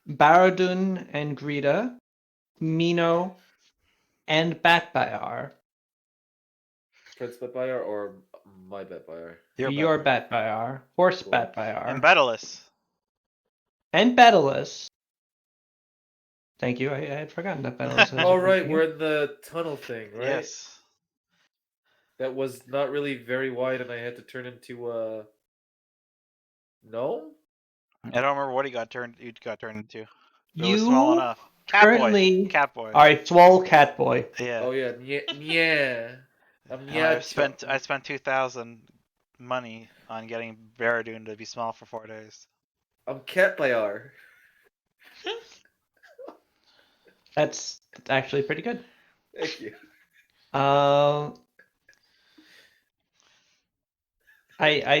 Baradun and Greta, Mino, and Batbayar. Prince Batfire or my Batfire? Your Batbayar. Horse Cool. Batbayar. And Betalus. And Betalus. Thank you. I had forgotten that Betalus has Oh, a right. name. We're in the tunnel thing, right? Yes. That was not really very wide, and I had to turn into a gnome. I don't remember what you got turned into. But it was You small enough. currently Catboy. are a swole Catboy. Yeah. Oh yeah, yeah. And I spent 2,000 money on getting Baradun to be small for 4 days. I'm Catfire. That's actually pretty good. Thank you. I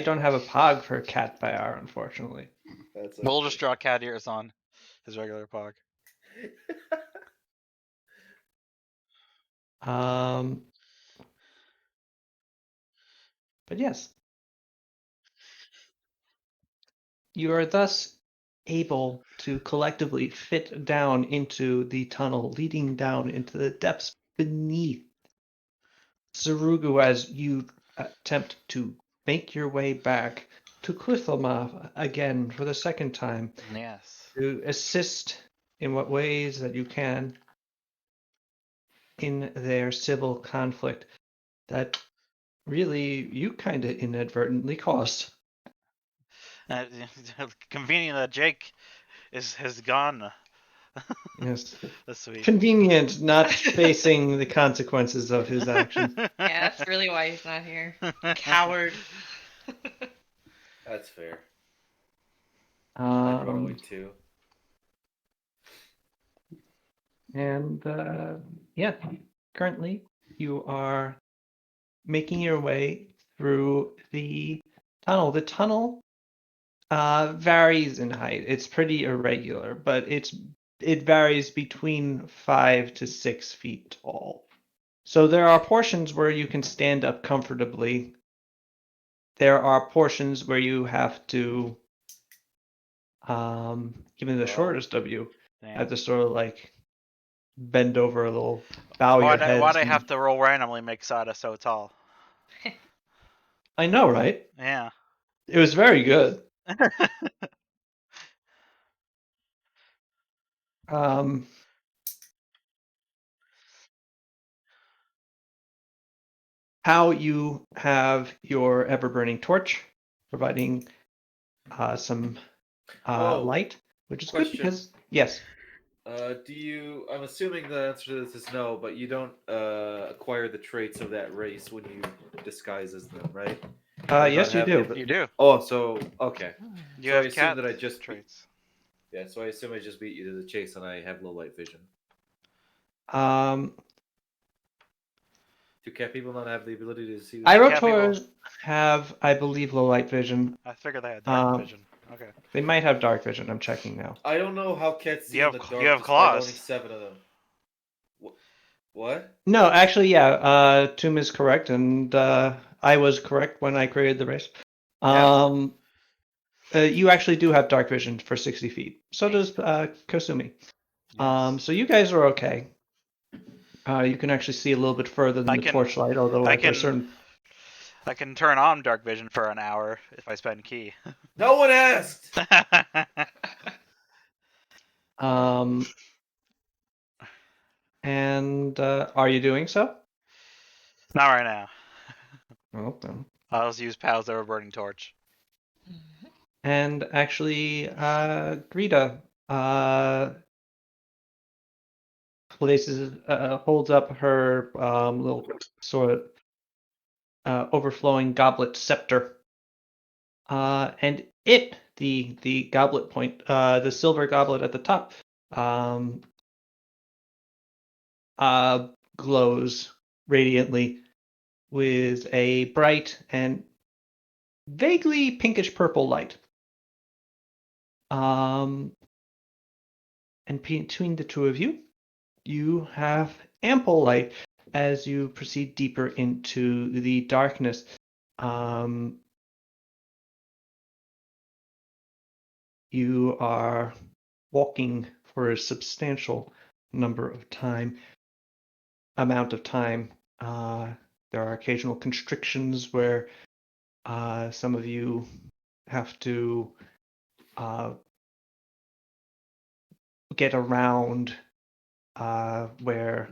don't have a pog for Catbayar, unfortunately. That's We'll just draw cat ears on his regular pog. But yes. You are thus able to collectively fit down into the tunnel leading down into the depths beneath Zarugu as you attempt to make your way back to Kuthilma again for the second time. Yes. To assist in what ways that you can in their civil conflict that really you kind of inadvertently caused. Convenient that Jake has gone. Yes. This week. Convenient not facing the consequences of his actions. Yeah, that's really why he's not here. Coward. That's fair. I probably too. And yeah, currently you are making your way through the tunnel. The tunnel varies in height. It's pretty irregular, but it varies between 5 to 6 feet tall. So there are portions where you can stand up comfortably. There are portions where you have to, even the shortest of you, have to sort of like bend over a little, bow your head. Why'd I have to roll randomly make Sada so tall? I know, right? Yeah. It was very good. How you have your ever-burning torch, providing some light, which is good because yes. I'm assuming the answer to this is no, but you don't acquire the traits of that race when you disguise as them, right? Yes, you do. You do. Oh, so okay. You so have I assume cat that I just traits. Yeah, so I assume I just beat you to the chase, and I have low light vision. Do cat people not have the ability to see? Irotaurs have, I believe, low light vision. I figured they had dark vision. Okay. They might have dark vision. I'm checking now. I don't know how cats see in the dark. You have claws. Only 7 of them. What? No, actually, yeah. Toom is correct, and I was correct when I created the race. You actually do have dark vision for 60 feet. So does Kosumi. Yes. So you guys are okay. You can actually see a little bit further than the torchlight, although I can turn on dark vision for an hour if I spend key. No one asked. And are you doing so? Not right now. Okay. I'll just use Pal's ever-burning torch. And actually, Greta holds up her little sort of overflowing goblet scepter, and the goblet point, the silver goblet at the top, glows radiantly with a bright and vaguely pinkish purple light. And between the two of you, you have ample light as you proceed deeper into the darkness. You are walking for a substantial amount of time. There are occasional constrictions where some of you have to get around where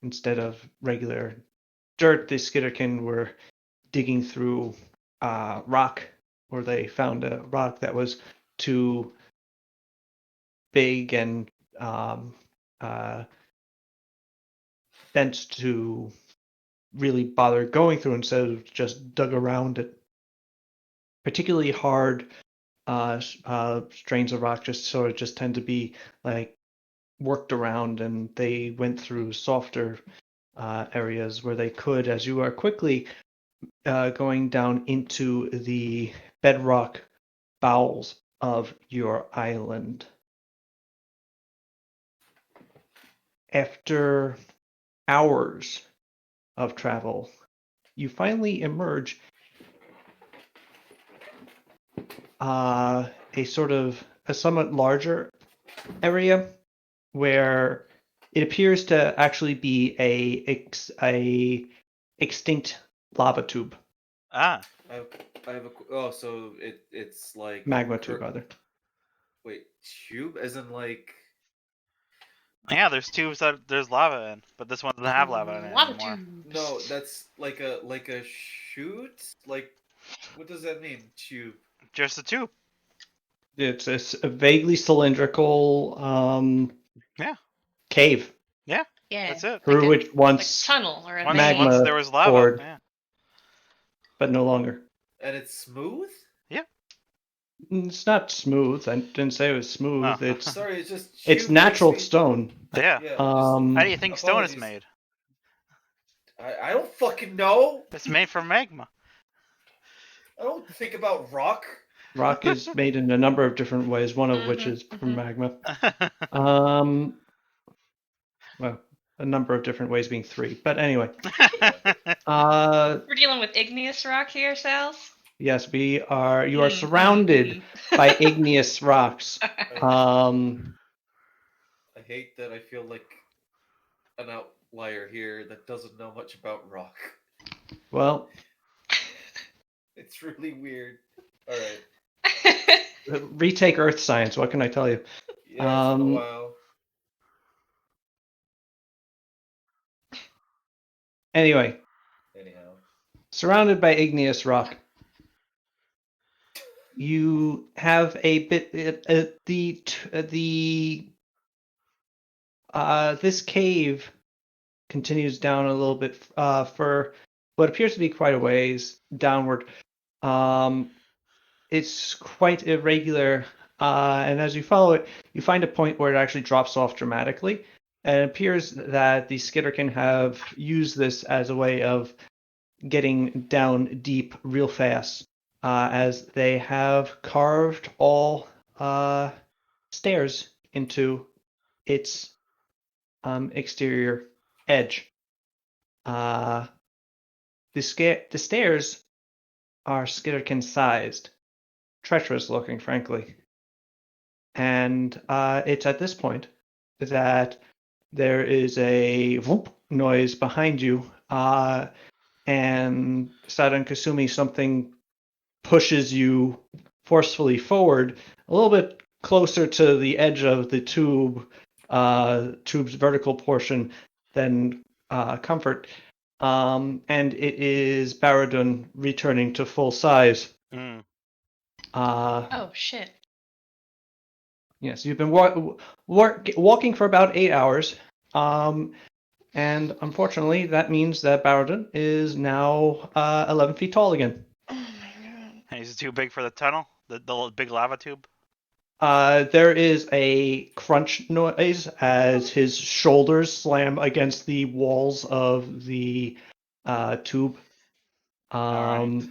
instead of regular dirt, the Skitterkin were digging through rock, or they found a rock that was too big and dense to really bother going through, instead of just dug around it. Particularly hard strains of rock just tend to be like worked around, and they went through softer areas where they could, as you are quickly going down into the bedrock bowels of your island. After hours of travel, you finally emerge a somewhat larger area where it appears to actually be a extinct lava tube, Ah, I have a. So it's like magma tube rather. Wait, tube? As in like? yeah. There's tubes that there's lava in, but this one doesn't have lava in it Lava anymore. tubes. No, that's like a chute. Like, what does that mean? Tube. Just a tube. It's a vaguely cylindrical Yeah. cave Yeah. That's it. through Like which a once tunnel or a Once, vein. magma once there was lava. poured. Yeah. But no longer. And it's smooth. It's not smooth. I didn't say it was smooth. Oh. It's Sorry, it's just. it's tube natural makes me- stone. Yeah. Yeah. How do you think stone is apologies. made? I don't fucking know. It's made from magma. I don't think about rock. Rock is made in a number of different ways, one of which Mhm, is from mhm. magma. Well, a number of different ways being three. But anyway, We're dealing with igneous rock here, Sals. yes, we are. You are Mm, surrounded mm, by igneous rocks. Um, I hate that I feel like an outlier here that doesn't know much about rock. well, It's really weird. All right. retake Earth science. What can I tell you? Yeah, it's been a while. Anyway, Anyhow. surrounded by igneous rock, you have a bit this cave continues down a little bit for what appears to be quite a ways downward. It's quite irregular, and as you follow it, you find a point where it actually drops off dramatically. And it appears that the Skitterkin have used this as a way of getting down deep real fast, as they have carved all stairs into its exterior edge. The stairs are Skitterkin sized, treacherous looking, frankly. And it's at this point that there is a whoop noise behind you, and Sadan Kasumi, something pushes you forcefully forward a little bit closer to the edge of the tube's vertical portion than Comfort. And it is Baradun returning to full size. Mm. Oh shit. Yes, you've been walking for about 8 hours. And unfortunately, that means that Baradun is now 11 feet tall again. Oh my god. Is it too big for the tunnel? The big lava tube? There is a crunch noise as his shoulders slam against the walls of the tube. Alright.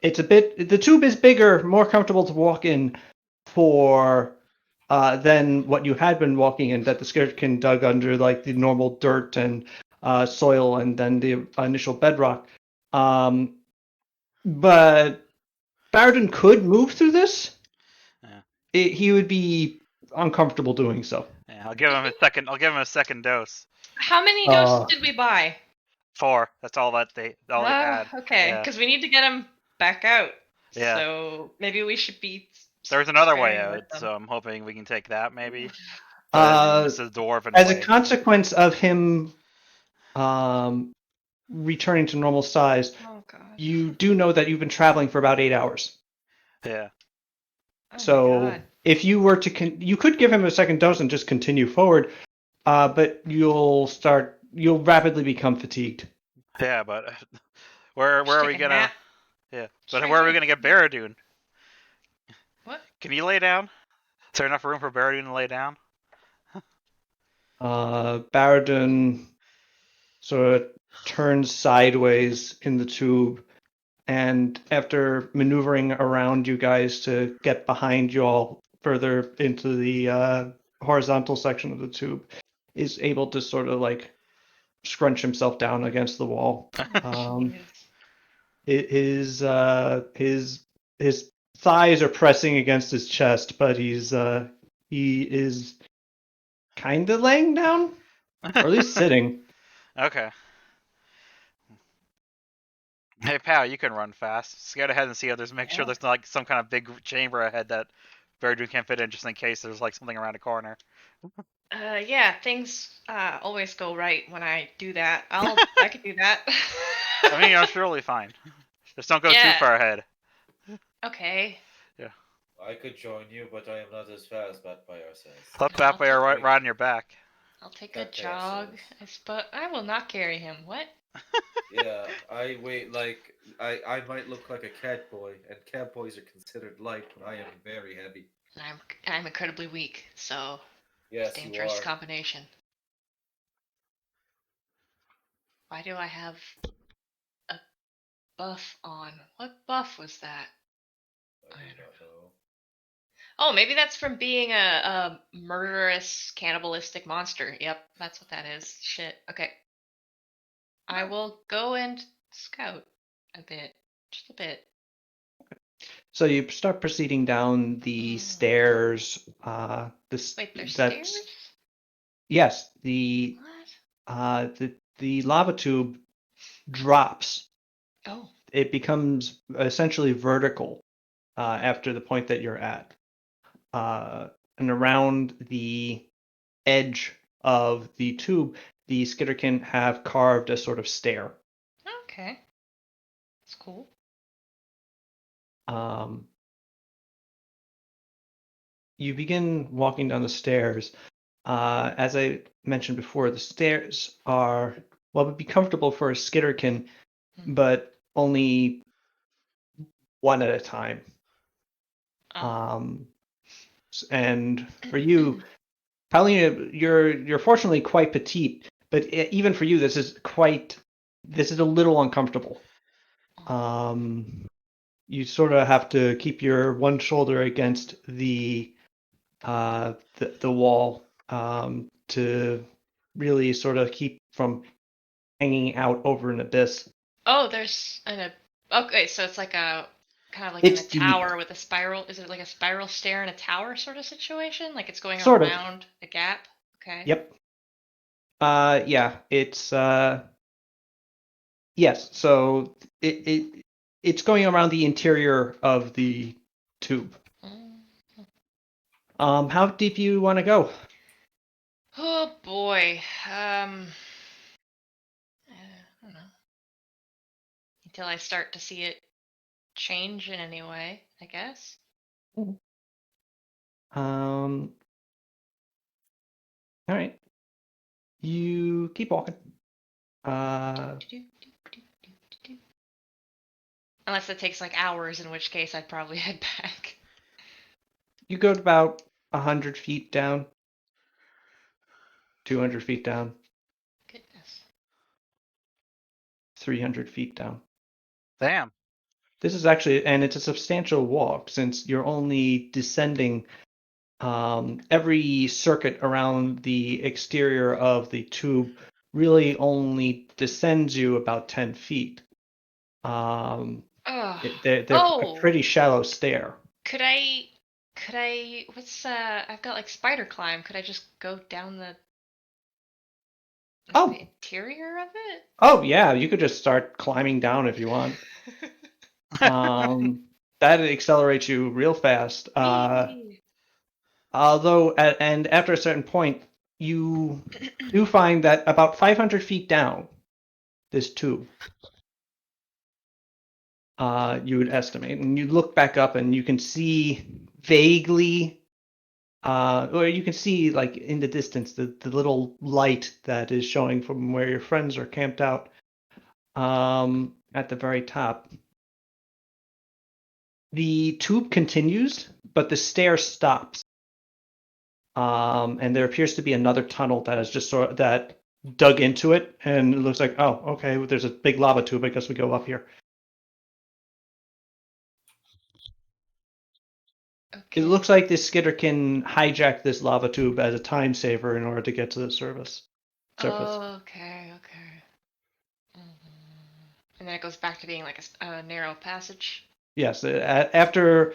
The tube is bigger, more comfortable to walk in than what you had been walking in, that the Skitterkin dug under like the normal dirt and soil and then the initial bedrock. But Baradun could move through this. Yeah. He would be uncomfortable doing so. Yeah, I'll give him a second. I'll give him a second dose. How many doses did we buy? 4. That's all that they had. Okay, Yeah. because we need to get him back out. Yeah. So maybe we should be. There's another way sparing out, with them. so I'm hoping we can take that maybe. Uh, This is a dwarven as a way. consequence of him returning to normal size, Oh god. you do know that you've been traveling for about 8 hours. Yeah. Oh my So God. if you were to, you could give him a second dose and just continue forward, but you'll rapidly become fatigued. Yeah, but where Just are take we a gonna? nap. Yeah, Just but right where are we here. gonna get Barradoon? What? Can you lay down? Is there enough room for Barradoon to lay down? Baradun sort of turns sideways in the tube, and after maneuvering around you guys to get behind you all further into the horizontal section of the tube, is able to sort of like scrunch himself down against the wall. Jeez. His thighs are pressing against his chest, but he is kind of laying down, or at least sitting. Okay. Hey, pal, you can run fast. Scout ahead and see others. Make sure Yeah. there's not like some kind of big chamber ahead that Barradoon can't fit in, just in case there's like something around a corner. Yeah, things always go right when I do that. I could do that. I mean, I'm surely fine. Just don't go too Yeah. far ahead. Okay. I could join you, but I am not as fast, Pathfinder says. Let No, I'll Pathfinder take- ride on your back. I'll take a Pathfinder jog. says. I suppose I will not carry him. What? Yeah, I wait like I might look like a cat boy, and cat boys are considered light, but I am very heavy. And I'm incredibly weak, so Yes, it's a you dangerous are. combination. Why do I have a buff on? What buff was that? I do not know. Oh, maybe that's from being a murderous, cannibalistic monster. Yep, that's what that is. Shit. Okay. I will go and scout a bit. Just a bit. So you start proceeding down the stairs. Wait, there's that's stairs? yes, the What? the lava tube drops. Oh. It becomes essentially vertical after the point that you're at, and around the edge of the tube, the Skitterkin have carved a sort of stair. Okay. That's cool. You begin walking down the stairs. As I mentioned before, the stairs would be comfortable for a Skitterkin, but only one at a time. Oh. And for you, Paulina, you're fortunately quite petite, but even for you, this is a little uncomfortable. You sort of have to keep your one shoulder against the wall to really sort of keep from hanging out over an abyss. Oh, there's okay, so it's like a kind of like It's in a deep. tower with a spiral. Is it like a spiral stair in a tower sort of situation? Like it's going Sort of. around a gap? Okay. Yep. Yeah, it's yes. So it's going around the interior of the tube. How deep you want to go? Oh boy. I don't know. Until I start to see it change in any way, I guess. All right. You keep walking. Unless it takes like hours, in which case I'd probably head back. You go about 100 feet down, 200 feet down, Goodness. 300 feet down. Damn. This is actually, and it's a substantial walk since you're only descending every circuit around the exterior of the tube really only descends you about 10 feet. They're a pretty shallow stair. Could I Could I? I've got like spider climb. Could I just go down the Oh. interior of it? Oh yeah, you could just start climbing down if you want. That accelerates you real fast. Although, and after a certain point, you do find that about 500 feet down this tube, you would estimate, and you look back up and you can see vaguely, or you can see like in the distance the little light that is showing from where your friends are camped out, at the very top. The tube continues, but the stair stops. And there appears to be another tunnel that is just sort of that dug into it, and it looks like, oh, okay, well, there's a big lava tube. I guess we go up here. Okay. It looks like this skidder can hijack this lava tube as a time saver in order to get to the surface. Oh, okay. And then it goes back to being like a narrow passage. Yes, after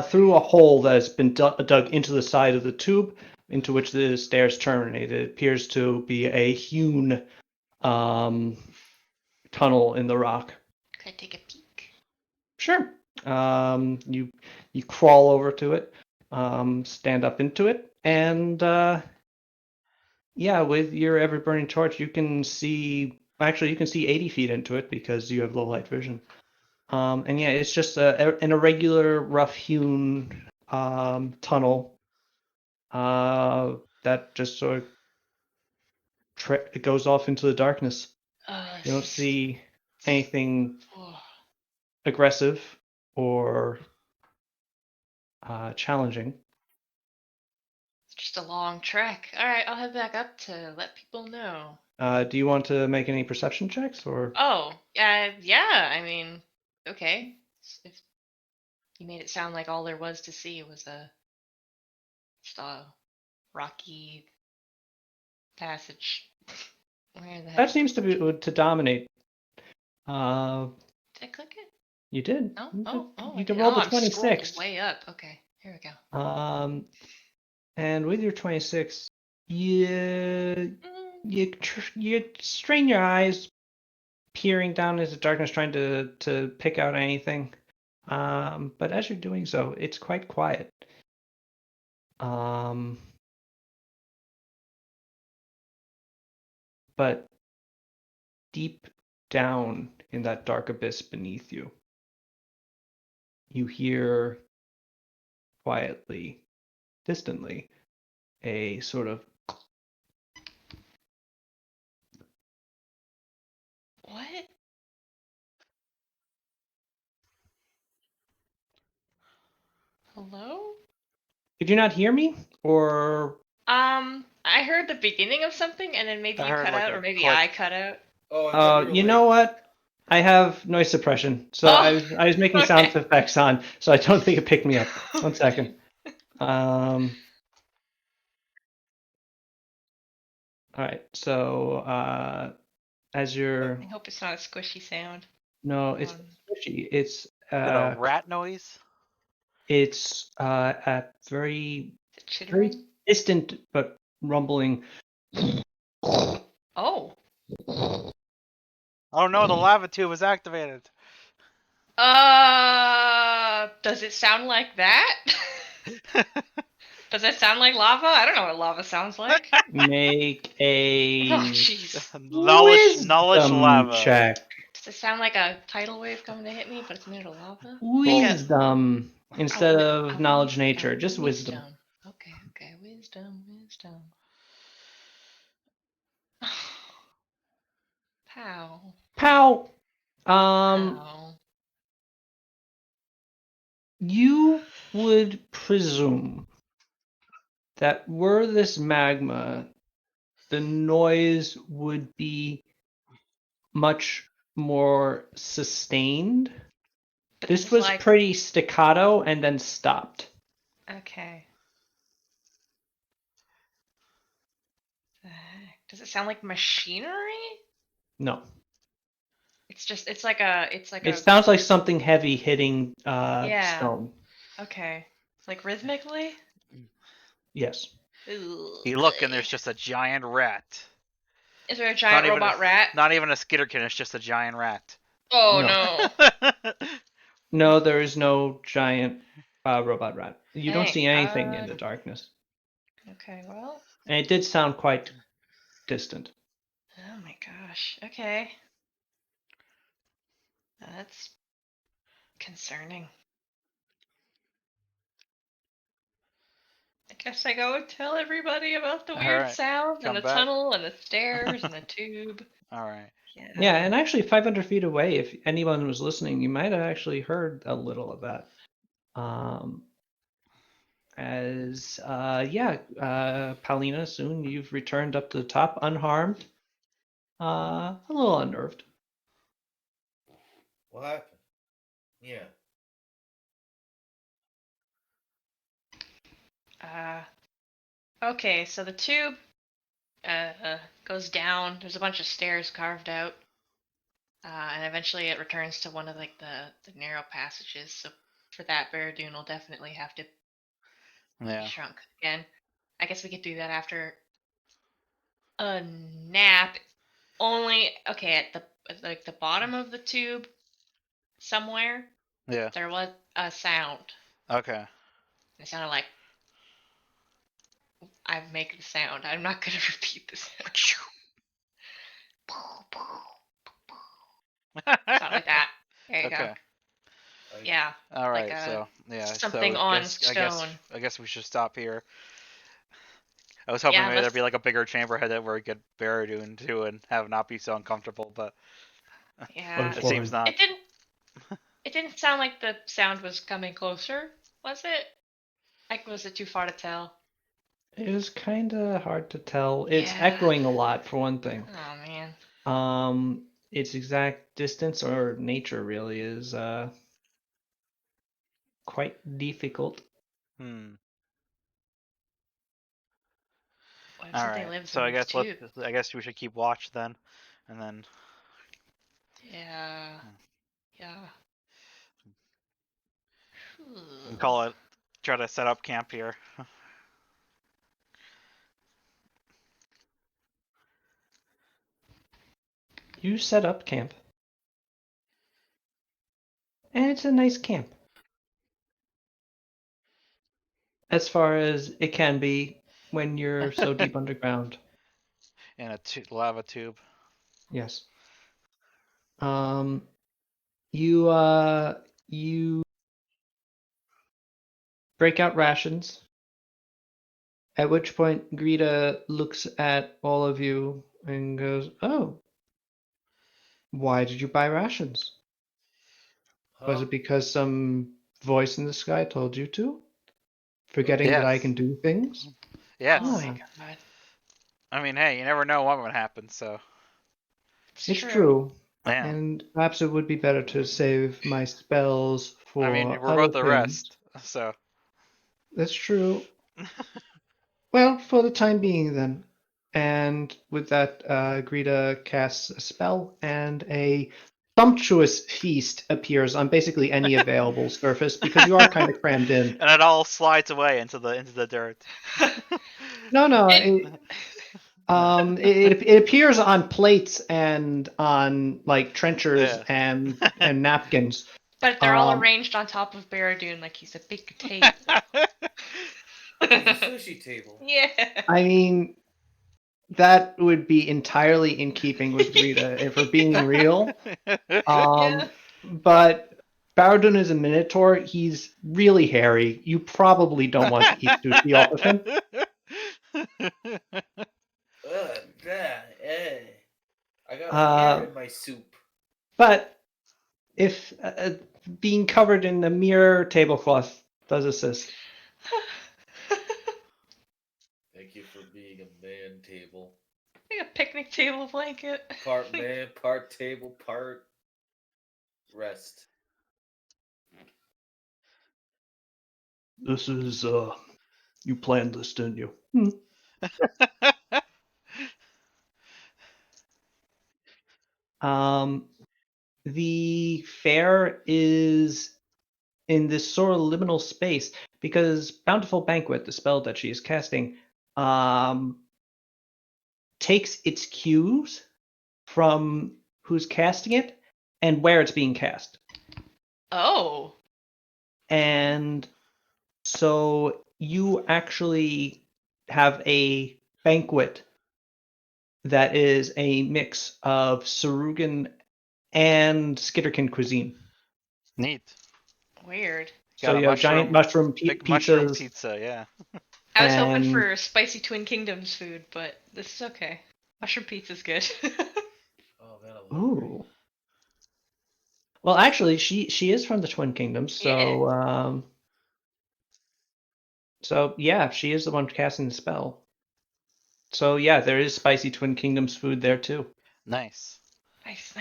through a hole that has been dug into the side of the tube, into which the stairs terminate. It appears to be a hewn tunnel in the rock. Could I take a peek? Sure. You crawl over to it, stand up into it, and yeah, with your ever burning torch, you can see. Actually, you can see 80 feet into it because you have low light vision. And yeah, it's just an irregular, rough hewn tunnel that just sort of it goes off into the darkness. You don't see anything aggressive or challenging. It's just a long trek. All right, I'll head back up to let people know. Do you want to make any perception checks or? Oh, yeah. I mean, okay. If you made it sound like all there was to see was just a rocky passage. Where the heck? That seems to be to dominate. Did I click it? You did. No. You did. rolled a I'm 26. scrolled way up. Okay, here we go. And with your 26, you strain your eyes, peering down into the darkness, trying to pick out anything. But as you're doing so, it's quite quiet. But deep down in that dark abyss beneath you, you hear quietly, distantly, a sort of What? Hello? Did you not hear me? Or I heard the beginning of something, and then maybe I you heard cut like out, a or maybe click. I cut out. Oh, I thought you were know like- what? I have noise suppression, so Oh, I was making sound okay. effects on, so I don't think it picked me up. One second. All right. So as you're I hope it's not a squishy sound. no, it's squishy. It's Is it a rat noise? at very Is it chittering? distant but rumbling. Oh. Oh no, the lava tube was activated. Does it sound like that? Does it sound like lava? I don't know what lava sounds like. Make a Oh, jeez. knowledge wisdom lava. check. Does it sound like a tidal wave coming to hit me, but it's made of lava? Wisdom instead Oh, of knowledge nature, just wisdom. Okay, wisdom. Pow. Pow. Pow. You would presume that were this magma, the noise would be much more sustained. But This it's was like, pretty staccato and then stopped. okay. The heck? Does it sound like machinery? No. It's like a It sounds like something heavy hitting Yeah. stone. Okay. Like rhythmically? Yes. Ooh, You look and there's just a giant rat. Is there a giant even robot rat? Not even a skitterkin, it's just a giant rat. Oh No. no. No, there is no giant robot rat. You don't Thank see anything in God. the darkness. Okay, well. And it did sound quite distant. Oh my gosh. Okay. That's concerning. I guess I go and tell everybody about the weird Alright, sound and come the back. tunnel and the stairs and the tube. Alright. Yeah, and actually 500 feet away, if anyone was listening, you might have actually heard a little of that. Paulina, soon you've returned up to the top unharmed, a little unnerved. What happened? Yeah. Okay, so the tube goes down. There's a bunch of stairs carved out. And eventually it returns to one of like the narrow passages. So for that, Barradoon will definitely have to be Yeah. shrunk again. I guess we could do that after a nap. Only okay at the bottom of the tube somewhere Yeah. there was a sound. Okay. It sounded like I make the sound. I'm not gonna repeat the sound. Something like that. There you go. Okay. Yeah. Alright, Like so yeah, something so on I stone. guess we should stop here. I was hoping Yeah, maybe there'd let's. be like a bigger chamber head that where we could Barradoon too and have it not be so uncomfortable, but Yeah. it seems not. It didn't. It didn't sound like the sound was coming closer, was it? Like, was it too far to tell? It was kind of hard to tell. It's Yeah. echoing a lot for one thing. Oh man. Its exact distance or nature really is quite difficult. Hmm. What if All something right. lives So in this tube? I guess we should keep watch then, and then Yeah. Yeah. call it. Try to set up camp here. You set up camp. And it's a nice camp. As far as it can be when you're so deep underground. In a lava tube. Yes. You break out rations. At which point Greta looks at all of you and goes, "Oh, why did you buy rations? Was Huh? it because some voice in the sky told you to? Forgetting that I Yes. can do things?" Yes. Oh my Ah, god. I mean, hey, you never know what would happen. So it's true. yeah. And perhaps it would be better to save my spells I mean, for we're other about to things. rest. So That's true. Well, for the time being, then. And with that, Greta casts a spell, and a Sumptuous Feast appears on basically any available surface because you are kind of crammed in. and it all slides away into the dirt. No, It- it appears on plates and on like trenchers Yeah. and napkins. But they're all Um, arranged on top of Barradoon like he's a big table. It's a sushi table. Yeah. I mean, that would be entirely in keeping with Greta if we're being real. Yeah. But Baradun is a minotaur. He's really hairy. You probably don't want to eat sushi off of him. I got Uh, hair in my soup. But if being covered in a mere tablecloth does assist. Thank you for being a man table. Like a picnic table blanket. Part man, part table, part rest. This is, you planned this, didn't you? The fare is in this sort of liminal space because Bountiful Banquet, the spell that she is casting, takes its cues from who's casting it and where it's being cast. Oh. And so you actually have a banquet that is a mix of Sarugan and Skitterkin cuisine. Neat. Weird. So Got a you have giant mushroom big mushroom pizzas. pizza, yeah. I was hoping And- for spicy Twin Kingdoms food, but this is okay. Mushroom pizza's good. Oh man, I'm hungry. Ooh. Well, actually, she is from the Twin Kingdoms, so so yeah, she is the one casting the spell. So yeah, there is spicy Twin Kingdoms food there too. Nice. Nice.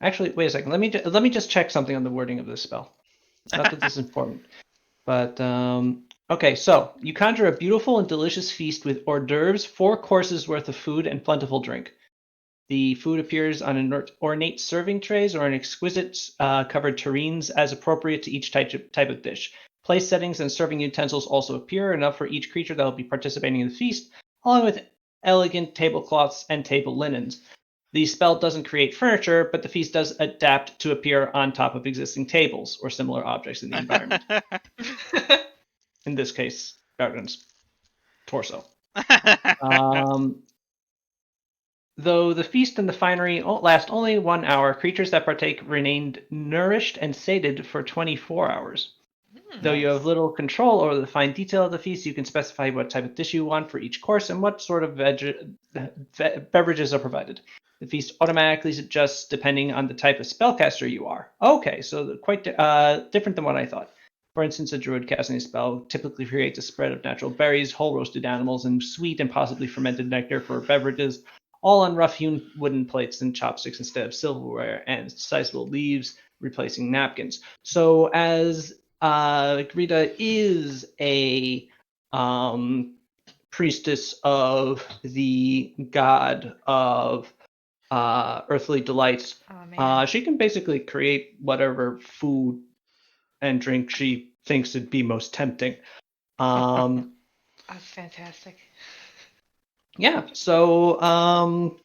Actually, wait a second. Let me just check something on the wording of this spell. Not that this is important, but okay. So you conjure a beautiful and delicious feast with hors d'oeuvres, 4 courses worth of food, and plentiful drink. The food appears on ornate serving trays or in exquisite covered tureens as appropriate to each type of dish. Place settings and serving utensils also appear, enough for each creature that will be participating in the feast, along with elegant tablecloths and table linens. The spell doesn't create furniture, but the feast does adapt to appear on top of existing tables or similar objects in the environment. In this case, Garden's torso. Though the feast and the finery last only 1 hour, creatures that partake remain nourished and sated for 24 hours. Though you have little control over the fine detail of the feast, you can specify what type of dish you want for each course and what sort of beverages are provided. The feast automatically adjusts depending on the type of spellcaster you are. Okay, so quite different than what I thought. For instance, a druid casting a spell typically creates a spread of natural berries, whole roasted animals, and sweet and possibly fermented nectar for beverages, all on rough-hewn wooden plates and chopsticks instead of silverware, and sizable leaves replacing napkins. So as Greta is a priestess of the god of earthly delights, Oh man. she can basically create whatever food and drink she thinks would be most tempting. That's fantastic. Yeah, so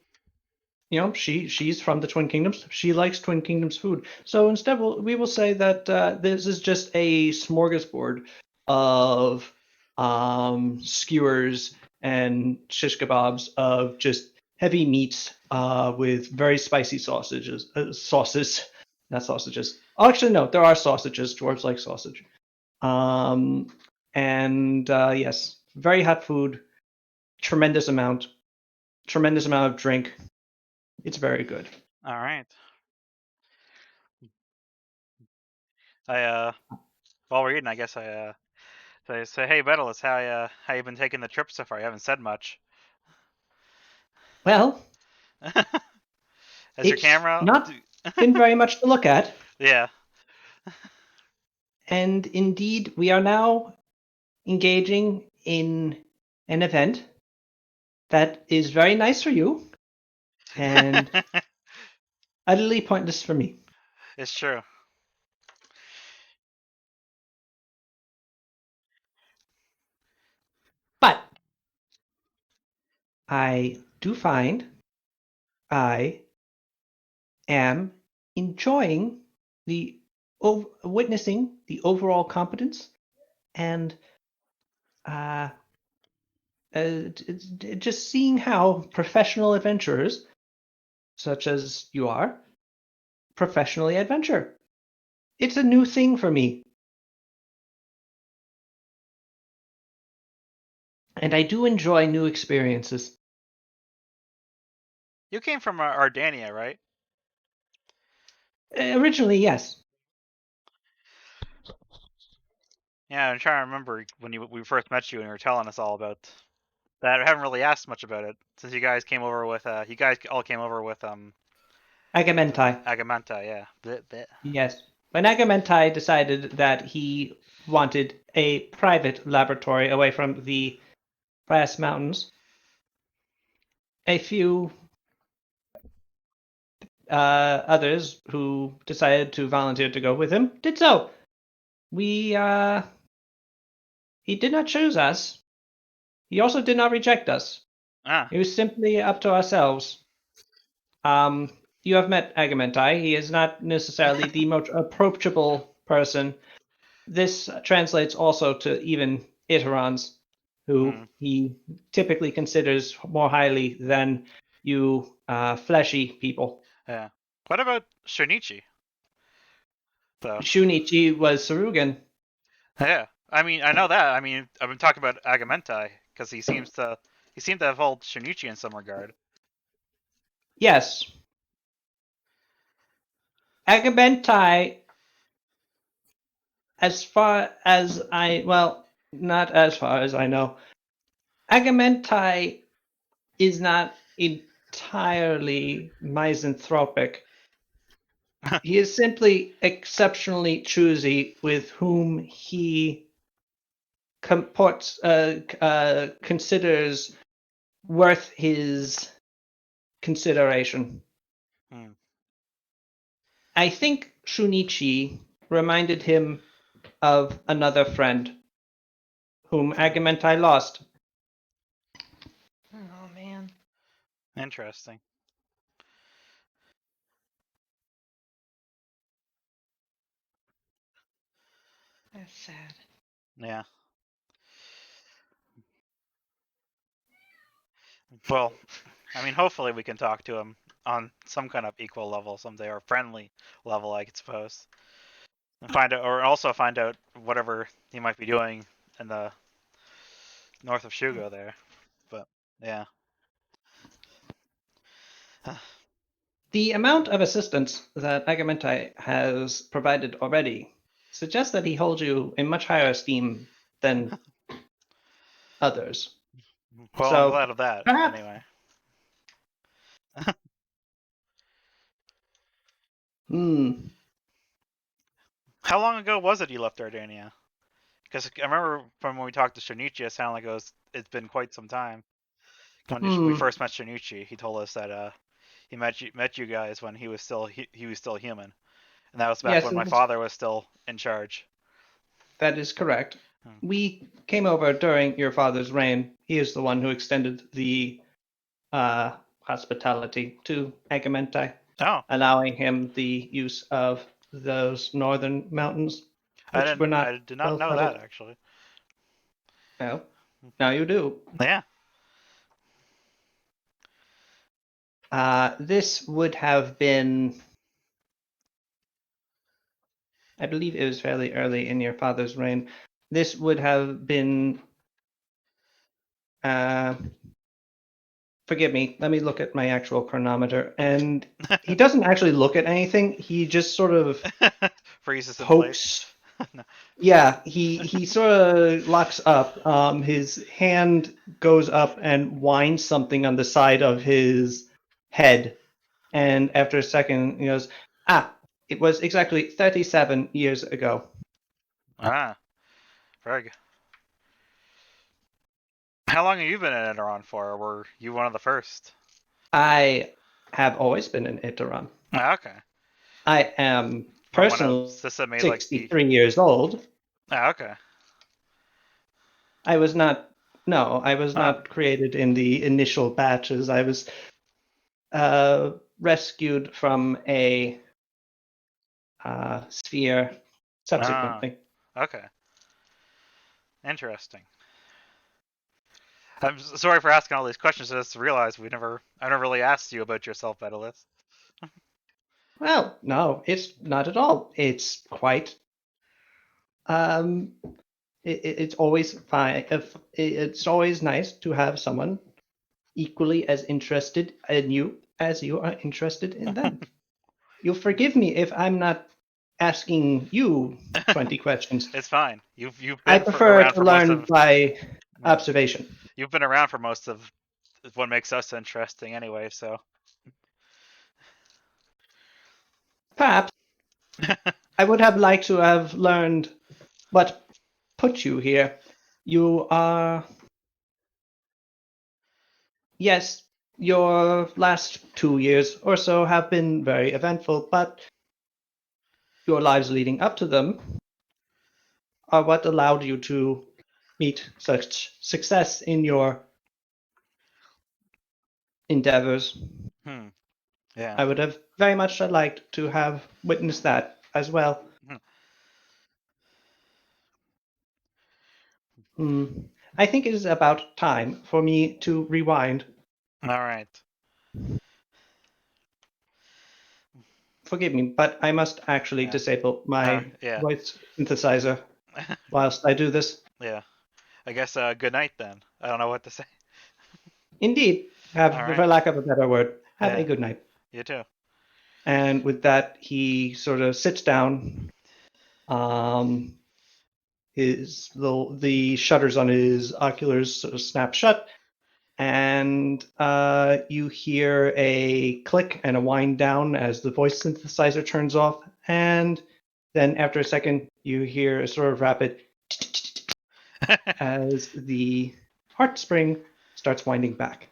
she's from the Twin Kingdoms. She likes Twin Kingdoms food. So instead, we will say that this is just a smorgasbord of skewers and shish kebabs of just heavy meats with very spicy sausages. Not sausages. Oh, actually, no, there are sausages. Dwarves like sausage. And yes, very hot food. Tremendous amount of drink. It's very good. All right. While we're eating, I guess I say, hey, Betalus, how you been taking the trip so far? You haven't said much. Well, Has your it's camera? not been very much to look at, Yeah. and indeed, we are now engaging in an event that is very nice for you and utterly pointless for me. It's true. But I do find I am enjoying the witnessing the overall competence and uh, just seeing how professional adventurers, such as you are, professionally adventure. It's a new thing for me. And I do enjoy new experiences. You came from Ardania, right? Originally, yes. Yeah, I'm trying to remember when we first met you and you were telling us all about that. I haven't really asked much about it since you guys came over with you guys all came over with Agamentai. Agamanta, yeah. Bleh. Yes. When Agamentai decided that he wanted a private laboratory away from the Brass Mountains, a few others who decided to volunteer to go with him did so. He did not choose us. He also did not reject us. Ah, It was simply up to ourselves. You have met Agamentai. He is not necessarily the most approachable person. This translates also to even Iterons, who he typically considers more highly than you fleshy people. yeah. What about Shinichi? So, Shunichi was Sarugan. yeah. I mean, I know that. I mean, I've been talking about Agamentai because he seemed to have held Shinichi in some regard. Yes. Agamentai, as far as not as far as I know, Agamentai is not entirely misanthropic. He is simply exceptionally choosy with whom he considers worth his consideration. Hmm. I think Shunichi reminded him of another friend whom Agamentai lost. Oh man, Interesting. that's sad. Yeah. Well, I mean, hopefully we can talk to him on some kind of equal level someday, or friendly level, I suppose, and find out whatever he might be doing in the north of Shugo there. But yeah. The amount of assistance that Agamentai has provided already suggests that he holds you in much higher esteem than others. Well, I'm So glad of that. perhaps Anyway. How long ago was it you left Dardania? Because I remember from when we talked to Shinichi, it sounded like it's been quite some time. When we first met Shinichi, he told us that he met you guys when he was still human, and that was back Yes, when my father was still in charge. that is correct. Hmm. We came over during your father's reign. He is the one who extended the hospitality to Agamentai, Oh, allowing him the use of those northern mountains, which were I not did not well know flooded. that actually. Well, now you do. Yeah. This would have been, I believe it was fairly early in your father's reign. This would have been, forgive me, let me look at my actual chronometer. And he doesn't actually look at anything. He just sort of Freezes in place. pokes. No. Yeah, he sort of locks up. His hand goes up and winds something on the side of his head. And after a second, he goes, it was exactly 37 years ago. Ah, very good. How long have you been in Edoron for? Or were you one of the first? I have always been an Iteron. Ah, okay. I am From when personally Sissa made like the. 63 years old. Ah, okay. I was not, no, I was Ah. not created in the initial batches. I was rescued from a sphere subsequently. Okay. Interesting. I'm sorry for asking all these questions. I just realized I never really asked you about yourself, Bedalis. Well, no, it's not at all. It's quite. It's always fine. It's always nice to have someone equally as interested in you as you are interested in them. You'll forgive me if I'm not asking you 20 questions. It's fine. You've I been prefer around to for most learn of. by Yeah. observation. You've been around for most of what makes us interesting, anyway. So. Perhaps I would have liked to have learned what put you here. You are, yes, your last 2 years or so have been very eventful, but your lives leading up to them are what allowed you to meet such success in your endeavors. Yeah. I would have very much liked to have witnessed that as well. I think it is about time for me to rewind. All right. Forgive me, but I must actually Yeah. disable my Yeah. voice synthesizer whilst I do this. Yeah. I guess good night then. I don't know what to say. Indeed, All for right. lack of a better word, have Yeah. a good night. You too. And with that, he sort of sits down. The shutters on his oculars sort of snap shut, and you hear a click and a wind down as the voice synthesizer turns off, and then after a second, you hear a sort of rapid as the heart spring starts winding back.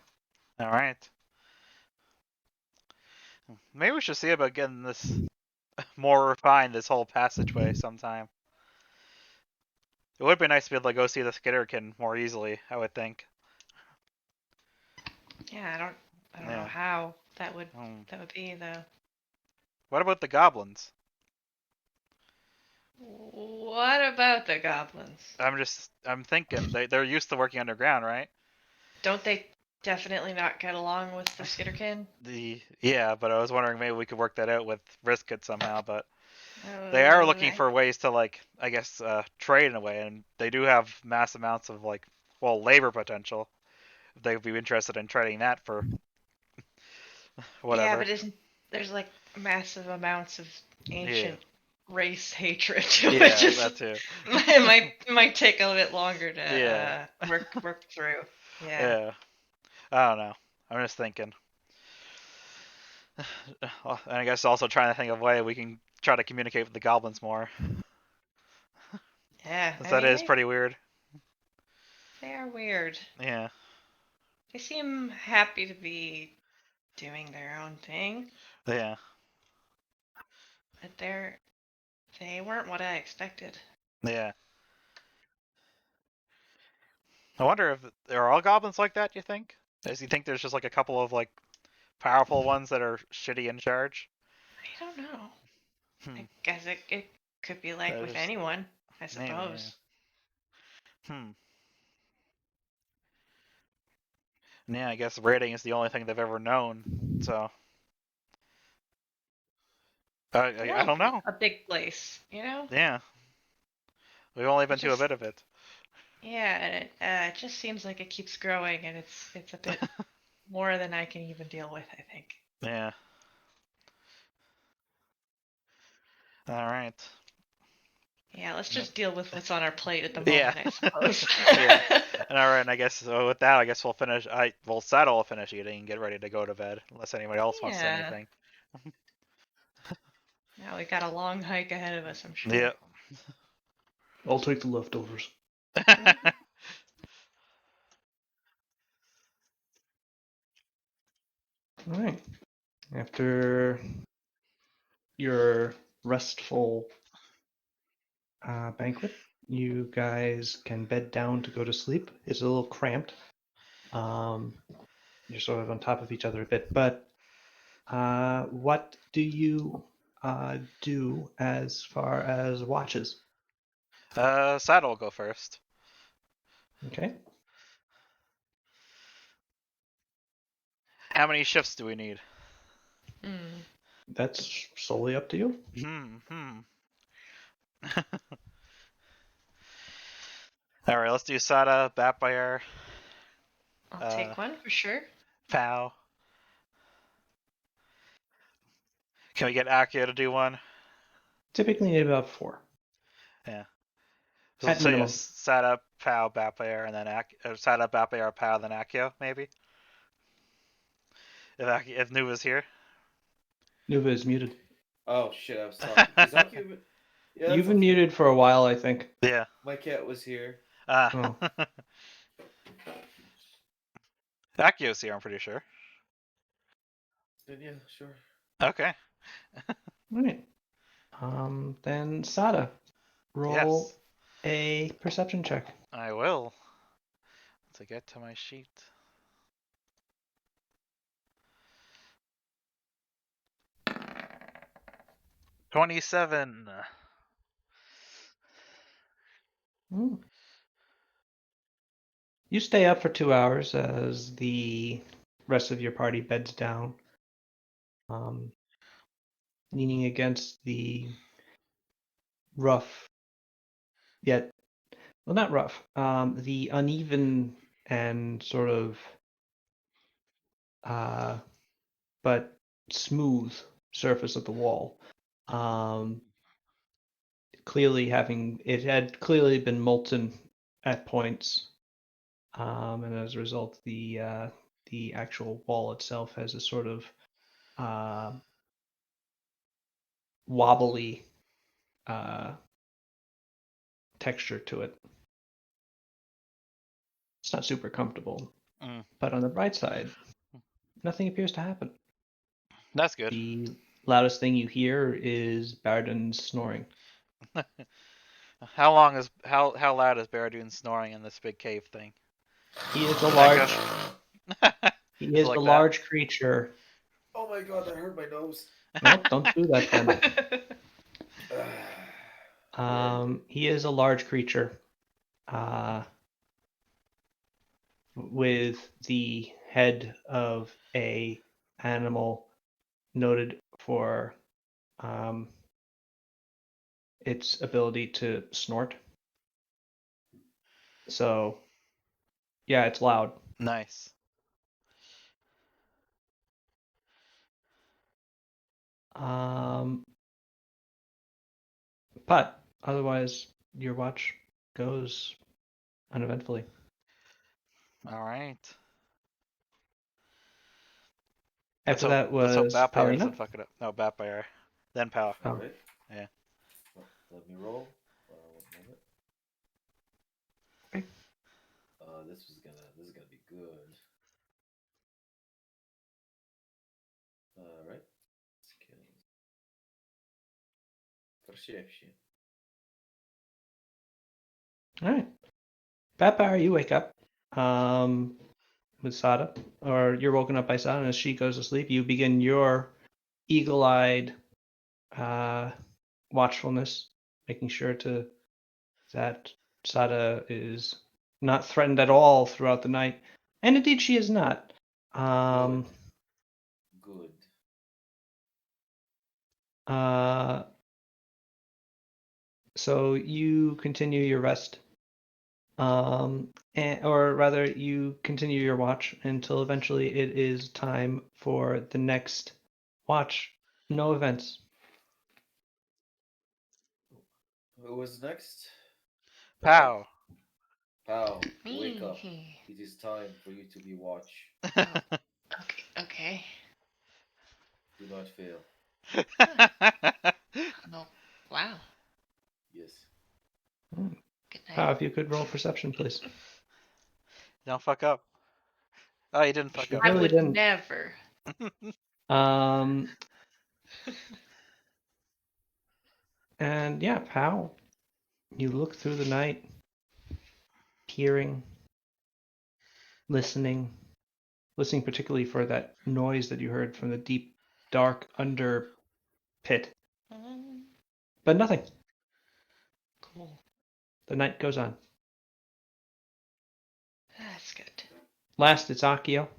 All right. Maybe we should see about getting this more refined, this whole passageway sometime. It would be nice to be able to go see the Skitterkin more easily, I would think. Yeah, I don't know Yeah. how that would Hmm. be though. What about the goblins? What about the goblins? I'm thinking they're used to working underground, right? Don't they definitely not get along with the Skitterkin? Yeah, but I was wondering maybe we could work that out with Riskit somehow, but they are looking for ways to, like, I guess, trade in a way, and they do have mass amounts of, like, well, labor potential. They would be interested in trading that for whatever. Yeah, but isn't there's like massive amounts of Yeah. ancient race hatred, Yeah, which is that too. might take a little bit longer to Yeah. work through. Yeah. Yeah. I don't know. I'm just thinking. And I guess also trying to think of a way we can try to communicate with the goblins more. Yeah. 'Cause I that mean, is pretty weird. they are weird. Yeah. They seem happy to be doing their own thing, Yeah. but they weren't what I expected. Yeah. I wonder if there are all goblins like that, you think? Does you think there's just like a couple of like powerful ones that are shitty in charge? I don't know. Hmm. I guess it could be like with There's- anyone, I Maybe, yeah. suppose. Yeah, I guess raiding is the only thing they've ever known. So I Well, don't know. a big place, you know? Yeah, we've only been It to a just bit of it. Yeah, and it just seems like it keeps growing, and it's a bit more than I can even deal with, I think. Yeah. All right. Yeah, let's just deal with what's on our plate at the Yeah. moment, I suppose. Yeah. And all right, and I guess so with that, I guess we'll finish. Saddle will finish eating and get ready to go to bed, unless anybody else wants to say Yeah. anything. Now we got a long hike ahead of us, I'm sure. Yeah. I'll take the leftovers. All right. After your restful banquet, you guys can bed down to go to sleep. It's a little cramped. You're sort of on top of each other a bit, but what do you do as far as watches? Saddle will go first. Okay. How many shifts do we need? Hmm. That's solely up to you. All right, let's do Sada, Batfire, I'll take one for sure. Pow. Can we get Akio to do one? Typically need about 4. Yeah. So At let's say minimum. Sada, Pow, Batfire, and then Sada, Batfire, Pow, then Akio, maybe? If Nuva's here. Nuva is muted. Oh shit! I was talking. Is Aki? Yeah, You've been okay. muted for a while, I think. Yeah. My cat was here. Oh. Akio's here, I'm pretty sure. Then yeah, sure. Okay. All right. Then Sada, roll Yes, a perception check. I will. To get to my sheet. 27. Hmm. You stay up for 2 hours as the rest of your party beds down, leaning against the rough, yet, well, not rough, the uneven and sort of, but smooth surface of the wall. It had clearly been molten at points, and as a result, the actual wall itself has a sort of wobbly texture to it. It's not super comfortable, Mm, but on the bright side, nothing appears to happen. that's good. The loudest thing you hear is Baradun's snoring. How loud is Baradun snoring in this big cave thing? He is a Echo. he Is it is a like that? large creature. Oh my god, that hurt my nose. Well, don't do that then. He is a large creature, with the head of a animal noted for its ability to snort. So, yeah, it's loud. Nice. But otherwise, your watch goes uneventfully. All right. After that Let's hope was Batbear Paulina. doesn't fuck it up. No, Batbear. Then Pal. Oh. Alright. Yeah. Well, let me roll. 1 moment. Okay. This is gonna be good. Alright. Skills. Perception. All right. Batbar, you wake up with Sada, or you're woken up by Sada, and as she goes to sleep, you begin your eagle-eyed watchfulness, making sure that Sada is not threatened at all throughout the night. And indeed, she is not. Good. So you continue your rest, or rather, you continue your watch until eventually it is time for the next watch. No events. Who was next? Pow. Pow, wake up. Me. It is time for you to be watch. Okay. Okay. Do not fail. Oh, wow. Yes. Good night. If you could roll perception, please. Don't fuck up. Oh, you didn't fuck She up. I really would didn't. never. And yeah, Pow, you look through the night, hearing, listening particularly for that noise that you heard from the deep, dark under pit. But nothing. Cool. The night goes on. That's good. Last, it's Akio.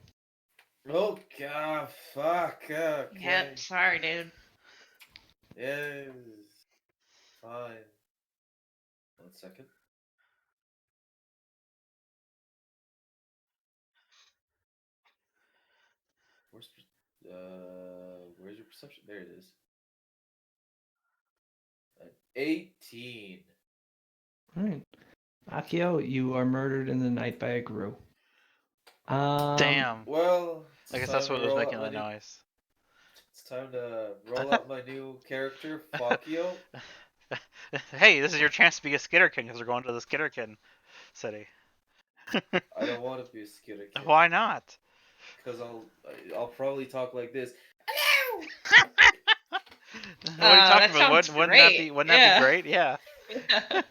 Oh god, fuck. Okay. Yep. Sorry, dude. Yes. Fine. 1 second. Where's your perception? There it is. An 18. All right. Akio, you are murdered in the night by a Gru. Damn. Well, I guess that's what was making the noise. It's time to roll out my new character, Fakio. Hey, this is your chance to be a Skitterkin because we're going to the Skitterkin city. I don't want to be a Skitterkin. Why not? Because I'll probably talk like this. What are you talking that about? sounds Wouldn't that be great. wouldn't that be great? Yeah.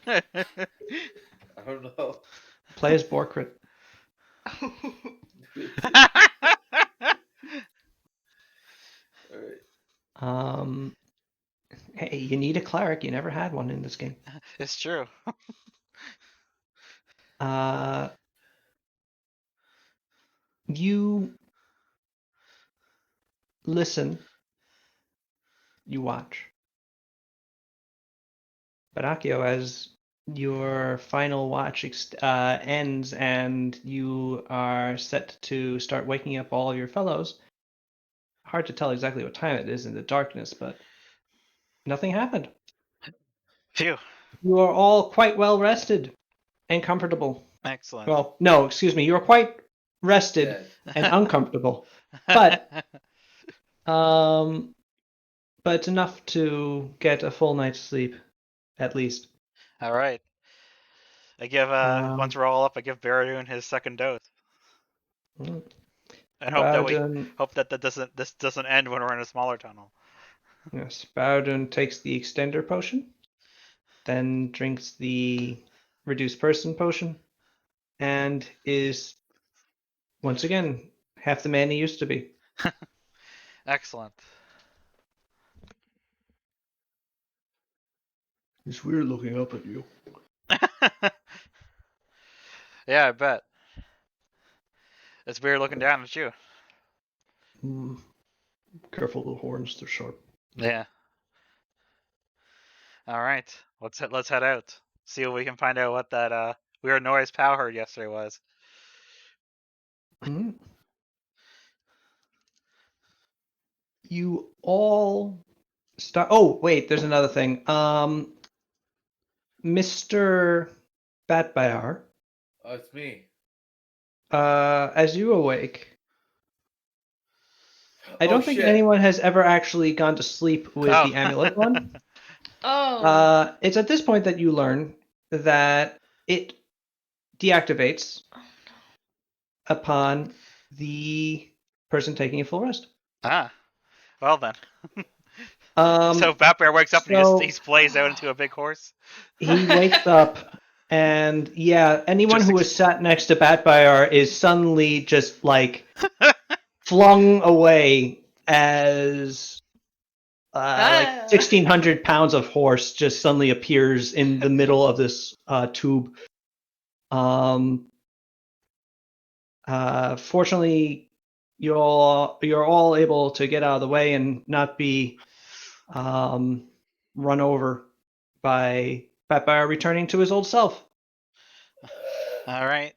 I don't know. Play as Borkrit. All right. Hey, you need a cleric. You never had one in this game. It's true. You listen. You watch. Baracchio, as your final watch ends and you are set to start waking up all your fellows, hard to tell exactly what time it is in the darkness, but nothing happened. Phew. You are all quite well rested and comfortable. Excellent. Well, no, excuse me. You are quite rested Dead. and uncomfortable, but it's enough to get a full night's sleep, at least. All right. I give once we're all up, I give Baradun his second dose, Mm, and Bowden, hope that this doesn't end when we're in a smaller tunnel. yes, Bowden takes the extender potion, then drinks the reduced person potion, and is once again half the man he used to be. Excellent. It's weird looking up at you. Yeah, I bet. It's weird looking down at you. Careful, the horns, they're sharp. Yeah. All right. Let's head out. See if we can find out what that weird noise Pal heard yesterday was. Mm. You all start. Oh, wait, there's another thing. Mr. Batbayar, Oh, it's me. as you awake, I don't think shit. anyone has ever actually gone to sleep with the amulet on. Oh. It's at this point that you learn that it deactivates upon the person taking a full rest. Ah. Well then. Um, So Batbear wakes up and so- he splays out into a big horse. He wakes up, and yeah, anyone Just who was sat next to Batbayar is suddenly just like flung away as like 1,600 pounds of horse just suddenly appears in the middle of this tube. Fortunately, you're all able to get out of the way and not be run over by Batbear returning to his old self. All right.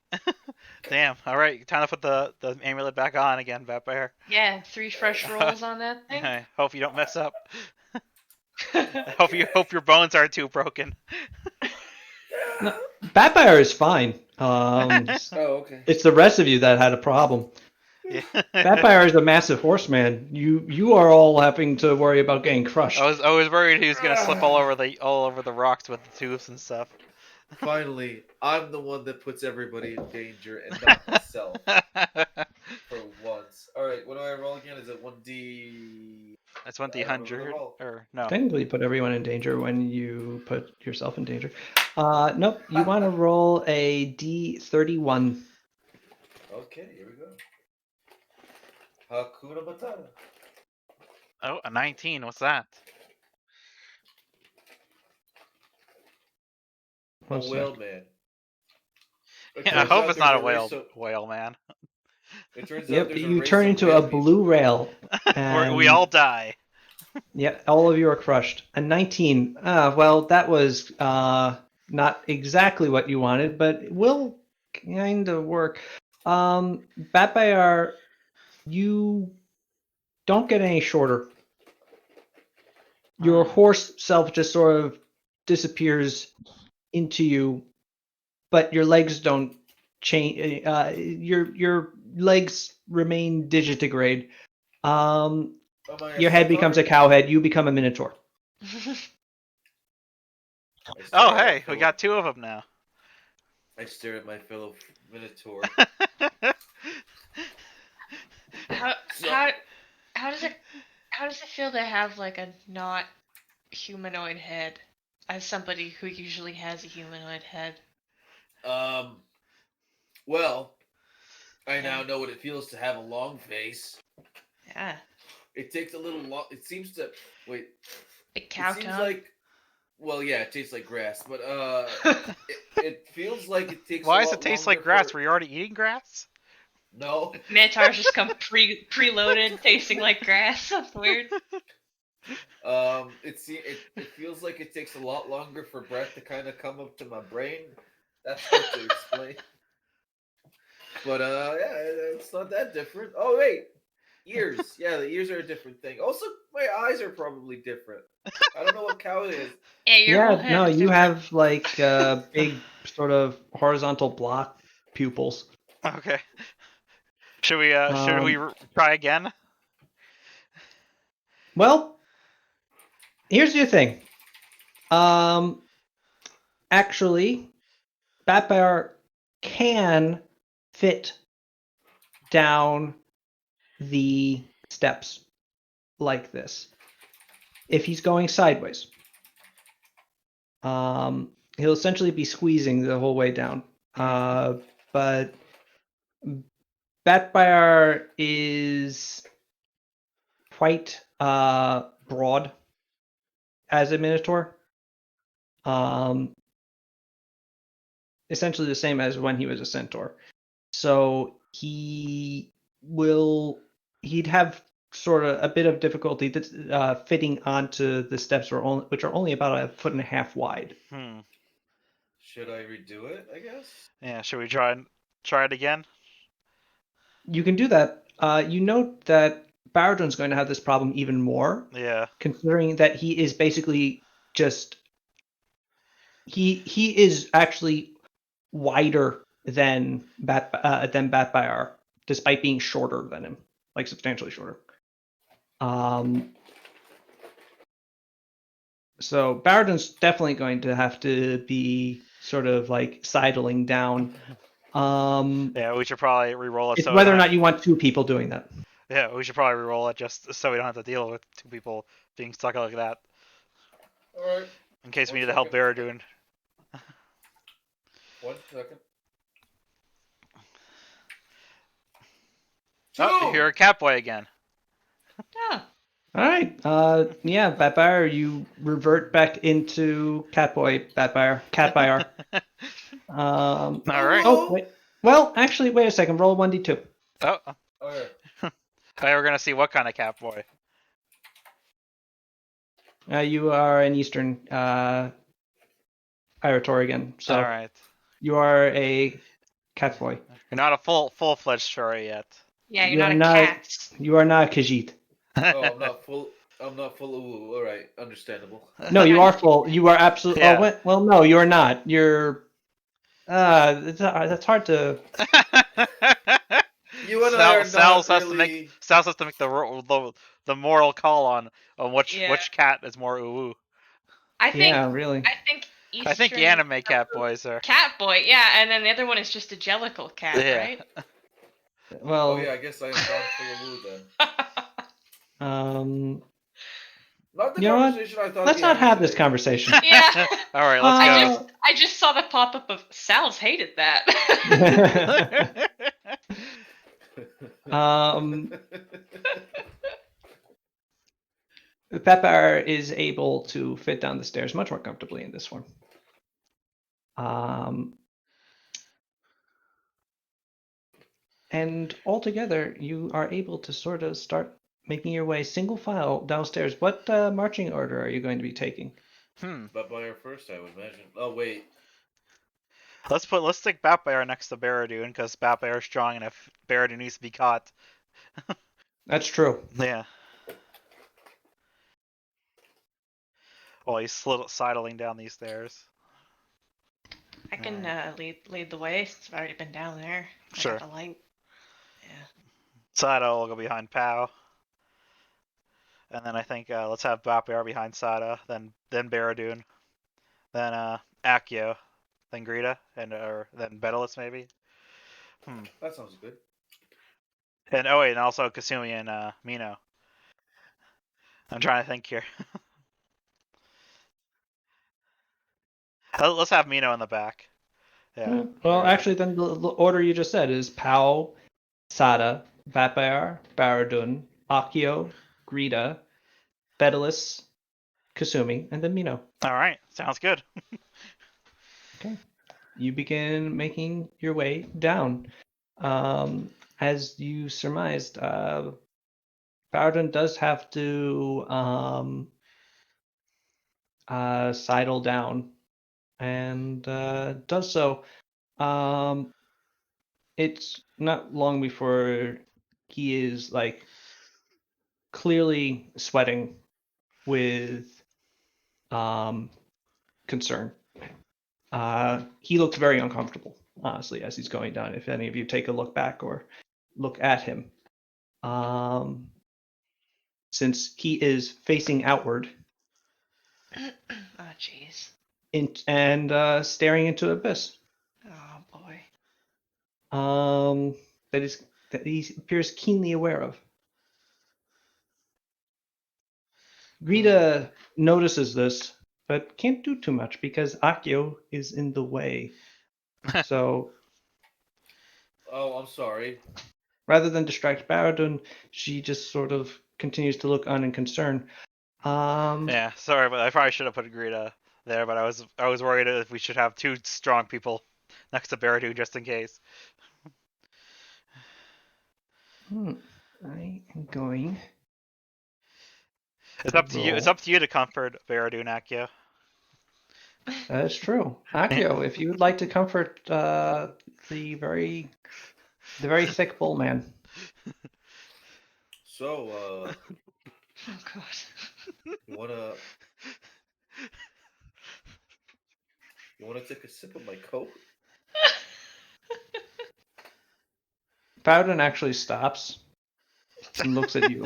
Damn. All right. Time to put the amulet back on again, Batbear. Yeah, 3 fresh rolls on that thing. I hope you don't mess up. Hope your bones aren't too broken. No, Batbear is fine. Oh, okay. It's the rest of you that had a problem. Yeah. Batbear is a massive horseman. You are all having to worry about getting crushed. I was worried he was gonna slip all over the rocks with the tubes and stuff. Finally, I'm the one that puts everybody in danger and not myself for once. All right, what do I roll again? Is it 1d? That's 1d100 or no? Technically, you put everyone in danger when you put yourself in danger. Nope. You want to roll a d31. Okay, here we go. Hakuna Matata. Oh, a 19. What's that? One A sec. whale man. It Yeah, I turns hope out it's not a there's whale man. It turns out Yep. there's a You race turn of into whale a people. blue rail. We all die. Yeah, all of you are crushed. A 19. Well, that was not exactly what you wanted, but it will kind of work. Batbayar, you don't get any shorter. Your horse self just sort of disappears into you, but your legs don't change. Your legs remain digitigrade. Am I a Your head centaur? becomes a cow head. You become a minotaur. I stare Oh, at my hey, we fellow- got 2 of them now. I stare at my fellow minotaur. how does it feel to have like a not humanoid head as somebody who usually has a humanoid head? Well, I Yeah. now know what it feels to have a long face. Yeah. It takes a little long. It seems to wait. Big cow It seems tongue. like, well, yeah, it tastes like grass, but it feels like it takes. Why a does lot it taste longer like grass? for- Were you already eating grass? No. Minotaurs just come preloaded, tasting like grass. That's weird. It feels like it takes a lot longer for breath to kind of come up to my brain. That's hard to explain. But yeah, it's not that different. Oh wait, ears. Yeah, the ears are a different thing. Also, my eyes are probably different. I don't know what cow it is. Yeah, your whole Yeah, head no, is you different. have like big sort of horizontal block pupils. Okay. Should we Um, try again? Well, here's the thing. Actually, Batbear can fit down the steps like this if he's going sideways. He'll essentially be squeezing the whole way down. But Batbear is quite broad as a minotaur. Essentially the same as when he was a centaur. So he'd have sort of a bit of difficulty fitting onto the steps, which are only about 1.5 feet wide. Should I redo it? I guess. Yeah. Should we try it again? You can do that. You note that Baradun's going to have this problem even more, Yeah. considering that he is basically just he is actually wider than Batbear, despite being shorter than him, like substantially shorter. So Baradun's definitely going to have to be sort of like sidling down. Yeah. We should probably re-roll it. It's So we whether or don't not you want 2 people doing that. Yeah, we should probably re-roll it just so we don't have to deal with 2 people being stuck like that. All right. In case we One need to help second. Baradun. 1 second. Oh, Two! you're a Catboy again. Oh, All right. Yeah, Batbear, you revert back into Catboy. Catbear. All right. Oh wait. Well, actually, wait a second. Roll 1d2. Oh, Okay. we're gonna see what kind of Catboy. You are an Eastern Irator again, so All right. you are a Catboy. You're not a full-fledged story yet. yeah, you're You not are a not. cat. You are not Khajiit. Oh, I'm not full. I'm not full of woo. All right, understandable. No, you are full. You are absolutely. Yeah. Oh, well, no, you are not. You're. That's hard to. You and I are Sal's not has really. to make the moral call on which Yeah. which cat is more uwu. I think Yeah, really. Eastern I think the anime Catboys are. Catboy, yeah, and then the other one is just a jellicle cat, Yeah. right? Well, Oh yeah, I guess I am not full of woo then. Not the You know what? conversation I thought. Let's we not had have this today. conversation. Yeah. All right, let's go. I just saw the pop up of Sal's hated that. Pepper is able to fit down the stairs much more comfortably in this form. And altogether, you are able to sort of start making your way single file downstairs. What marching order are you going to be taking? But by our first, I would imagine. Oh wait. Let's stick Batbear next to Baradun because Batbear is strong and if Baradun needs to be caught. That's true. Yeah. While he's sidling down these stairs. I can lead the way since I've already been down there. I Sure. got the light. Yeah. Sato will go behind Pow. And then I think let's have Batbear behind Sato, then Baradun, then Accio, then Greta, or then Betalus maybe. That sounds good. And oh wait, and also Kasumi and Mino. I'm trying to think here. Let's have Mino in the back. Yeah. Well, actually, then the order you just said is Pao, Sada, Vapayar, Baradun, Akio, Greta, Bedalis, Kasumi, and then Mino. All right. Sounds good. Okay. You begin making your way down. As you surmised, Baradun does have to sidle down and does so. It's not long before he is like clearly sweating with concern. He looks very uncomfortable, honestly, as he's going down. If any of you take a look back or look at him, since he is facing outward Oh, jeez. and staring into abyss, Oh, boy. that he appears keenly aware of. Rita notices this, but can't do too much because Akio is in the way. So Oh, I'm sorry. rather than distract Baradun, she just sort of continues to look on in concern. Yeah. Sorry, but I probably should have put Greta there, but I was worried if we should have two strong people next to Baradu just in case. I am going. It's up to you. It's roll. up to you to comfort Baradu and Akio. That's true. Akio, if you would like to comfort the very thick bull man. So, Oh, God. you wanna take a sip of my coat? Baradun actually stops and looks at you.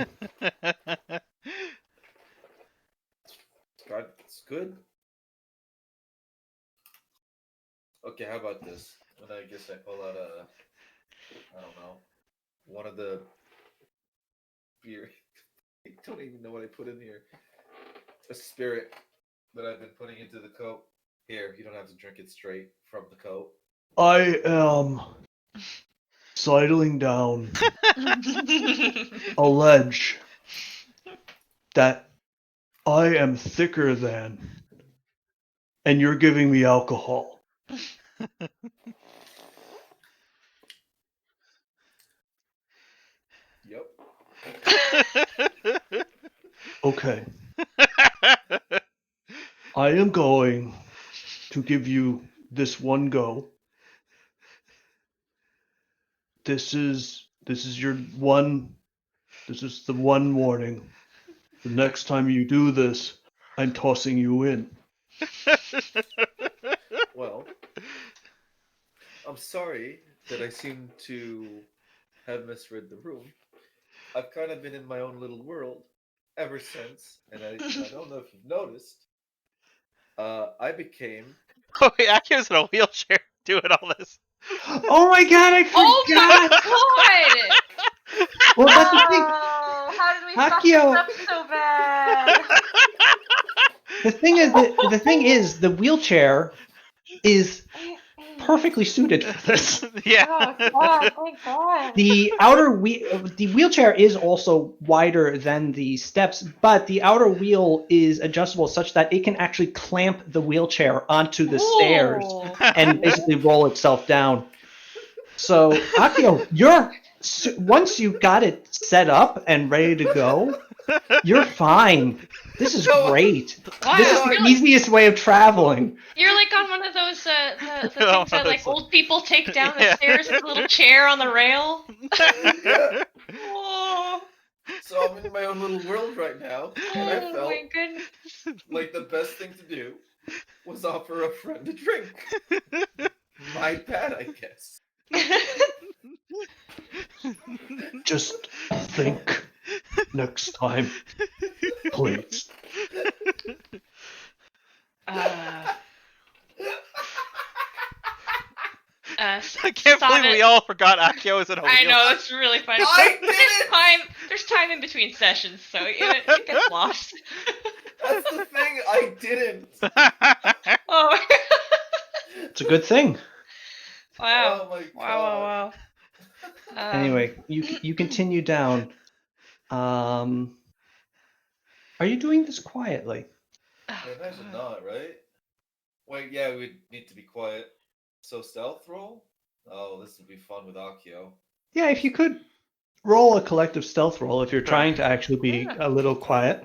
God, it's good. Okay, how about this? And I guess I pull out I don't know, one of the beer. I don't even know what I put in here. A spirit that I've been putting into the coat. Here, you don't have to drink it straight from the coat. I am sidling down a ledge that I am thicker than, and you're giving me alcohol. Yep. Okay, I am going to give you this one go. This is your one. This is the one warning. The next time you do this, I'm tossing you in. Well, I'm sorry that I seem to have misread the room. I've kind of been in my own little world ever since, and I don't know if you've noticed. I became. Oh, wait, Akio's in a wheelchair doing all this. Oh my god, I Oh forgot! my God! Well, that's the thing. Oh, how did we fuck Akio- this up so bad? The thing is, the wheelchair is perfectly suited for this. Yeah. Oh God! Thank God. The wheelchair is also wider than the steps, but the outer wheel is adjustable such that it can actually clamp the wheelchair onto the stairs Ooh. and basically roll itself down. So, Akio, once you got it set up and ready to go, you're fine. This is great. Wow, This is the easiest way of traveling. You're like on one of those the Oh, things that like that's- old people take down the Yeah. stairs with a little chair on the rail. Yeah. Oh, So I'm in my own little world right now, and I oh felt my goodness. like the best thing to do was offer a friend a drink. My bad, I guess. Just think next time, please. I can't believe Sada- we all forgot Akio is in a wheel. I know, that's really funny. I did it! There's time in between sessions, so it gets lost. That's the thing. I didn't. Oh. It's a good thing. Wow. Oh my Wow. Anyway, you continue down. Are you doing this quietly? I imagine not, right? Wait, yeah, we need to be quiet. So stealth roll? Oh, this would be fun with Akio. Yeah, if you could roll a collective stealth roll if you're trying to actually be a little quiet.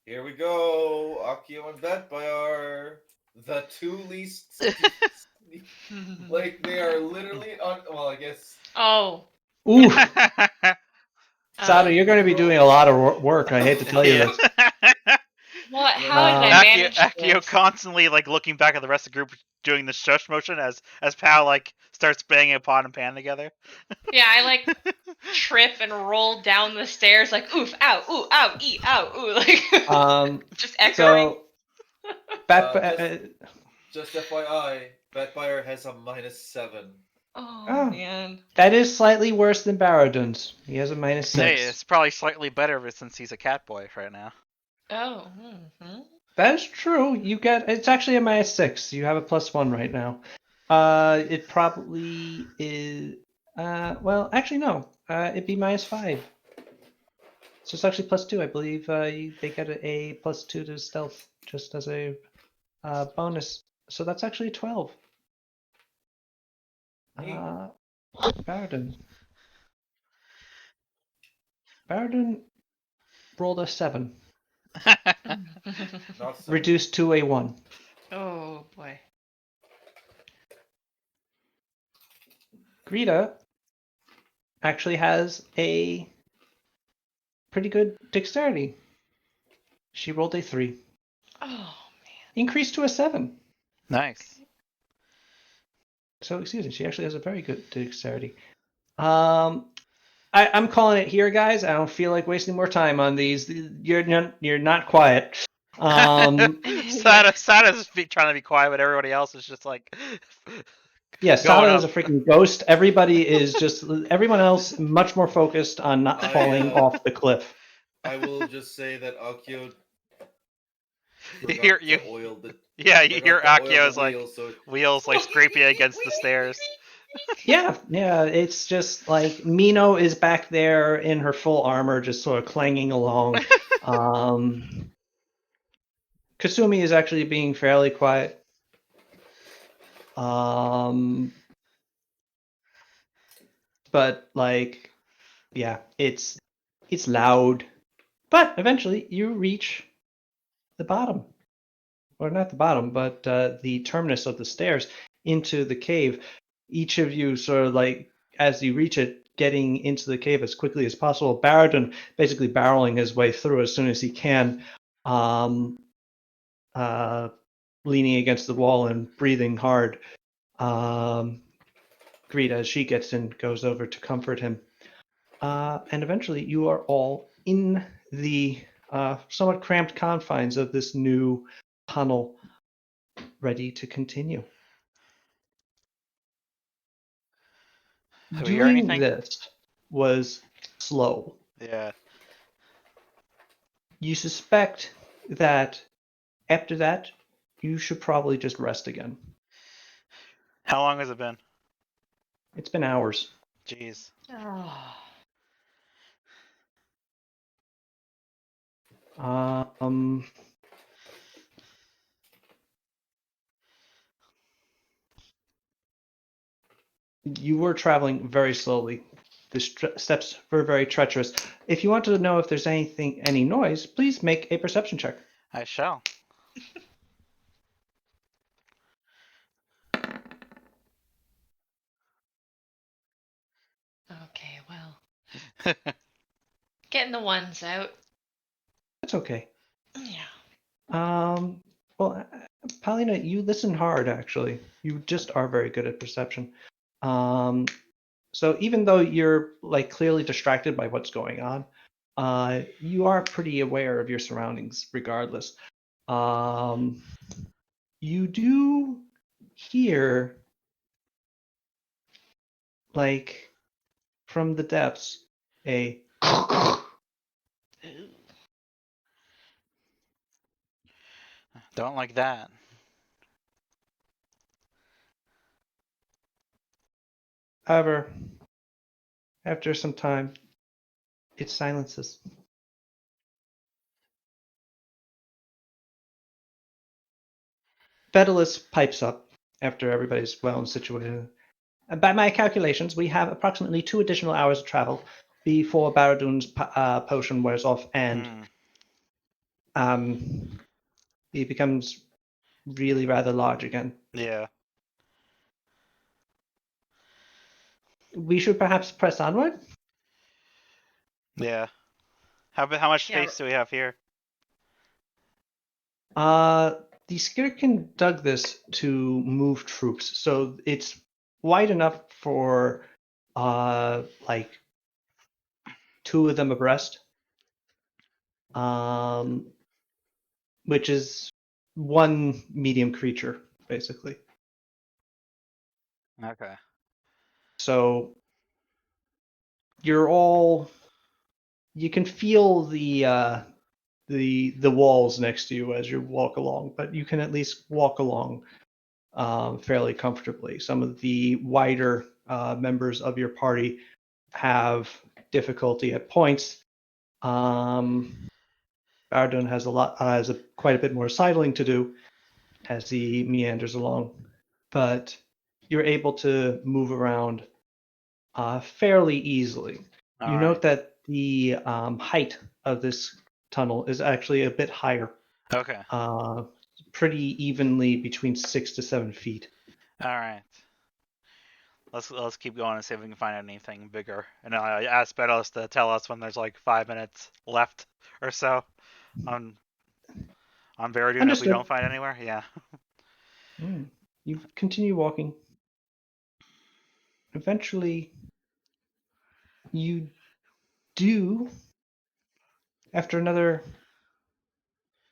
Here we go. Akio and Vetbayar, the two least. Like they are literally on. Well, I guess. Oh. Ooh, Sada, Um, you're going to be doing a lot of work. I hate to tell you Yeah. this. What? How did I manage Akio this? constantly like looking back at the rest of the group doing the shush motion as Pal like starts banging a pot and pan together. Yeah, I like trip and roll down the stairs like oof, ow, ooh, ow, ee, ow, ooh, like just echoing. So, Just FYI, Vetbayar has a -7. Oh man. that is slightly worse than Baradun's. He has a -6. Hey, it's probably slightly better since he's a cat boy right now. Oh. That is true. It's actually a -6. You have a +1 right now. It probably is. Well, actually no. It'd be -5. So it's actually +2, I believe. They get a +2 to stealth just as a bonus. So that's actually a 12. Baradun. Baradun rolled a 7, Not so. reduced to a 1. Oh boy. Greta actually has a pretty good dexterity. She rolled a 3. Oh man. Increased to a 7. Nice. So excuse me, she actually has a very good dexterity. I'm calling it here, guys. I don't feel like wasting more time on these. You're not quiet. Sada's trying to be quiet, but everybody else is just like. Yeah, Going Sada is a up. freaking ghost. Everyone else much more focused on not falling off the cliff. I will just say that Akio You hear forgot to oil the. Yeah, you hear forgot to oil Akio's the like wheel, so wheels like scraping against the stairs. Yeah, it's just like Mino is back there in her full armor, just sort of clanging along. Kasumi is actually being fairly quiet. But like, yeah, it's loud. But eventually you reach the bottom. Or not the bottom, but the terminus of the stairs into the cave. Each of you sort of like, as you reach it, getting into the cave as quickly as possible. Baradun basically barreling his way through as soon as he can, leaning against the wall and breathing hard. Greta, as she gets in, goes over to comfort him. And eventually you are all in the somewhat cramped confines of this new tunnel, ready to continue. Have we heard Doing anything? this was slow. Yeah. You suspect that after that, you should probably just rest again. How long has it been? It's been hours. Jeez. Oh. You were traveling very slowly. The steps were very treacherous. If you want to know if there's any noise, please make a perception check. I shall. Okay, well. Getting the ones out. That's okay. Yeah. Well, Paulina, you listen hard, actually. You just are very good at perception. So even though you're like clearly distracted by what's going on, you are pretty aware of your surroundings regardless. You do hear like from the depths, a Don't like that. however, after some time, it silences. Fedalus pipes up after everybody's well situated. By my calculations, we have approximately 2 additional hours of travel before Baradun's potion wears off and he becomes really rather large again. Yeah. We should perhaps press onward? Yeah. How much Yeah. space do we have here? The Skirkin dug this to move troops, so it's wide enough for like 2 of them abreast. Which is 1 medium creature, basically. Okay. So you can feel the walls next to you as you walk along, but you can at least walk along fairly comfortably. Some of the wider members of your party have difficulty at points. Bardun has quite a bit more sidling to do as he meanders along, but you're able to move around fairly easily. All You right. note that the height of this tunnel is actually a bit higher, Okay. pretty evenly between 6 to 7 feet. All right. Let's keep going and see if we can find anything bigger. And I asked Betos to tell us when there's like 5 minutes left or so on Veridun if we Understood. don't find anywhere. Yeah. You continue walking. Eventually, you do, after another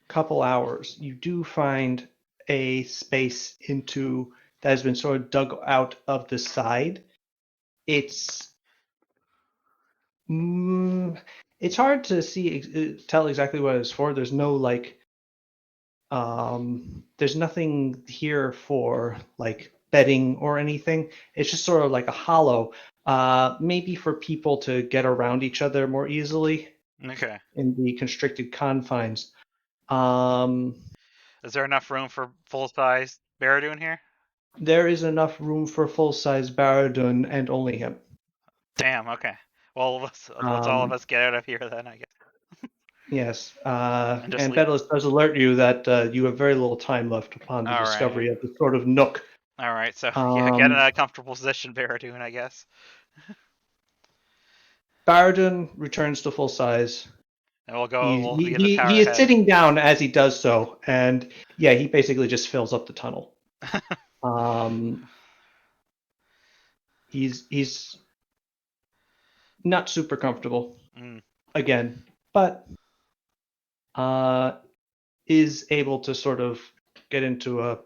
couple hours, you do find a space that has been sort of dug out of the side. It's it's hard to tell exactly what it's for. There's no there's nothing here for like bedding or anything. It's just sort of like a hollow, maybe for people to get around each other more easily Okay. in the constricted confines. Um, Is there enough room for full size Veridun here? there is enough room for full-size Baradun and only him. Damn. Okay. Well, let's all of Um, us get out of here then, I guess. yes, And just and leave. Bedalus does alert you that you have very little time left upon the All right. discovery of this sort of nook. All right. So yeah, get in Um, a comfortable position, Veridun, I guess. Baradun returns to full size. And we'll go. He, We'll he, begin to he, tower he is ahead. sitting down as he does so, and yeah, he basically just fills up the tunnel. Um, he's not super comfortable Mm, again, but is able to sort of get into a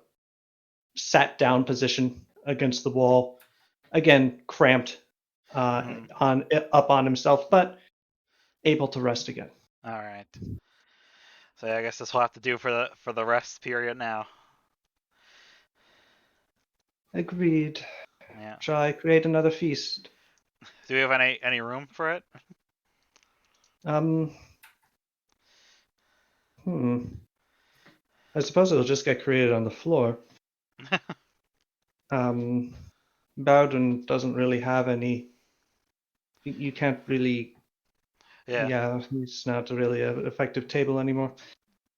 sat down position against the wall. Again, cramped mm. up on himself, but able to rest again. All right. So yeah, I guess this will have to do for the rest period now. Agreed. Yeah. Shall I create another feast? Do we have any room for it? Um, hmm. I suppose it'll just get created on the floor. Um, Bowden doesn't really have any. You can't really. Yeah. Yeah, he's not really an effective table anymore.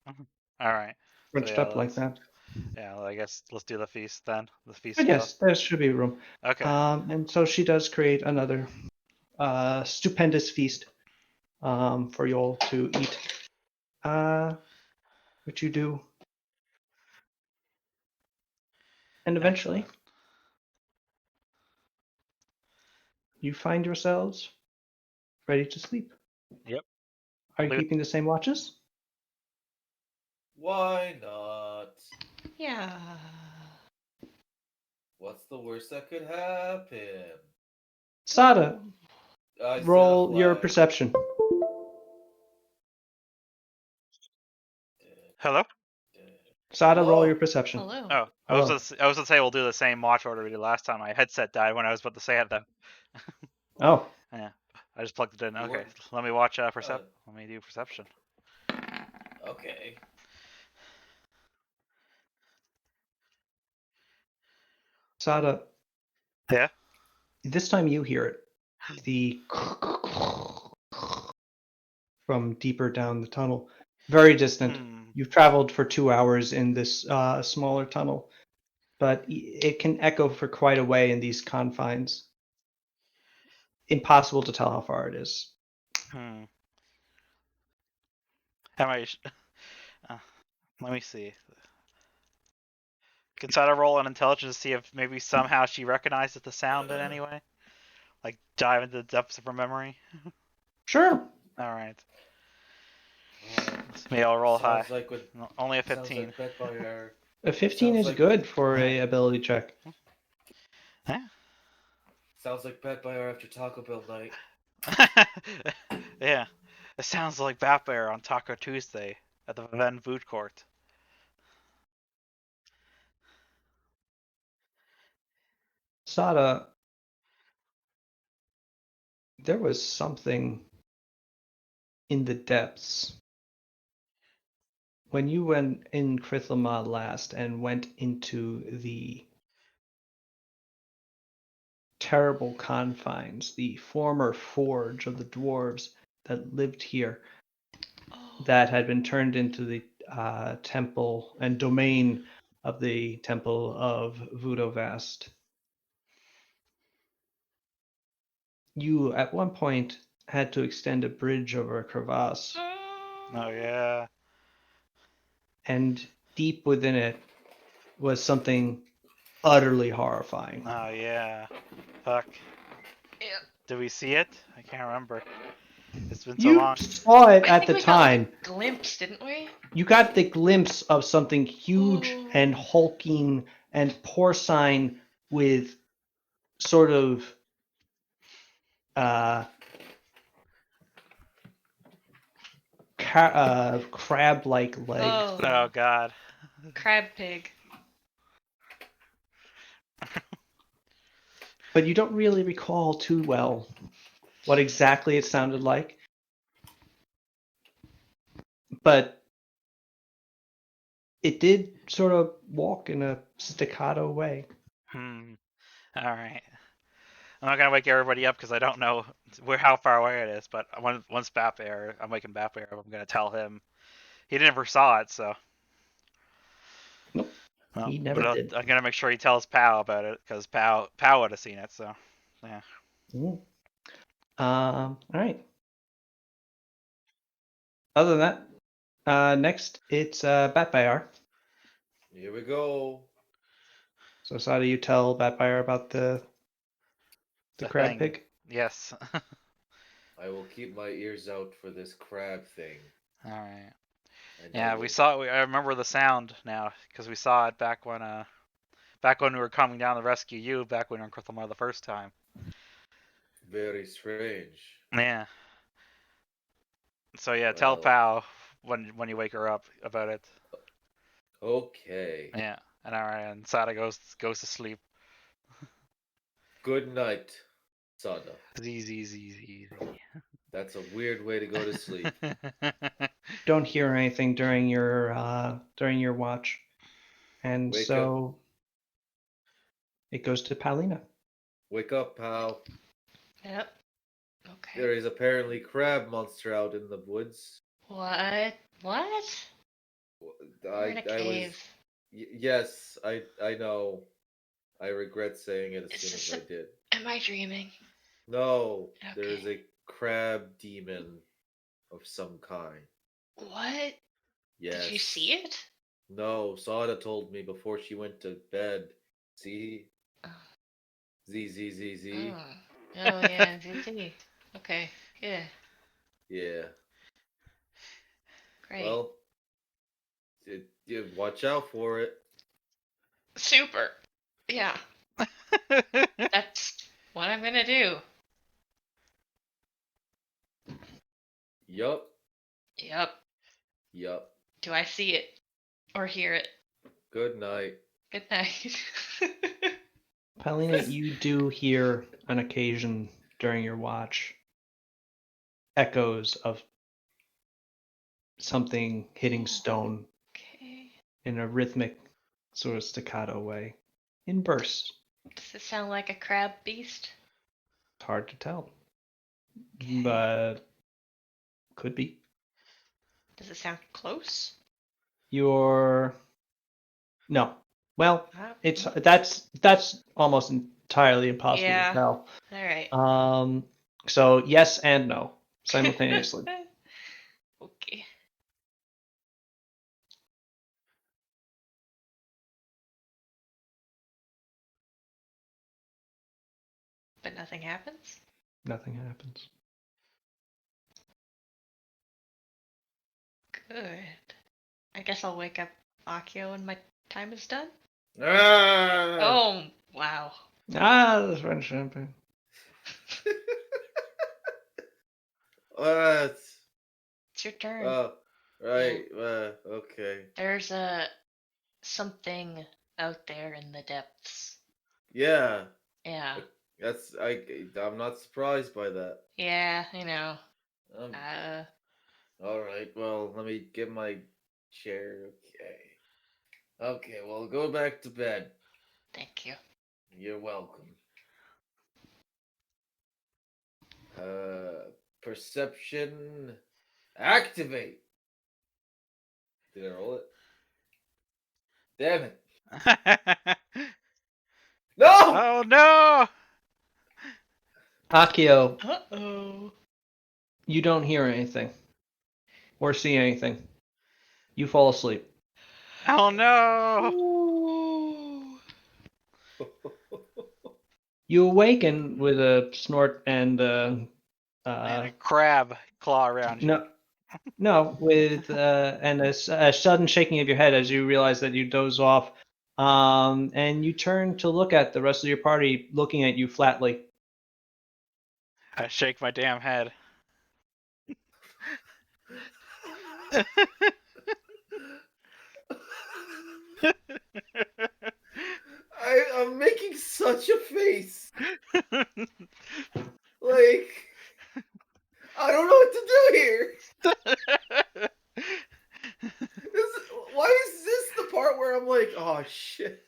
All right. So Crunched yeah, up like that. well, I guess let's do the feast then. The feast But spell. yes, there should be room. Okay. And so she does create another stupendous feast for you all to eat. Which you do. And eventually, Excellent. you find yourselves ready to sleep. Yep. Are you Leave it- keeping the same watches? Why not? Yeah. What's the worst that could happen? Sada, I said a roll your flag. perception. Hello? Sada, roll Hello? your perception. Hello. Oh, I Hello. was going to say we'll do the same watch order we did last time. My headset died when I was about to say it, though. Oh, Yeah, I just plugged it in. You Okay, weren't- let me watch Let me do perception. Okay. Sada, Yeah. this time you hear it. The from deeper down the tunnel. Very distant. You've traveled for 2 hours in this smaller tunnel, but it can echo for quite a way in these confines. Impossible to tell how far it is. Hmm. How am I? Let me see. Can Sada roll on intelligence to see if maybe somehow she recognizes the sound in any way? Like dive into the depths of her memory? Sure. Alright. Uh, Maybe I'll roll high. sounds like what No, only a sounds 15. like bet by our A 15 Sounds is like- good for a ability check. sounds like bet by our after Taco Bell night. Yeah. It sounds like Bat Bear on Taco Tuesday at the Ven Food Court. Sada, there was something in the depths. When you went in Krithama last and went into the terrible confines, the former forge of the dwarves that lived here, Oh. that had been turned into the temple and domain of the temple of Vudovast. You, at one point, had to extend a bridge over a crevasse, Oh yeah. and deep within it was something utterly horrifying. Oh yeah. Fuck. Yeah. Did we see it? I can't remember. It's been so You long. saw it I at think the we time. got like a glimpse, didn't we? You got the glimpse of something huge Oh. and hulking and porcine with sort of crab-like legs. Oh. Oh god. Crab pig. But you don't really recall too well what exactly it sounded like. But it did sort of walk in a staccato way. Alright. I'm not gonna wake everybody up because I don't know how far away it is, but once Bat Bear, I'm waking Bat Bear up, I'm gonna tell him. He never saw it, so. Nope. Well, He never but did. I'm gonna make sure he tells Pow about it because Pow would have seen it. So, yeah. All right. Other than that, next it's Batbayar. Here we go. So Sada, you tell Batbayar about the crab thing. pig. Yes. I will keep my ears out for this crab thing. All right. And Yeah, we saw it. I remember the sound now because we saw it back when we were coming down to rescue you back when we were in Krithlamar the first time. Very strange. Yeah. So yeah, tell Well. Pow when you wake her up about it. Okay. Yeah. And all right, and Sada goes to sleep. Good night, Sada. Z. That's a weird way to go to sleep. Don't hear anything during your watch, and Wake so it goes to Palina. Wake up, pal. Yep. Okay. There is apparently crab monster out in the woods. What? What? We're in a cave. Yes, I know. I regret saying it as Is soon this as I did. Am I dreaming? No, there is Okay. a crab demon of some kind. What? Yes. Did you see it? No, Sada told me before she went to bed. See? Oh. Z. Oh, yeah, ZT. Okay, yeah, Yeah. great. Well, you watch out for it. Super. Yeah, that's what I'm gonna do. Yup. Yep. Yup. Do I see it or hear it? Good night. Good night. Paulina, you do hear on occasion during your watch echoes of something hitting stone Okay. in a rhythmic sort of staccato way, in bursts. Does it sound like a crab beast? It's hard to tell, Okay. but could be. Does it sound close? You're no. Well, Ah, it's that's almost entirely impossible Yeah. to tell. All right. So yes and no simultaneously. Okay. But nothing happens? Nothing happens. Good. I guess I'll wake up Akio when my time is done. Ah! Oh, wow. That's French champagne. What? It's your turn. Oh, right. Okay. There's something out there in the depths. Yeah. Yeah. I'm not surprised by that. Yeah, I know. Um, Uh, all right. Well, let me get my chair. Okay. Okay. Well, go back to bed. thank you. You're welcome. Perception activate. Did I roll it? Damn it. No! Oh no! Akio, Uh-oh. you don't hear anything or see anything. You fall asleep. Oh no! Ooh. You awaken with a snort and And a crab claw around you. no, with and a sudden shaking of your head as you realize that you doze off, and you turn to look at the rest of your party looking at you flatly. I shake my damn head. I'm making such a face. Like, I don't know what to do here. Why is this the part where I'm like, oh shit?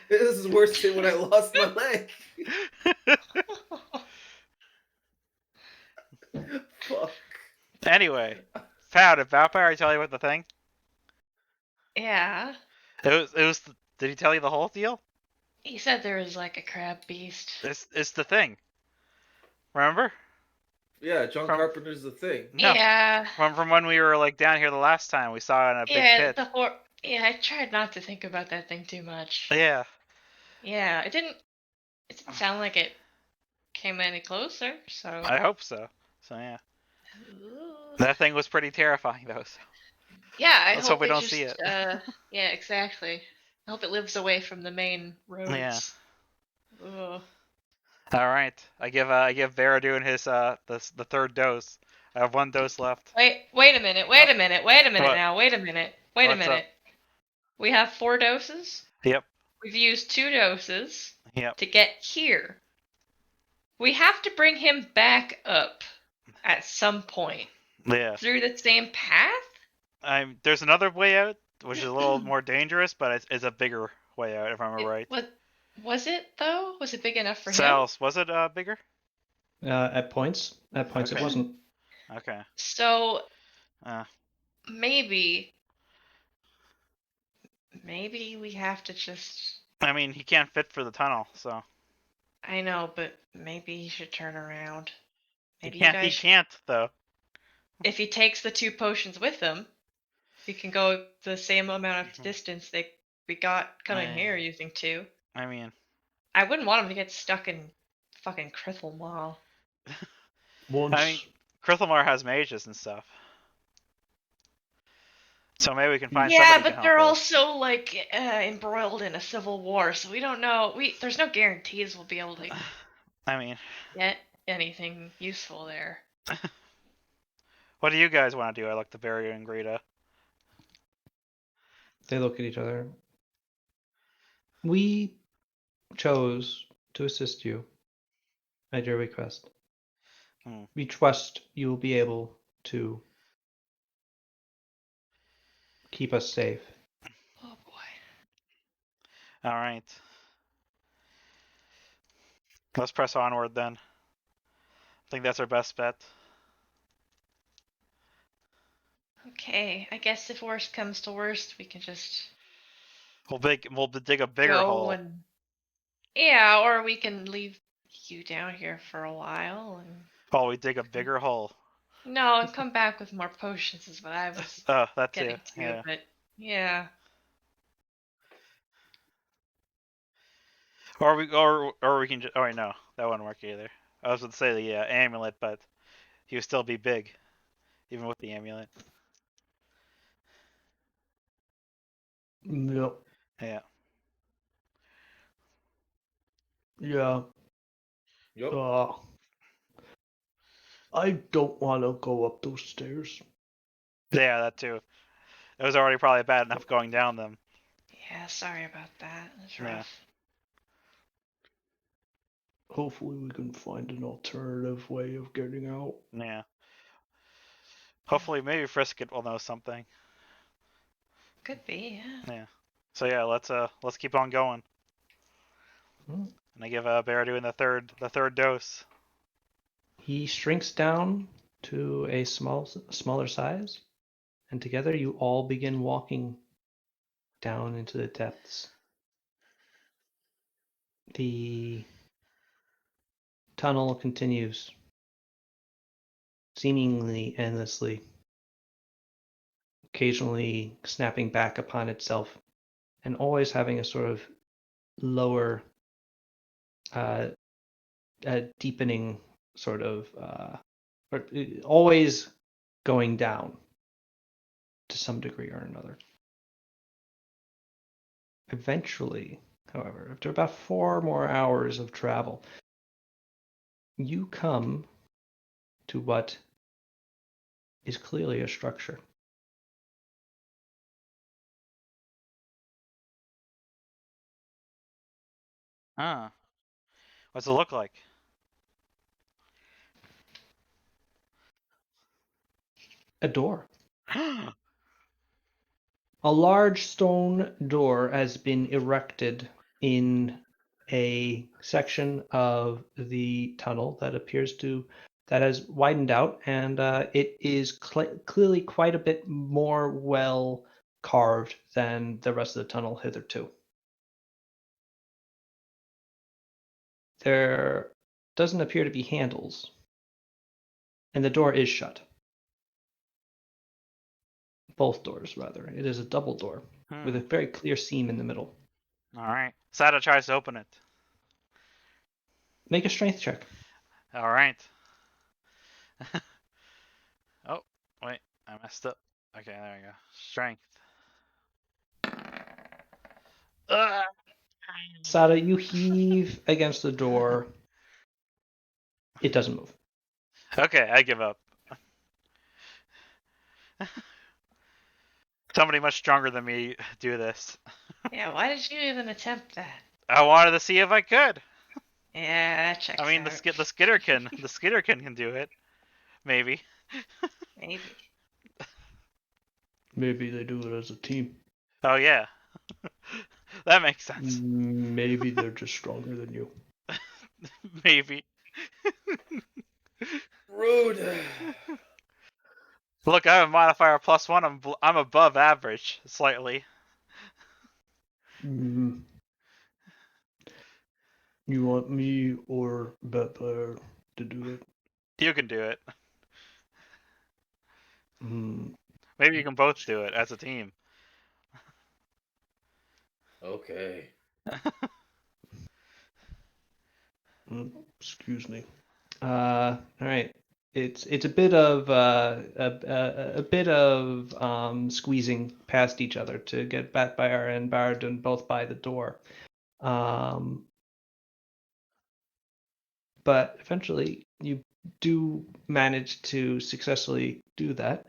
This is worse than when I lost my leg. Fuck. Anyway, Pow, did Vampire tell you what the thing? Yeah. It was. Did he tell you the whole deal? He said there was like a crab beast. It's the thing. Remember? Yeah, John From- Carpenter's the thing. No. Yeah. From when we were like down here the last time, we saw it in a big Yeah, pit. yeah, I tried not to think about that thing too much. Yeah. Yeah, it didn't sound like it came any closer, so I hope so. So yeah. Ooh. That thing was pretty terrifying though. So. Yeah, I Let's hope hope we it don't just see it. yeah, exactly. I hope it lives away from the main roads. Yeah. Ugh. All right. I give Veradun his the third dose. I have one dose left. Wait a minute, wait a minute, wait a minute What? now, wait a minute, wait a What's up? minute. We have 4 doses. Yep. We've used 2 doses Yep. to get here. We have to bring him back up at some point Yeah. through the same path. There's another way out, which is a little more dangerous, but it's a bigger way out if I remember right. What was it though? Was it big enough for him? Sal's, was it bigger? At points, Okay. it wasn't. Okay. So Uh, maybe we have to just. I mean, he can't fit for the tunnel, so I know, but maybe he should turn around. Maybe he can't. you He guys. can't though. If he takes the 2 potions with him, he can go the same amount of Mhm. distance that we got coming Right. here using 2. I mean, I wouldn't want him to get stuck in fucking Crithel Mall. Once. I mean, Krithlemar has mages and stuff, so maybe we can find Yeah, somebody. but they're also like embroiled in a civil war, so we don't know. There's no guarantees we'll be able to I mean, get anything useful there. what do you guys want to do? I look to Barry and Greta. They look at each other. We chose to assist you at your request. Hmm. We trust you will be able to keep us safe. Oh boy. All right. Let's press onward then. I think that's our best bet. Okay, I guess if worst comes to worst, we can just We'll dig a bigger go hole. and yeah, or we can leave you down here for a while and Oh, we dig a bigger hole. no, and come back with more potions is what I was Oh, that too. getting to, Yeah. but yeah. Or we can just. Oh wait, no, that wouldn't work either. I was going to say the amulet, but he would still be big, even with the amulet. Yep. Yeah. Yeah. Yep. I don't want to go up those stairs. Yeah, that too. It was already probably bad enough going down them. Yeah, sorry about that. It's Yeah. rough. Hopefully we can find an alternative way of getting out. Yeah. Hopefully, maybe Frisket will know something. Could be, yeah. Yeah. So yeah, let's keep on going. Hmm. And I give Beardu the third dose. He shrinks down to a smaller size, and together you all begin walking down into the depths. The tunnel continues, seemingly endlessly, occasionally snapping back upon itself, and always having a sort of lower, uh, deepening sort of, or always going down to some degree or another. Eventually, however, after about 4 more hours of travel, you come to what is clearly a structure. Huh. What's it look like? A door. A large stone door has been erected in a section of the tunnel that has widened out, and it is clearly quite a bit more well carved than the rest of the tunnel hitherto. There doesn't appear to be handles, and the door is shut. Both doors, rather. It is a double door with a very clear seam in the middle. All right. Sada tries to open it. Make a strength check. All right. Oh, wait, I messed up. Okay, there we go. Strength. Ugh. Sada, you heave against the door. It doesn't move. Okay, I give up. Somebody much stronger than me do this. Yeah, why did you even attempt that? I wanted to see if I could. Yeah, that checks I mean, out. the skitterkin can do it. Maybe. Maybe. Maybe they do it as a team. Oh yeah. That makes sense. Maybe they're just stronger than you. Maybe. Rude. Look, I have a modifier +1. I'm above average slightly. Mm. You want me or Betfair to do it? You can do it. Mm. Maybe you can both do it as a team. Okay. Excuse me. All right. It's a bit of a bit of squeezing past each other to get Batfire and Baradun both by the door. but eventually you do manage to successfully do that.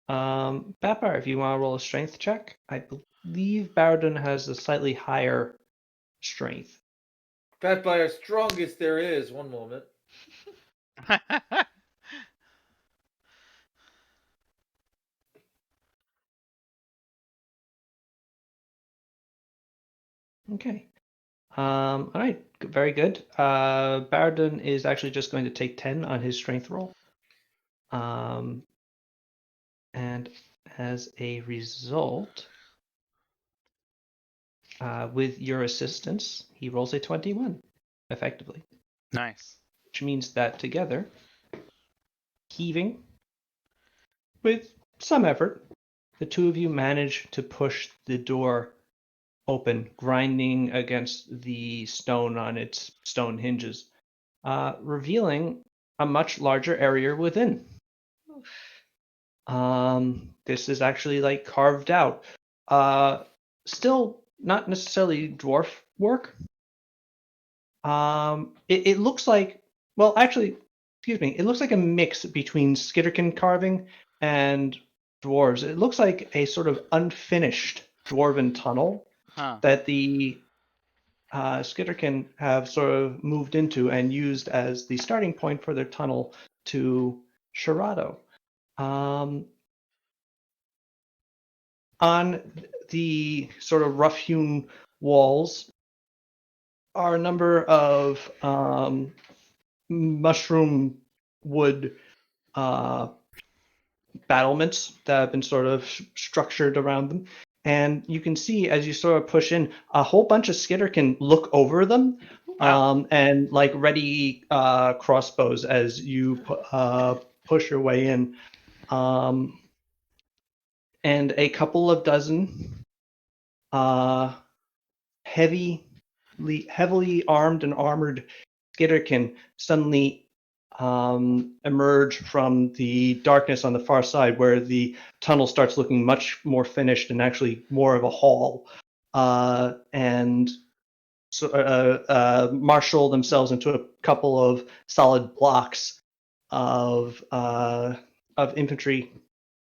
Bapar, if you want to roll a strength check, I believe Bowden has a slightly higher strength. Fat by as strong as there is. One moment. Okay. All right, very good. Bowden is actually just going to take 10 on his strength roll. And as a result, with your assistance, he rolls a 21, effectively. Nice. Which means that together, heaving with some effort, the two of you manage to push the door open, grinding against the stone on its stone hinges, revealing a much larger area within. This is actually like carved out. Still not necessarily dwarf work. It looks like, well, actually, excuse me, it looks like a mix between Skitterkin carving and dwarves. It looks like a sort of unfinished dwarven tunnel Huh. that the Skitterkin have sort of moved into and used as the starting point for their tunnel to Sharado. On the sort of rough-hewn walls are a number of mushroom wood battlements that have been sort of structured around them. And you can see as you sort of push in, a whole bunch of Skitterkin look over them and like ready crossbows as you push your way in. And a couple of dozen heavily armed and armored Skitterkin suddenly emerge from the darkness on the far side, where the tunnel starts looking much more finished and actually more of a hall, and so marshal themselves into a couple of solid blocks of infantry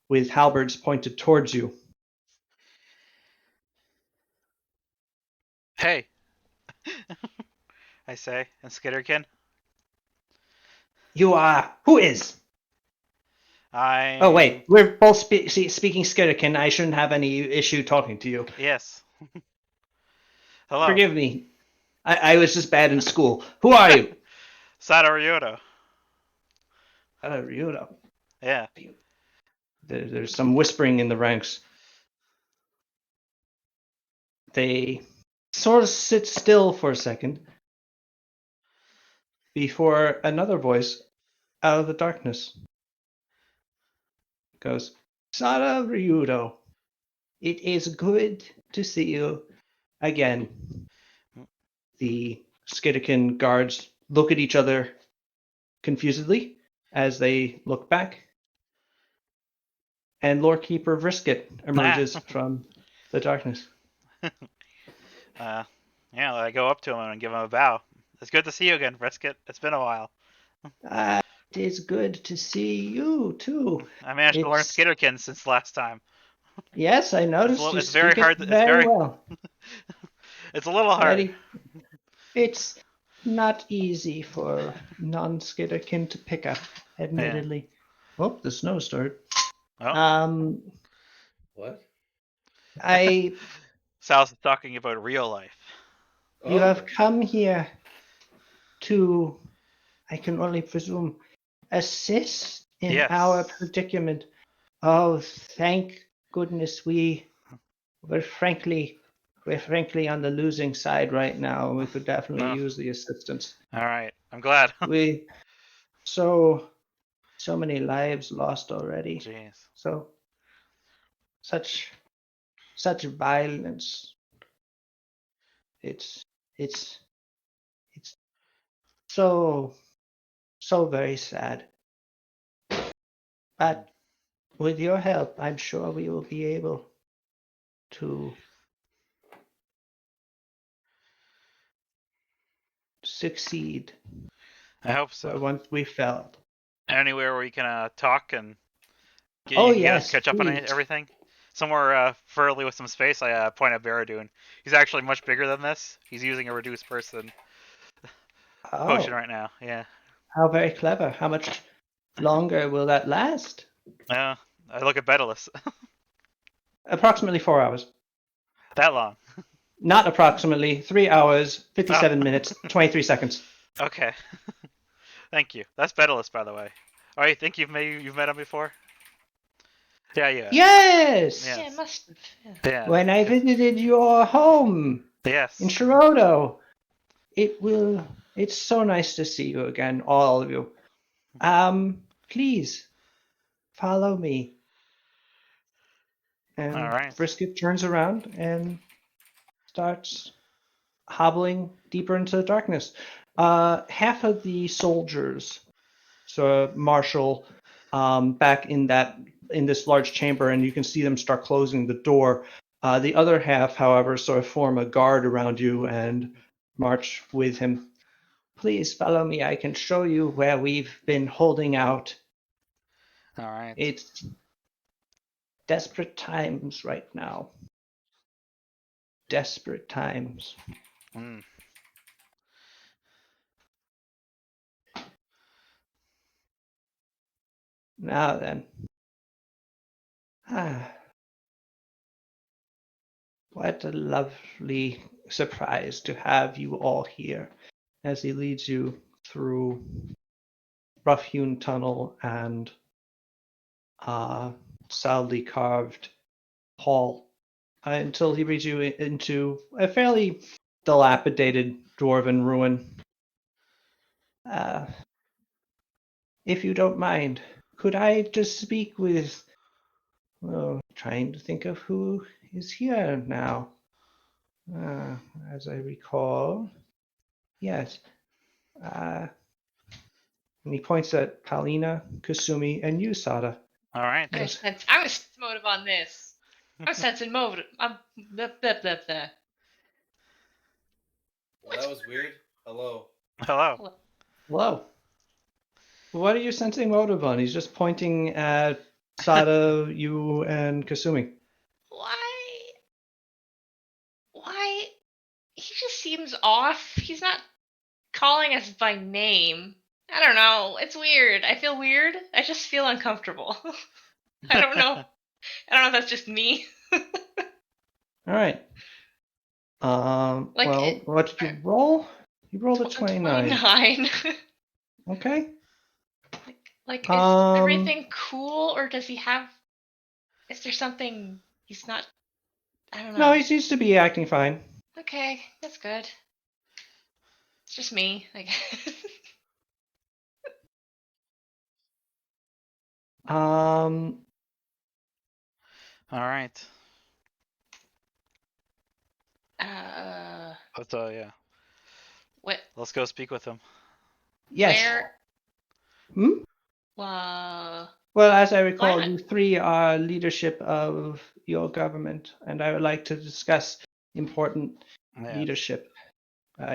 with halberds pointed towards you. Hey, I say, and Skitterkin. You are who is? I. Oh wait, we're both speaking Skitterkin. I shouldn't have any issue talking to you. Yes. Hello. Forgive me. I was just bad in school. Who are you? Sada Ryudo. Ryudo. Yeah. There's some whispering in the ranks. They sort of sit still for a second before another voice out of the darkness goes, Sada Ryudo, it is good to see you again. The Skitterkin guards look at each other confusedly as they look back, and Lord Keeper Brisket emerges from the darkness. Yeah, I go up to him and give him a bow. It's good to see you again, Brisket. It's been a while. It is good to see you too. I managed to learn Skitterkin since last time. Yes, I noticed you It's very speak hard. it very well. It's a little hard. It's not easy for non-Skitterkin to pick up, admittedly. Yeah. Oh, the snow started. Oh. What? Sal's talking about real life. You have come here to, I can only presume, assist in our predicament. Oh, thank goodness we're frankly on the losing side right now. We could definitely use the assistance. All right, I'm glad. So many lives lost already. Jeez. So such violence. It's so very sad. But with your help, I'm sure we will be able to succeed I hope so. once we felt. Anywhere where we can talk and get, Oh, you can get us yes, to catch up on please. everything. Somewhere furtherly with some space, I point at Barradune. He's actually much bigger than this. He's using a reduced person potion Oh, right now. Yeah. how very clever. How much longer will that last? I look at Bedalus. Approximately 4 hours. That long. Not approximately 3 hours, Oh. 57 minutes, 23 seconds. Okay. Thank you. That's Bedalus, by the way. Oh, you think you've met him before? Yeah, yeah. Yes! Yeah. Yeah, it must. Yeah. Yeah. When I visited your home Yes. in Shirodo, it's so nice to see you again, all of you. Please follow me. And All right. Brisket turns around and starts hobbling deeper into the darkness. Half of the soldiers, so marshal, back in this large chamber, and you can see them start closing the door. The other half, however, sort of form a guard around you and march with him. Please follow me. I can show you where we've been holding out. All right. It's desperate times right now. Desperate times. Mm. Now then. What a lovely surprise to have you all here as he leads you through rough-hewn tunnel and solidly carved hall until he leads you into a fairly dilapidated dwarven ruin. If you don't mind, could I just speak with... Well, trying to think of who is here now. As I recall... Yes. And he points at Paulina, Kasumi, and you, Sada. All right. Yes. I was motive on this. I'm sensing motive. I'm blah, blah, blah, blah. Well, that was weird. Hello. Hello. Hello. What are you sensing motive on? He's just pointing at Sada, you, and Kasumi. Why? Why? He just seems off. He's not calling us by name. I don't know. It's weird. I feel weird. I just feel uncomfortable. I don't know. I don't know if that's just me. All right. Like, Well, what did you roll? You rolled a 29. 29. Okay. like, is Um, everything cool, or does he have? Is there something he's not? I don't know. No, he seems to be acting fine. Okay, that's good. It's just me, I guess. Um, All right. Let's yeah. What? Let's go speak with him. yes. Where? Hmm? Well, as I recall, What? you three are leadership of your government, and I would like to discuss important Yeah. leadership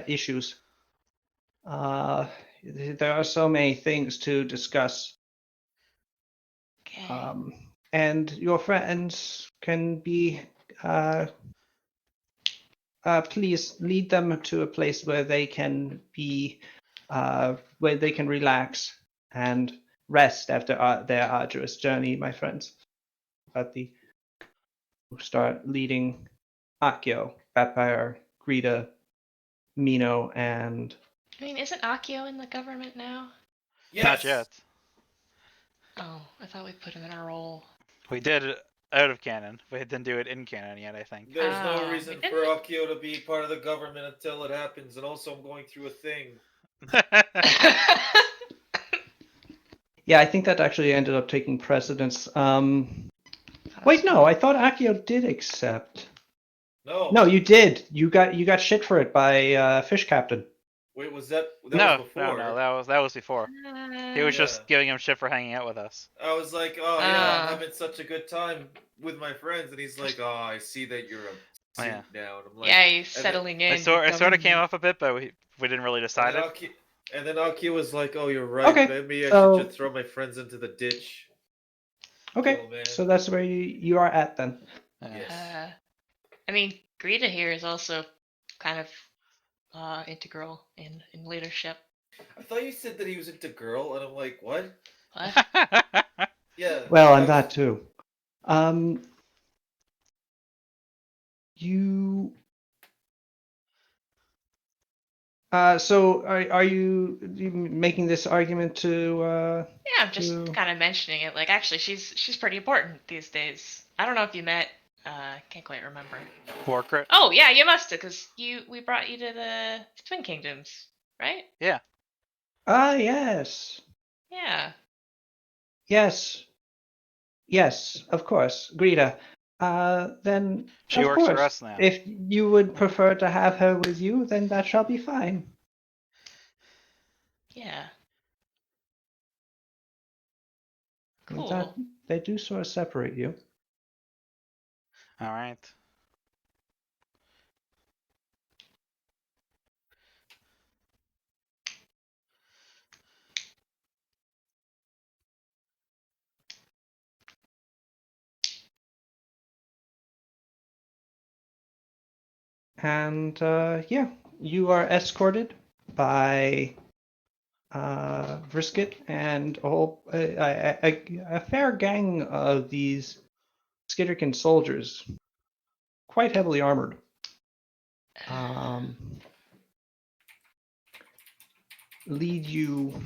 issues. There are so many things to discuss, Okay. and your friends can be. Please lead them to a place where they can be, where they can relax and rest after their arduous journey, my friends. But the start leading Akio, Vampire, Greta, Mino, and I mean, isn't Akio in the government now? Yes. Not yet. Oh, I thought we put him in a role. We did it out of canon. We didn't do it in canon yet, I think. There's Oh, no we reason didn't? for Akio to be part of the government until it happens, and also I'm going through a thing. yeah, I think that actually ended up taking precedence. Wait, no, I thought Akio did accept. No. No, you did. You got shit for it by Fish Captain. Wait, was that no, was before? no, that was before. He was just Yeah. giving him shit for hanging out with us. I was like, oh yeah, I'm Ah. having such a good time with my friends, and he's like, oh, I see that you're a suit Yeah. now, and I'm like, Yeah, he's and then- settling It in. sort of came up a bit, but we didn't really and decide then, it. And then Aki was like, "Oh, you're right. Okay, Maybe I so- should just throw my friends into the ditch." Okay, Kill man. so that's where you are at then. Yes. I mean, Greta here is also kind of integral in leadership. I thought you said that he was into girl, and I'm like, what? What? Yeah. Well, and that's- that too. You. So are you making this argument to? Yeah, I'm just to- kind of mentioning it. Like, actually, she's pretty important these days. I don't know if you met. Can't quite remember. Portrait. Oh yeah, you must have, because we brought you to the Twin Kingdoms, right? Yeah. Yes. Yeah. Yes. Yes, of course. Greta. Then She of works for course, us now. if you would prefer to have her with you, then that shall be fine. Yeah. In Cool. fact, they do sort of separate you. All right. And yeah, you are escorted by Brisket and a fair gang of these Skitterkin soldiers, quite heavily armored. Lead you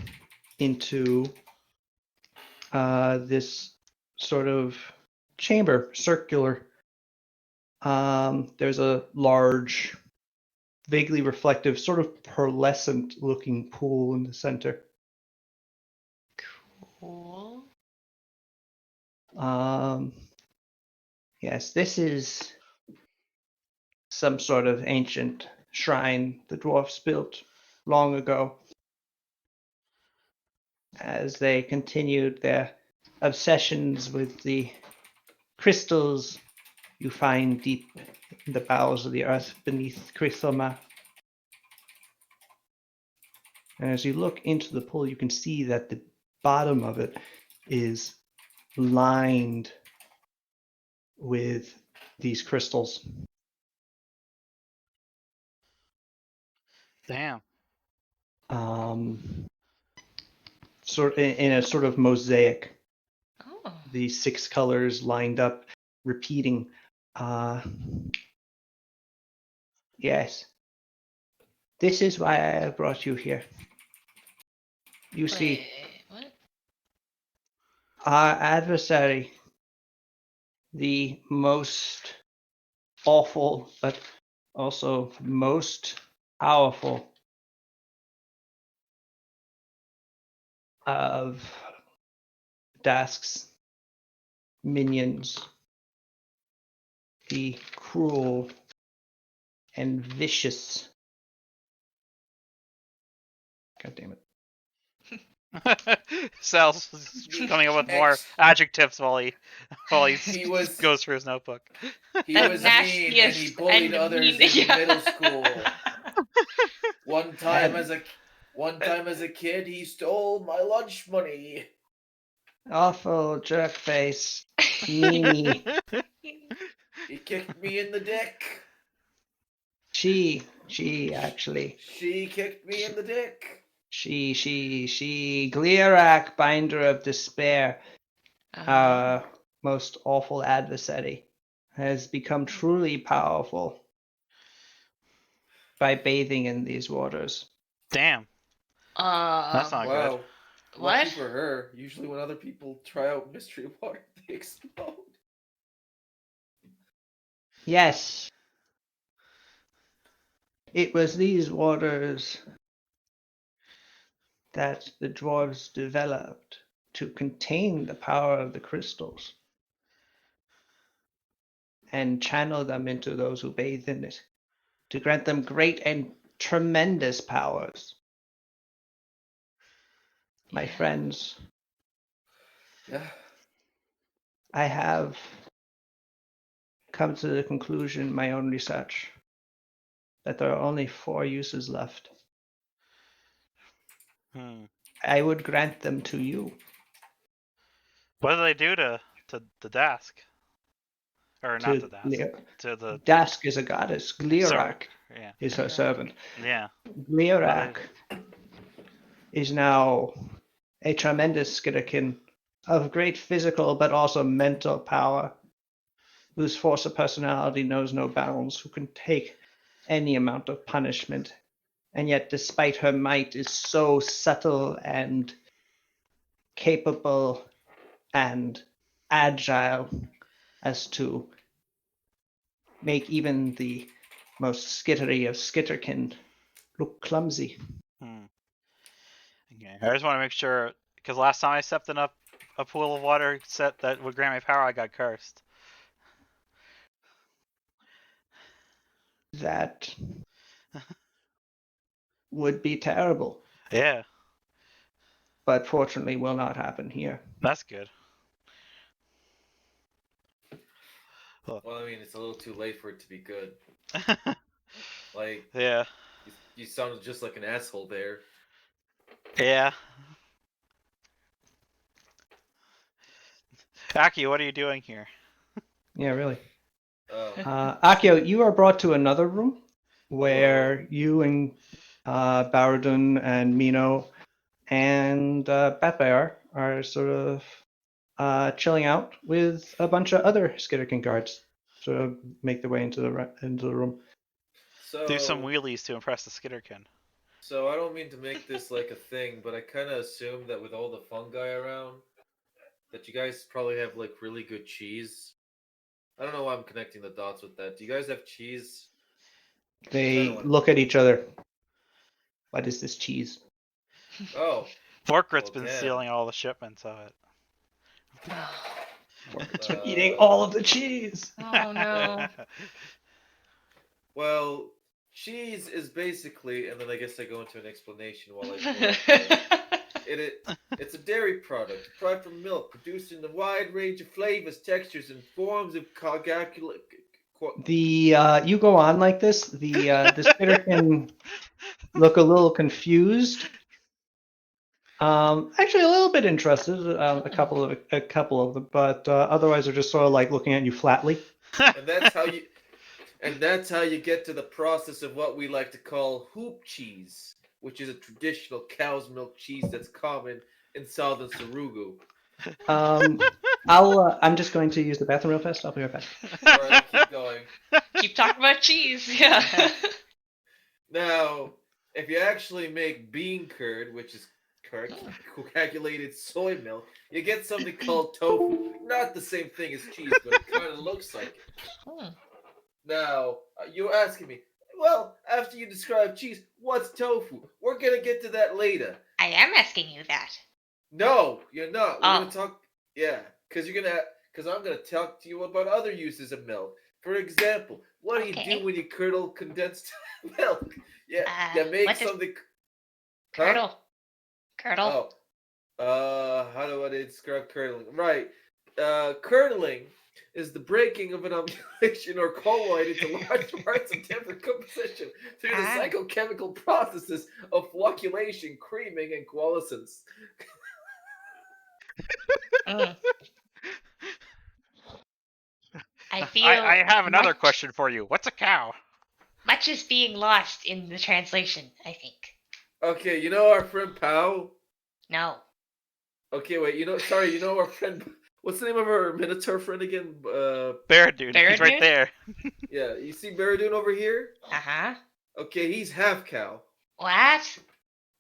into this sort of chamber, circular. There's a large, vaguely reflective, sort of pearlescent looking pool in the center. Cool. Yes, this is some sort of ancient shrine the dwarfs built long ago as they continued their obsessions with the crystals you find deep in the bowels of the earth beneath Krithoma. And as you look into the pool, you can see that the bottom of it is lined with these crystals. Damn. Sort in a sort of mosaic. Oh. The 6 colors lined up, repeating. Yes. This is why I have brought you here. You see, Wait, what? our adversary, the most awful, but also most powerful of Dask's minions, the cruel and vicious. God damn it. Sal's coming up with more adjectives while he He was- goes through his notebook. He The was mean, and he nastiest bullied and others mean- in middle school. One time And- as a kid, he stole my lunch money. Awful jerk face. Meanie. He kicked me in the dick. She actually. She kicked me in the dick. She, Glearak, binder of despair, our most awful adversary, has become truly powerful by bathing in these waters. Damn. That's not good. Wow. Lucky What? for her. Usually when other people try out mystery water, they explode. Yes. It was these waters that the dwarves developed to contain the power of the crystals and channel them into those who bathe in it, to grant them great and tremendous powers. My Yeah. friends, Yeah. I have come to the conclusion in my own research that there are only 4 uses left. I would grant them to you. What do they do to the Dask? Or not the Dask. To the Dask is a goddess. Glirak yeah. is her servant. Yeah. Glirak is now a tremendous skitterkin of great physical but also mental power, whose force of personality knows no bounds, who can take any amount of punishment, and yet despite her might is so subtle and capable and agile as to make even the most skittery of skitterkin look clumsy. Okay. I just want to make sure, because last time I stepped in a pool of water set that would grant me power, I got cursed. That would be terrible, Yeah, but fortunately will not happen here. that's good. Well, I mean, it's a little too late for it to be good. Like, Yeah. you sounded just like an asshole there. Yeah. Aki, what are you doing here? Yeah, really. Oh. Akio, you are brought to another room where you and Baradun and Mino and Batbear are sort of chilling out with a bunch of other Skitterkin guards. Sort of make their way into the room. So Do some wheelies to impress the Skitterkin. So I don't mean to make this like a thing, but I kind of assume that with all the fungi around, that you guys probably have like really good cheese. I don't know why I'm connecting the dots with that. Do you guys have cheese? They Kinda look at each other. What is this cheese? Oh, Forkrit's well, been damn. stealing all the shipments of it. It's been eating all of the cheese. Oh no. Well, cheese is basically, and then I guess I go into an explanation while I pull up it's a dairy product derived from milk, produced in a wide range of flavors, textures, and forms of You go on like this. The spitter can look a little confused. Actually, a little bit interested. A couple of them, but otherwise they're just sort of like looking at you flatly. and that's how you get to the process of what we like to call hoop cheese, which is a traditional cow's milk cheese that's common in southern Sarugu. I'm just going to use the bathroom real fast. I'll be right back. All right, I'll keep going. Keep talking about cheese. Yeah. Now, if you actually make bean curd, which is coagulated soy milk, you get something called tofu. Not the same thing as cheese, but it kind of looks like it. Hmm. Now, you're asking me, well, after you describe cheese, what's tofu? We're gonna get to that later. I am asking you that. No, you're not. We're Oh. gonna talk. Yeah, because I'm gonna talk to you about other uses of milk. For example, what do you Okay. do when you curdle condensed milk? Yeah, you make what does- something. Curdle. Curdle. Oh, how do I describe curdling? Right, curdling is the breaking of an ovulation or colloid into large parts of different composition through the psychochemical processes of flocculation, creaming, and coalescence. Mm. I feel I have another much- question for you. What's a cow? Much is being lost in the translation, I think. Okay, you know our friend Pow? No. Okay, wait, you know our friend. What's the name of our Minotaur friend again? Baradun. He's right Baradun? there. Yeah, you see Baradun over here? Uh-huh. Okay, he's half cow. What?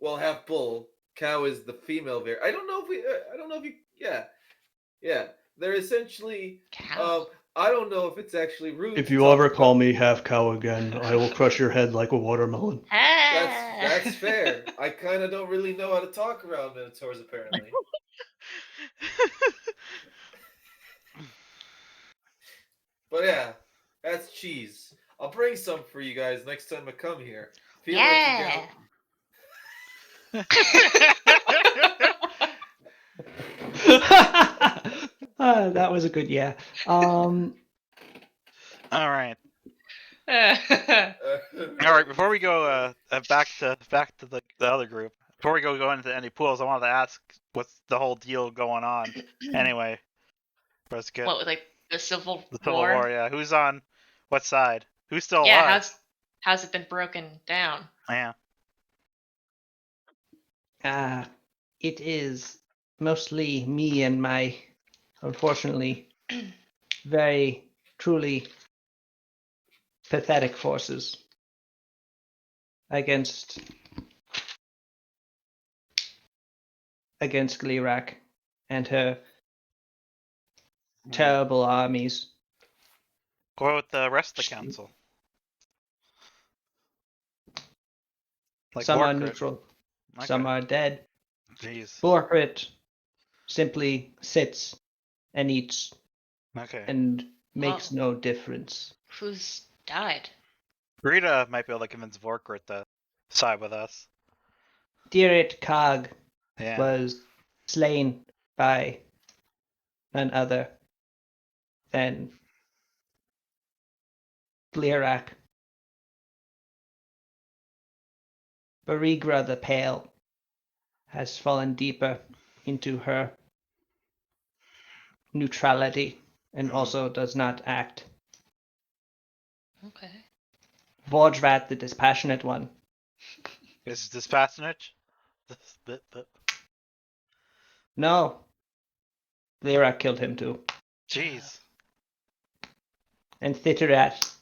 Well, half bull. Cow is the female variant. I don't know if you. Yeah. They're essentially. Cow. I don't know if it's actually rude. If to you talk ever about- call me half cow again, I will crush your head like a watermelon. That's fair. I kind of don't really know how to talk around Minotaurs, apparently. But yeah, that's cheese. I'll bring some for you guys next time I come here. Feel like you're Yeah. That was a good yeah. All right. gonna... All right. Before we go back to the other group, Before we go into any pools, I wanted to ask what's the whole deal going on. Anyway, let's get What, like the Civil the Civil War? War. Yeah, who's on what side? Who's still Yeah, alive? how's it been broken down? Yeah. It is mostly me and my, unfortunately, very truly pathetic forces against Gleerak and her terrible armies. What with the rest of the council? Like Some are Borkrit. neutral, Okay. some are dead. Jeez. Borkrit simply sits and eats Okay. and makes no difference. Who's died? Rita might be able to convince Borkrit to side with us. Dirit Kag Yeah. was slain by none other than Gleerak. Barigra the Pale has fallen deeper into her neutrality and also does not act. Okay. Vordrat the Dispassionate One. Is this passionate? No. Gleerak killed him too. Jeez. And Thitterit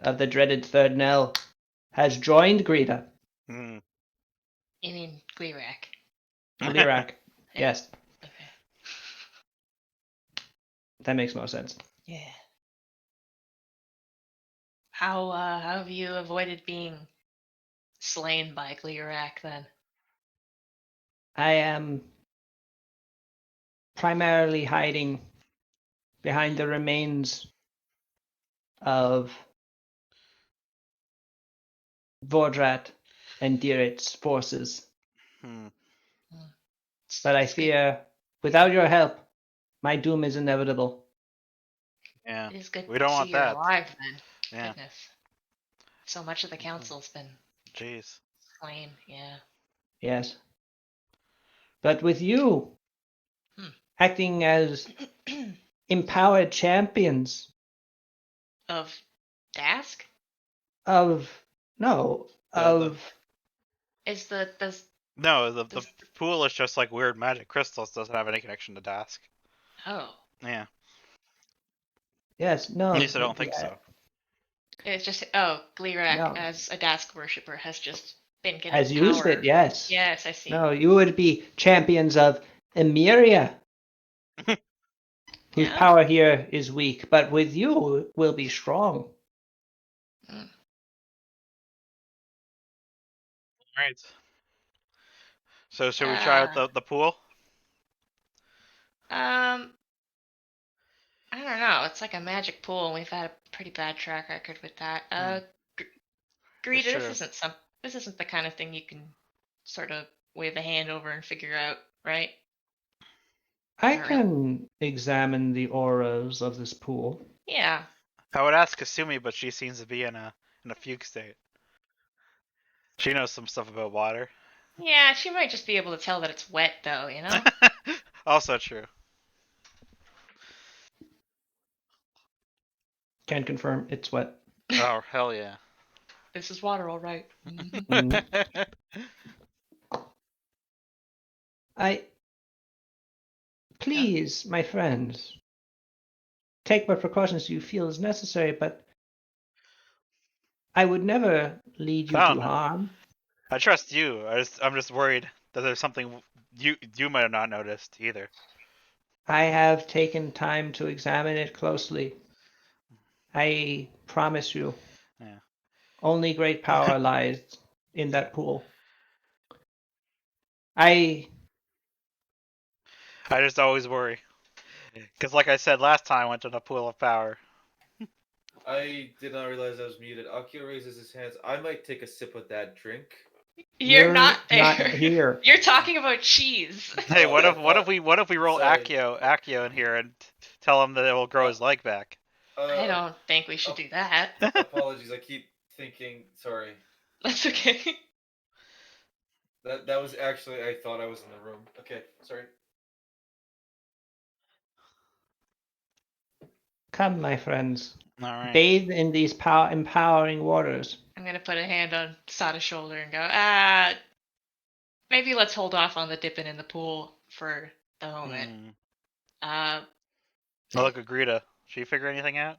of the dreaded Third Knell has joined Greta. Hmm. You mean Gleerak? Gleerak. Yes, Okay. that makes more sense. Yeah. How have you avoided being slain by Gleerak then? I am primarily hiding behind the remains of Vordrat and Dirit's forces. Hmm. But I It's good- fear, without your help, my doom is inevitable. Yeah. It is good We don't to see want you're that. alive then. Yeah. Goodness. So much of the council's been Jeez. slain, yeah. Yes. But with you acting as empowered champions Of Dask? of Is the No, the does pool is just like weird magic crystals. Doesn't have any connection to Dask. oh. Yeah. yes, no. At least I don't think so. It's just Gleerak No. as a Dask worshipper has just been given Has power. used it, yes. Yes, I see. No, you would be champions of Emeria, whose Yeah. power here is weak, but with you will be strong. Alright. So should we try out the pool? I don't know. It's like a magic pool, and we've had a pretty bad track record with that. Greta, It's this true. isn't the kind of thing you can sort of wave a hand over and figure out, right? I Not can examine the auras of this pool. Yeah. I would ask Kasumi, but she seems to be in a fugue state. She knows some stuff about water. Yeah, she might just be able to tell that it's wet, though, you know? Also true. Can confirm it's wet. Oh hell yeah. This is water, all right. Please, my friends, take what precautions you feel is necessary, but I would never lead you I don't to know. harm. I trust you. I'm just worried that there's something you might have not noticed either. I have taken time to examine it closely. I promise you. Yeah. Only great power lies in that pool. I just always worry. Because like I said last time, I went to the pool of power. I did not realize I was muted. Akio raises his hands. I might take a sip of that drink. You're not there. not here. You're talking about cheese. Hey, Oh, what I if thought- what if we roll sorry. Akio in here and tell him that it will grow his leg back? I don't think we should do that. Apologies, I keep thinking. Sorry. That's okay. That was actually, I thought I was in the room. Okay, sorry. Come, my friends. All right. Bathe in these empowering waters. I'm gonna put a hand on Sada's shoulder and go, maybe let's hold off on the dipping in the pool for the moment. Hmm. Uh, Oh, look at Greta. She figure anything out?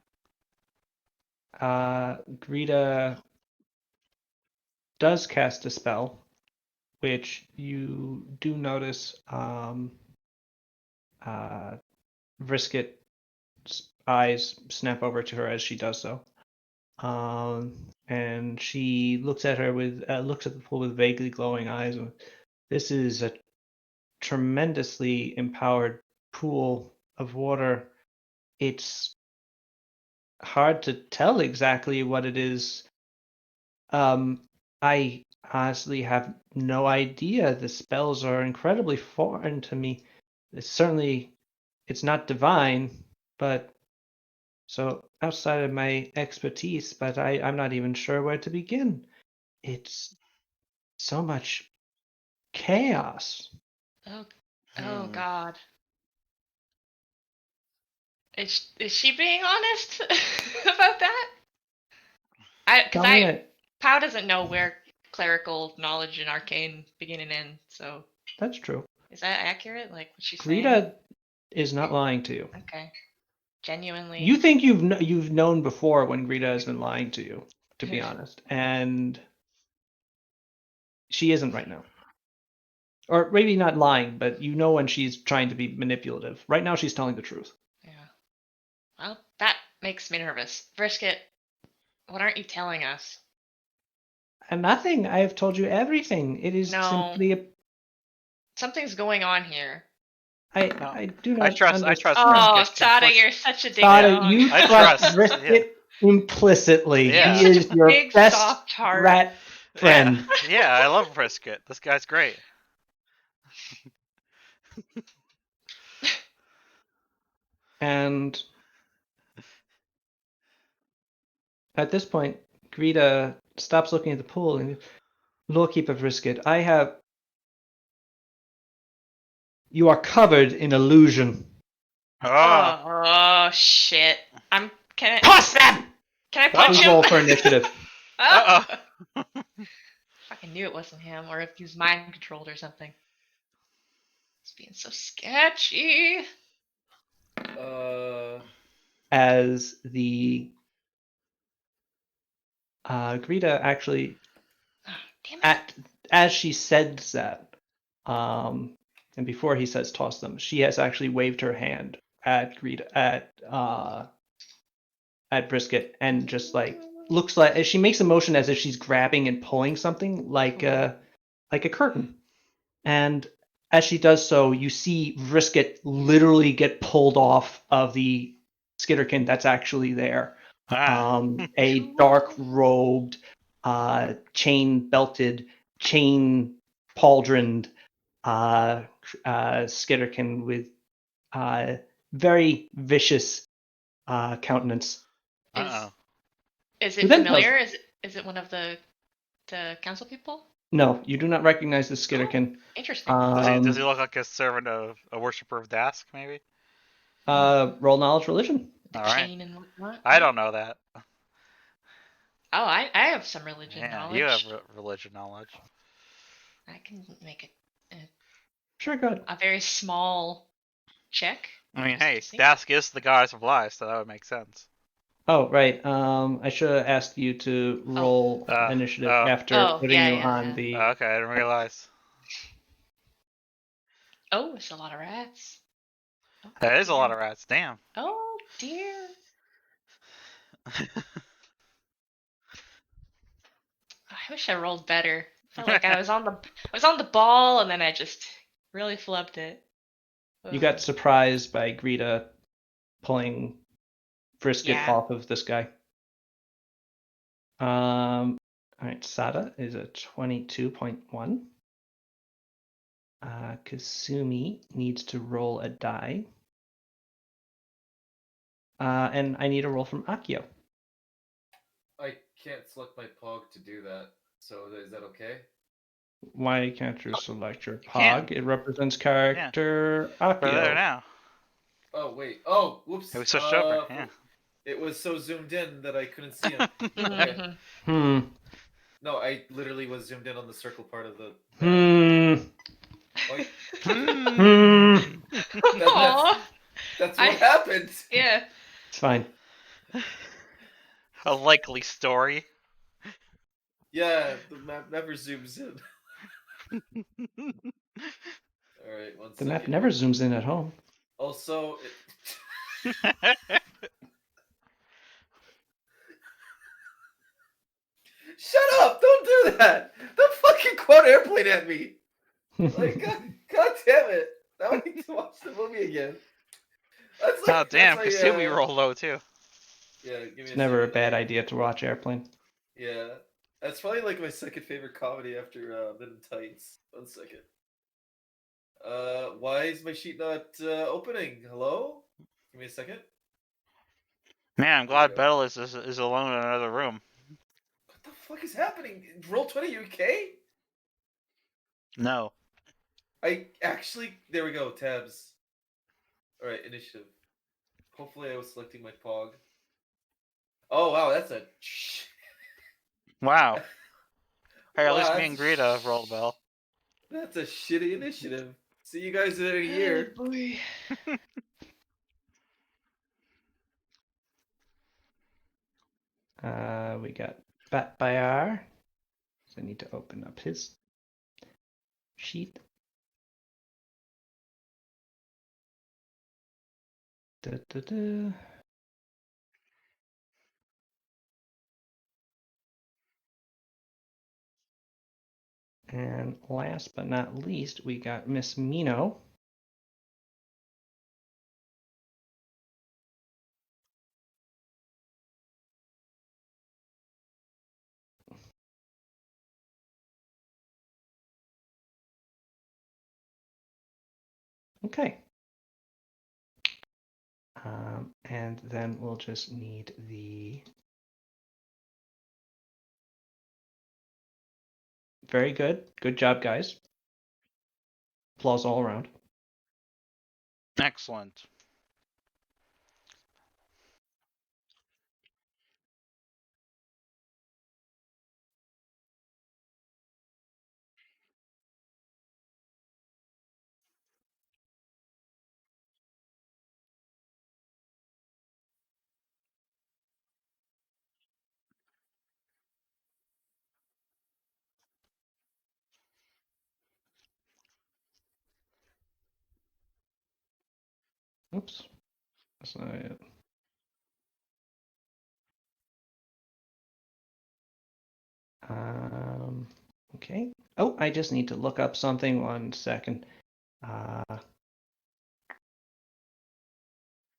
Greta does cast a spell, which you do notice Vrisket's eyes snap over to her as she does so. And she looks at her with looks at the pool with vaguely glowing eyes. This is a tremendously empowered pool of water. It's hard to tell exactly what it is. I honestly have no idea. The spells are incredibly foreign to me. It's not divine, but so outside of my expertise, but I'm not even sure where to begin. It's so much chaos. oh Hmm. God. Is she being honest about that? Tell me Pow doesn't know where clerical knowledge and arcane begin and end. So that's true. is that accurate? Like what she's saying? Greta is not lying to you. Okay. Genuinely. You think you've known before when Greta has been lying to you, to be honest, and she isn't right now. Or maybe not lying, but you know when she's trying to be manipulative. Right now, she's telling the truth. Yeah. Well, that makes me nervous. Brisket, what aren't you telling us? And nothing. I have told you everything. It is No. simply a. Something's going on here. I do not I trust understand. Oh, Brisket Sada, completely. you're such a ding Sada, dong. you I trust trust, Brisket implicitly. Yeah. He You're such is a your big, best soft heart. rat friend. Yeah, I love Brisket. This guy's great. And at this point, Greta stops looking at the pool and Lordkeeper Brisket, you are covered in illusion. Oh, Oh shit. Toss them! Can I punch Please him? roll for initiative. Oh! uh-oh. Fucking knew it wasn't him, or if he was mind controlled or something. It's being so sketchy. As the Greta actually Oh, damn it. as she says that, and before he says toss them, she has actually waved her hand at Greta at Brisket and just like looks like she makes a motion as if she's grabbing and pulling something like a curtain. And as she does so, you see Brisket literally get pulled off of the skitterkin that's actually there. A dark robed, chain belted, chain pauldroned skitterkin with very vicious countenance. Uh-oh. Is Who it then familiar? Is it one of the council people? No, you do not recognize the skitterkin. Interesting. Does he look like a servant of a worshiper of Dask, maybe? Roll knowledge religion. The All right. chain and whatnot. I don't know that. Oh, I have some religion Yeah, knowledge. you have religion knowledge. I can make Sure, good. a very small check. I mean, just hey, to see. Dask is the goddess of lies, so that would make sense. Oh, right. I should have asked you to roll initiative after putting you on the. Okay, I didn't realize. Oh, it's a lot of rats. Oh, That is a lot dear. of rats. Damn. Oh dear. I wish I rolled better. Felt like I was on the ball and then I just really flubbed it. You Ugh. got surprised by Greta pulling Brisket Yeah. off of this guy. All right, Sada is a 22.1. Kasumi needs to roll a die. And I need a roll from Akio. I can't select my pog to do that. So is that okay? Why can't you select your can. pog? It represents character We're there Akio. now. Oh wait. Oh, whoops. Hey, we switched over. Yeah. It was so zoomed in that I couldn't see him. Okay. Mhm. Hmm. No, I literally was zoomed in on the circle part of the. Hmm. Wait, Hmm. Aw. that's I- what happened. Yeah. It's fine. A likely story. Yeah, the map never zooms in. All right, one The second. map never zooms in at home. Also, shut up! Don't do that! Don't fucking quote airplane at me. Like, God damn it! Now I need to watch the movie again. That's like, Oh damn, that's Kasumi roll low too. Yeah, give me It's a never a second. bad idea to watch Airplane. Yeah, that's probably like my second favorite comedy after Men in Tights. One second. Why is my sheet not opening? Hello? Give me a second. Man, I'm There we glad go. Battle is alone in another room. What the fuck is happening? Roll 20 UK? No. I actually, there we go, tabs. Alright, initiative. Hopefully I was selecting my POG. Oh wow, that's a... Wow. Hey, at least Wow, me and Greta rolled well. that's a shitty initiative. See you guys in a year. Oh, boy. We got Bat Bayar. So I need to open up his sheet. Da, da, da. And last but not least, we got Miss Mino. Okay. And then we'll just need the... Very good. Good job, guys. Applause all around. Excellent. Oops. That's not it. Okay. Oh, I just need to look up something. 1 second.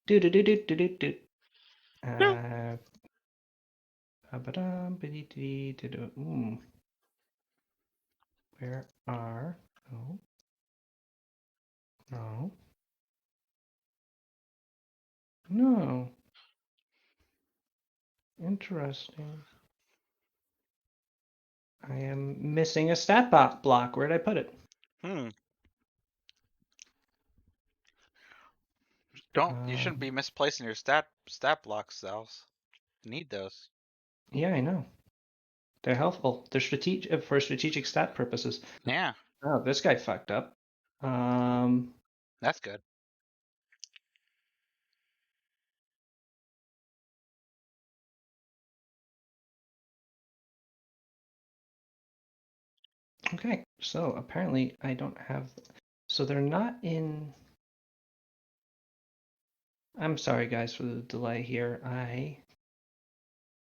Do do do do do do do. Ba-ba-dum, ba-dee-dee-dee-doo. Where are? No. No. No. Interesting. I am missing a stat block. Where'd I put it? You shouldn't be misplacing your stat blocks, Zals. You need those. Yeah, I know. They're helpful. They're strategic for strategic stat purposes. Yeah, Oh, this guy fucked up. that's good. Okay, so apparently I don't have. So they're not in. I'm sorry, guys, for the delay here. I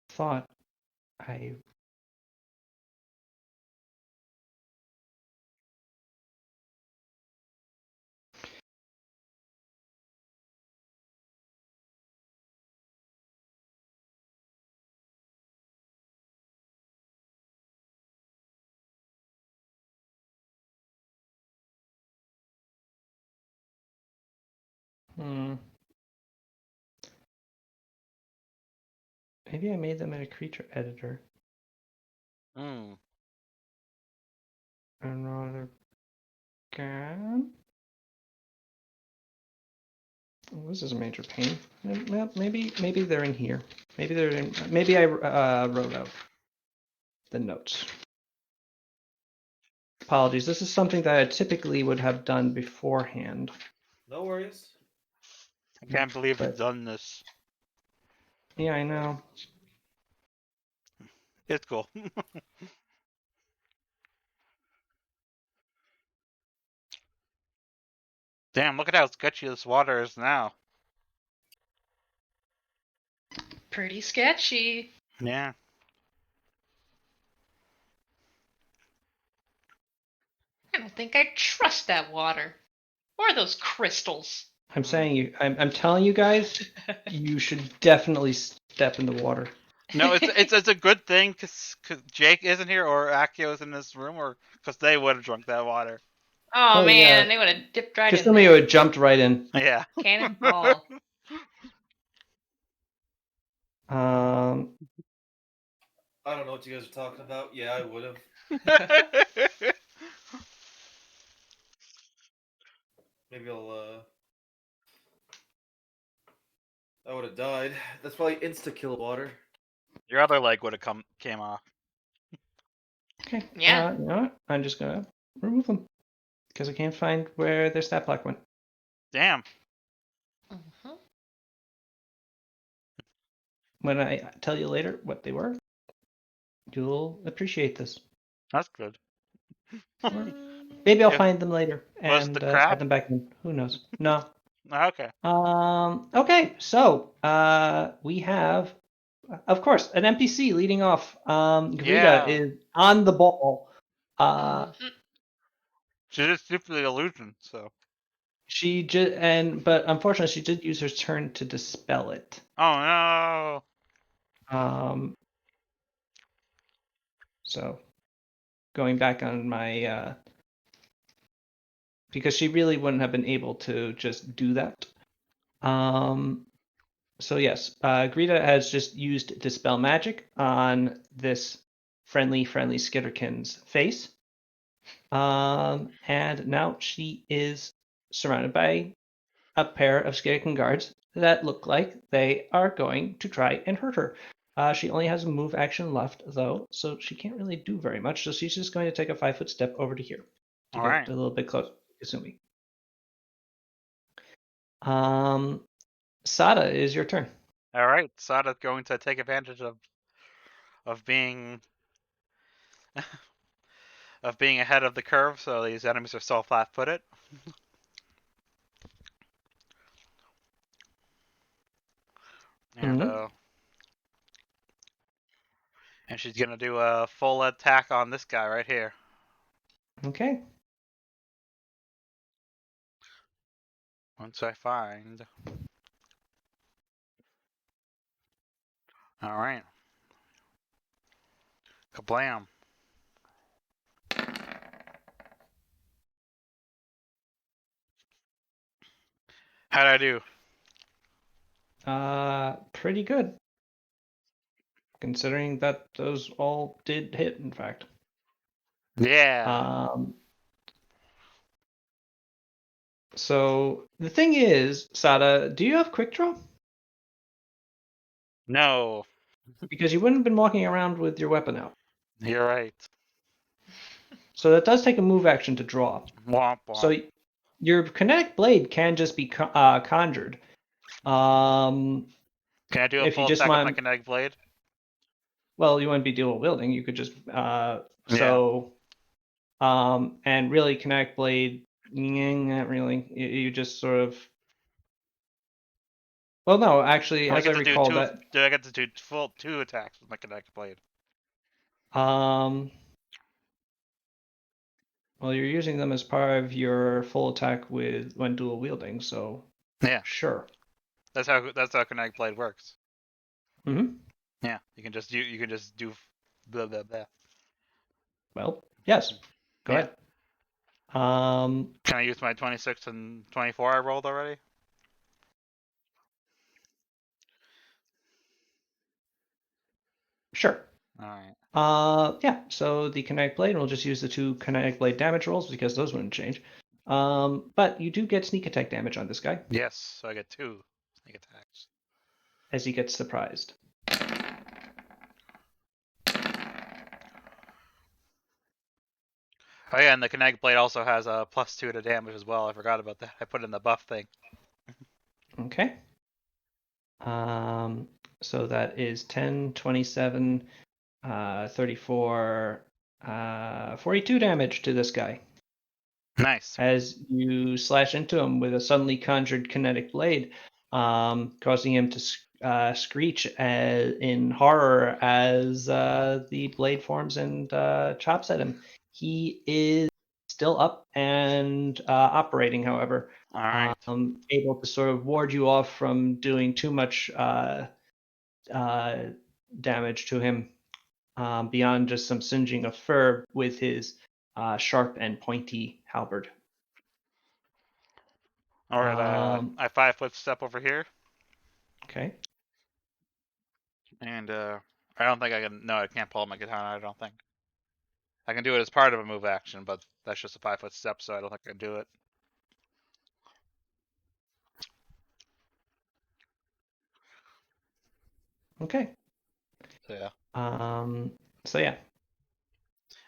thought I. Maybe I made them in a creature editor. Another can. Oh, this is a major pain. Maybe they're in here. Maybe they're in. Maybe I wrote out the notes. Apologies. This is something that I typically would have done beforehand. No worries. I can't believe But- you've done this. Yeah, I know. It's cool. Damn, look at how sketchy this water is now. Pretty sketchy. Yeah. I don't think I trust that water. Or those crystals. I'm saying you. I'm telling you guys. You should definitely step in the water. No, it's a good thing because Jake isn't here or Akio is in this room, or because they would have drunk that water. Oh, Oh, man, yeah. they would have dipped right Just in somebody there. would have jumped right in. Yeah. Cannonball. Um. I don't know what you guys are talking about. Yeah, I would have. Maybe I would have died. That's probably insta kill water. Your other leg would have came off. Okay. Yeah. You know what? I'm just gonna remove them because I can't find where their stat block went. Damn. Mhm. When I tell you later what they were, you'll appreciate this. That's good. Maybe I'll Yeah. find them later Was and the crab? add them back in. Who knows? No. Okay. Okay. So we have, of course, an NPC leading off. Greta Yeah. is on the ball. Mhm. She just stupid the illusion, so. She but unfortunately she did use her turn to dispel it. Oh no. So going back on my because she really wouldn't have been able to just do that. So yes, Greta has just used dispel magic on this friendly Skitterkin's face. And now she is surrounded by a pair of Skitterkin guards that look like they are going to try and hurt her. She only has a move action left, though, so she can't really do very much. So she's just going to take a 5-foot step over to here to All get right. a little bit closer, assuming. Sada, is your turn. All right. Sada's going to take advantage of being of being ahead of the curve, so these enemies are so flat-footed. And and she's gonna do a full attack on this guy right here. Okay. Once I find. All right. Kablam. How'd I do? Pretty good. Considering that those all did hit, in fact. Yeah. So the thing is, Sada, do you have quick draw? No. Because you wouldn't have been walking around with your weapon out. You're right. So that does take a move action to draw. Womp womp. So your kinetic blade can just be conjured. Can I do a if you full just attack with my want- kinetic blade? Well, you wouldn't be dual wielding. You could just and really kinetic blade, not really. You just sort of. Well, no, actually, I as I get to do recall two. that. Do I get to do full 2 attacks with my kinetic blade? Well, you're using them as part of your full attack when dual wielding, so Yeah. sure. That's how kinetic blade works. Mm-hmm. Yeah. You can just do blah blah blah. Well, yes. Go ahead. Can I use my 26 and 24 I rolled already? Sure. All right. Yeah, so the kinetic blade, we'll just use the 2 kinetic blade damage rolls because those wouldn't change. But you do get sneak attack damage on this guy Yes, so I get 2 sneak attacks. as he gets surprised. Oh yeah, and the kinetic blade also has a +2 to damage as well. I forgot about that. I put in the buff thing. Okay. So that is 10, 27, 34, 42 damage to this guy Nice. as you slash into him with a suddenly conjured kinetic blade, causing him to screech in horror as the blade forms and chops at him. He is still up and operating, however, All right. able to sort of ward you off from doing too much damage to him beyond just some singeing of fur with his sharp and pointy halberd. All right. I 5-foot step over here, Okay. and I don't think I can. No, I can't pull out my katana. I don't think I can do it as part of a move action, but that's just a 5-foot step, so I don't think I can do it. Okay. So yeah. So yeah.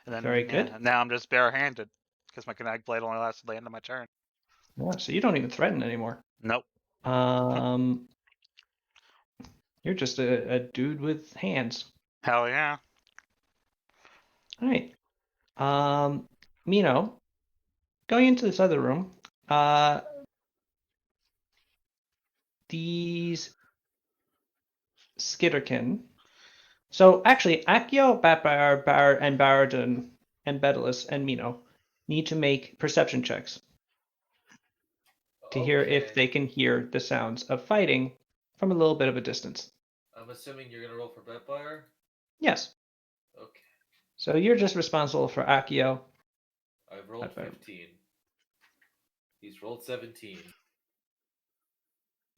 And then Very good. yeah, now I'm just barehanded because my kinetic blade only lasts to the end of my turn. Yeah, so you don't even threaten anymore. Nope. You're just a dude with hands. Hell yeah. All right. Mino, going into this other room, these Skitterkin. So actually, Accio, Batbar, Bar, and Baradun, and Bedalus, and Mino need to make perception checks to hear if Okay. they can hear the sounds of fighting from a little bit of a distance. I'm assuming you're gonna roll for Vampire? Yes. Okay. So you're just responsible for Accio. I've rolled Vampire. 15. He's rolled 17.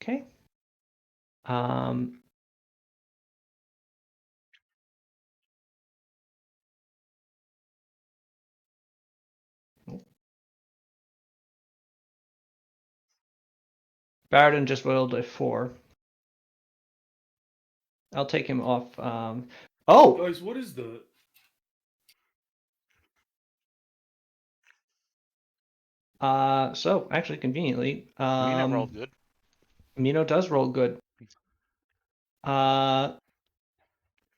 Okay. Um, Baradun just rolled a 4. I'll take him off. Oh! Guys, what is that? So actually, conveniently, Mina rolled good. Mino does roll good.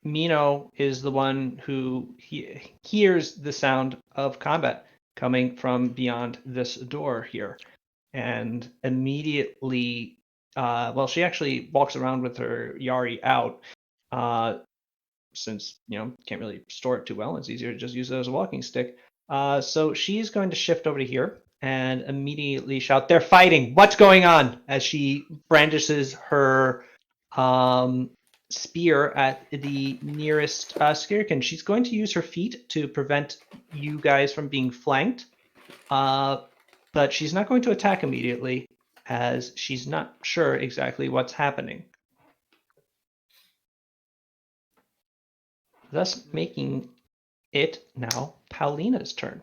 Mino is the one who hears the sound of combat coming from beyond this door here, and immediately, well, she actually walks around with her Yari out, since can't really store it too well. It's easier to just use it as a walking stick. So she's going to shift over to here and immediately shout, "They're fighting! What's going on?" As she brandishes her spear at the nearest Skirkin. She's going to use her feet to prevent you guys from being flanked, but she's not going to attack immediately as she's not sure exactly what's happening. Thus making it now Paulina's turn.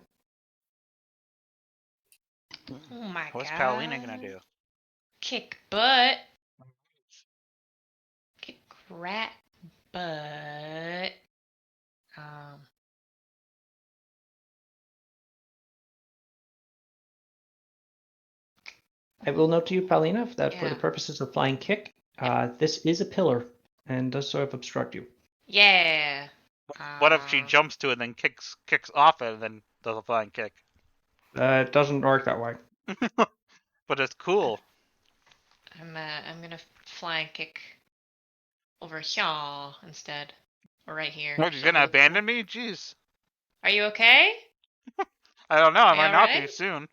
Oh my What's god. Paulina gonna do? Kick butt. Kick rat butt. I will note to you, Paulina, that for the Yeah. purposes of flying kick, this is a pillar and does sort of obstruct you. Yeah. What if she jumps to it and then kicks off it and then does a flying kick? It doesn't work that way. But it's cool. I'm gonna flying kick over here instead, or right here. What, you're gonna abandon me? Jeez. Are you okay? I don't know. I Are you might not be alright? soon.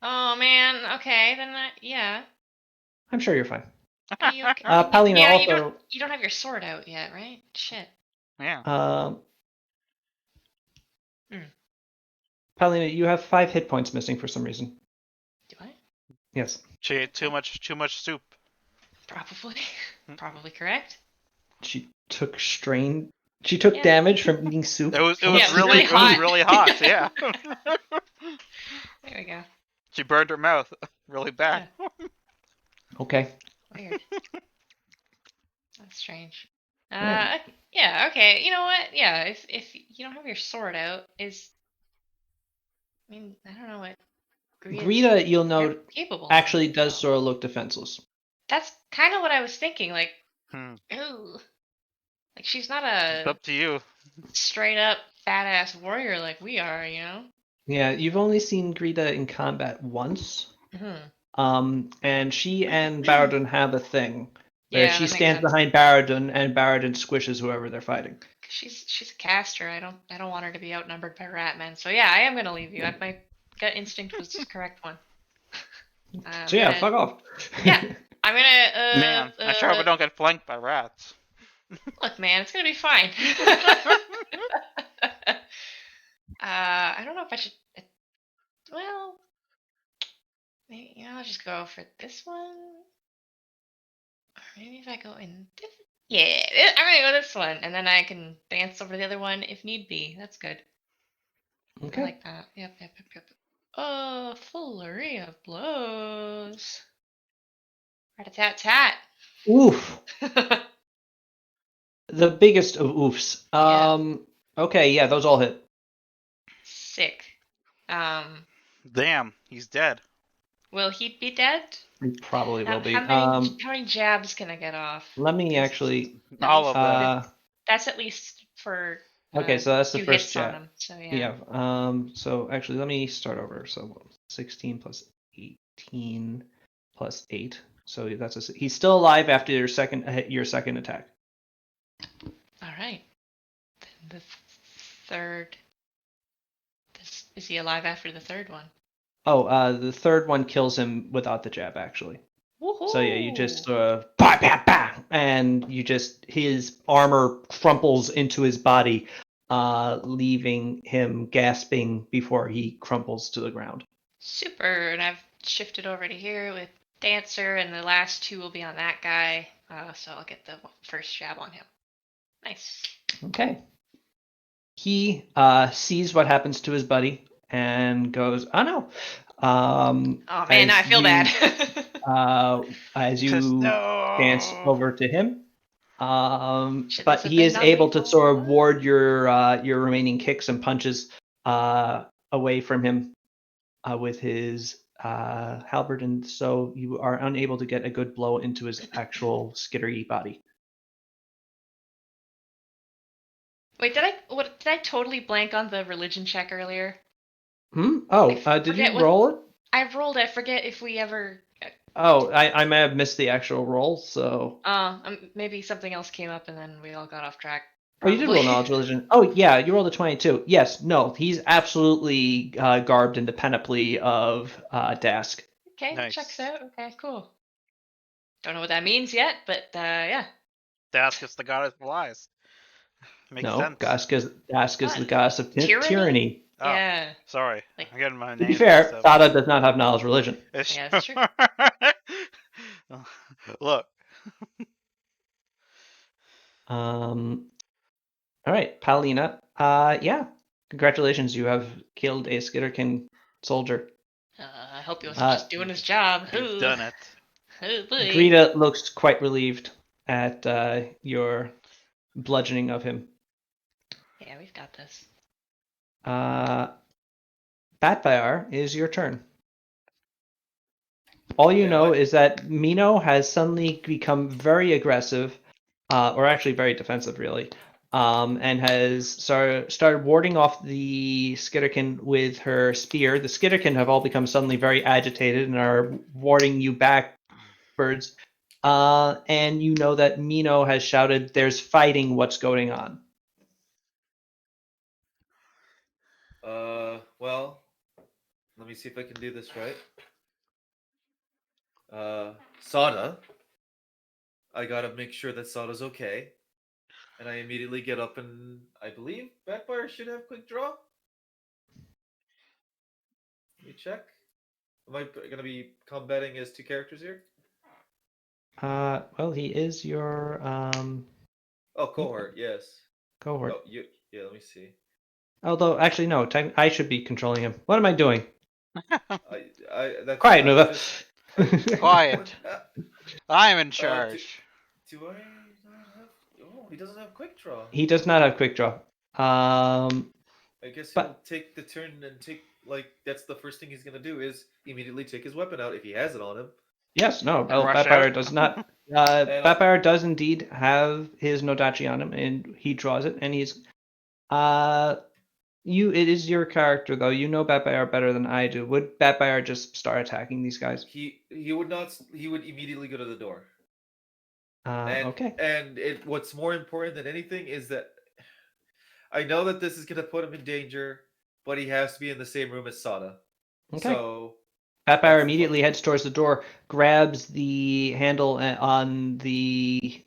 Oh man. Okay, then yeah. I'm sure you're fine. Are you okay? Paulina yeah, also. you don't have your sword out yet, right? Shit. Yeah. Paulina, you have 5 hit points missing for some reason. Do I? Yes. She ate too much soup. Probably. Probably correct. She took strain She took Yeah. damage from eating soup. It was from a Yeah, it was secret really it was room. hot. really hot. Yeah. There we go. She burned her mouth really bad. Yeah. Okay. Weird. That's strange. Right. Yeah, okay. You know what? Yeah, if you don't have your sword out, I mean, I don't know what Greta's Greta, you'll note, capable actually of. does so. sort of look defenseless. That's kind of what I was thinking. Like, Hmm. ooh, like she's not It's a up to you. straight up fat ass warrior like we are, you know? Yeah, you've only seen Greta in combat once. Hmm. And she and Baradun have a thing where Yeah, she that makes stands sense. behind Baradun and Baradun squishes whoever they're fighting. She's a caster. I don't want her to be outnumbered by ratmen. So yeah, I am gonna leave you. My gut instinct was the correct one. So yeah, fuck off. Yeah, I'm gonna Man, I sure hope I don't get flanked by rats. look, man, it's gonna be fine. I don't know if I should. Well, maybe I'll just go for this one. Or maybe if I go in this. Yeah, I'm gonna go this one, and then I can dance over the other one if need be. That's good. I Okay. like that. Yep. Oh, flurry of blows. Rat-a-tat-tat. Oof. The biggest of oofs. Yeah. Okay, yeah, those all hit. Sick. Um, Damn, he's dead. will he be dead? He probably will be. How many jabs can I get off? Let me 'Cause actually. at All least of them. that's at least for Okay, so that's the 2 first hits on jab. him. So yeah. Yeah. So actually, let me start over. So 16 plus 18 plus 8. So he's still alive after your second attack. All right. Then the third. Is he alive after the third one? Oh, the third one kills him without the jab, actually. Woohoo! So yeah, you just bah, bah, bah, and his armor crumples into his body, leaving him gasping before he crumples to the ground. Super, and I've shifted over to here with Dancer, and the last 2 will be on that guy. So I'll get the first jab on him. Nice. Okay. He sees what happens to his buddy and goes, "Oh no!" Oh man, now I feel bad. As you dance No. over to him, Should but this have he been is able to non-lethal? sort of ward your remaining kicks and punches away from him with his halberd, and so you are unable to get a good blow into his actual skittery body. Wait, did I totally blank on the religion check earlier? Oh, did you forget what- roll it? I rolled. I forget if we ever. Oh, I may have missed the actual roll, so. Maybe something else came up and then we all got off track. Oh, you did roll knowledge religion. Oh, yeah, you rolled a 22. Yes, no, he's absolutely garbed in the panoply of Dask. Okay, Nice. checks out. Okay, cool. Don't know what that means yet, but yeah. Dask is the goddess of lies. Makes No, sense. Dask is the What? goddess of Tyranny? tyranny. Oh, Yeah. sorry. Like- I'm getting my To be names fair, mixed up. Thada does not have knowledge religion. Yeah, that's true. Look. All right, Paulina. Yeah, congratulations, you have killed a Skitterkin soldier. I hope he wasn't just doing his job. You've done it. Oh boy. Greta looks quite relieved at your bludgeoning of him. Yeah, we've got this. Batfire is your turn. All you Okay, know what? is that Mino has suddenly become very aggressive, or actually very defensive, really, and has started warding off the Skitterkin with her spear. The Skitterkin have all become suddenly very agitated and are warding you backwards. And you know that Mino has shouted, "There's fighting, what's going on?" Well, let me see if I can do this right. Sada. I gotta make sure that Sada's okay. And I immediately get up and I believe Backfire should have quick draw. Let me check. Am I gonna be combating as 2 characters here? Well, he is your Oh, cohort, yes. Go for it. Oh, yeah. Let me see. Although, actually, no. I should be controlling him. What am I doing? That's Quiet, I was Nova. just Quiet. I'm in Do, charge. do I not have? Oh, he doesn't have quick draw. He does not have quick draw. I guess but- he'll take the turn and that's the first thing he's gonna do is immediately take his weapon out if he has it on him. Yes, no. And rush Vampire out. does not. And Vampire does indeed have his Nodachi on him, and he draws it, and he's. It is your character though. You know Vampire better than I do. Would Vampire just start attacking these guys? he would not. He would immediately go to the door. And Okay. what's more important than anything is that I know that this is gonna put him in danger, but he has to be in the same room as Sada. Okay. So Vampire that's the immediately fun. heads towards the door, grabs the handle on the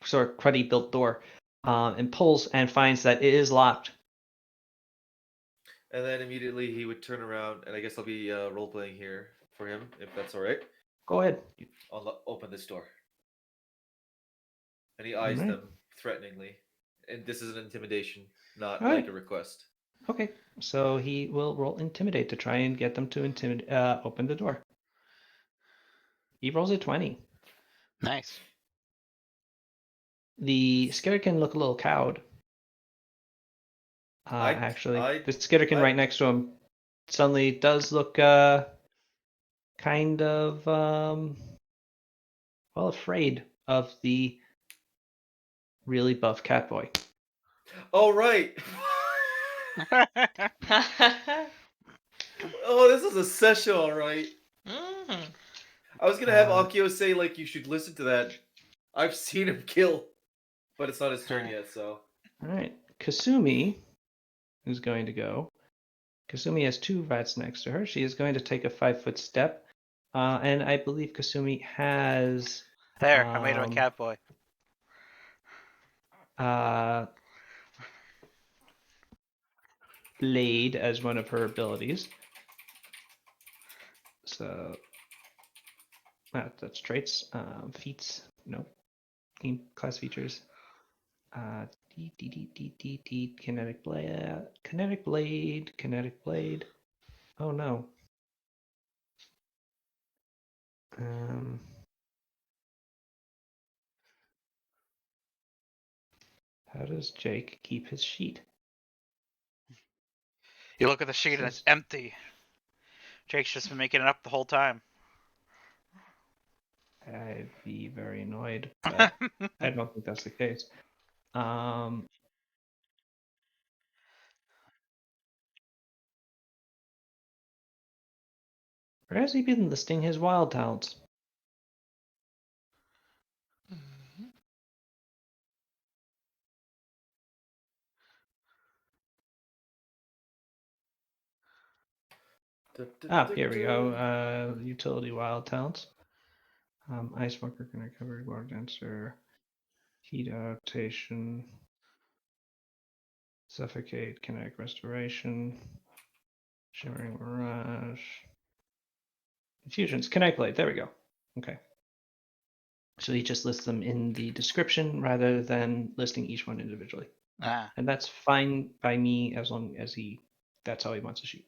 sort of cruddy built door, and pulls and finds that it is locked. And then immediately he would turn around, and I guess I'll be role playing here for him, if that's all right. Go ahead. Open this door. And he eyes Alright. them threateningly. And this is an intimidation, not Alright. like a request. Okay, so he will roll intimidate to try and get them to open the door. He rolls a 20. Nice. The Skitter can look a little cowed. Actually, I- the Skitterkin I- right next to him suddenly does look kind of afraid of the really buff Catboy. Oh, right! Oh, this is a session, alright. Mhm. I was gonna have Um, Akio say, like, you should listen to that. I've seen him kill. But it's not his turn yet, so. All right, Kasumi is going to go. Kasumi has 2 rats next to her. She is going to take a 5-foot step, and I believe Kasumi has There, I made him a cat boy. Blade as one of her abilities. So that's traits. Feats. No. Team class features. Kinetic blade. Kinetic blade. Kinetic blade. Oh no. How does Jake keep his sheet? You look at the sheet and it's empty. Jake's just been making it up the whole time. I'd be very annoyed, but I don't think that's the case. Where has he been listing his wild talents? Mhm. Here we go. Utility wild talents. Ice Smoker can recover, water dancer, heat adaptation, suffocate, kinetic restoration, shimmering mirage, infusions, kinetic blade. There we go. Okay. So he just lists them in the description rather than listing each one individually. Ah. And that's fine by me as long as that's how he wants to shoot.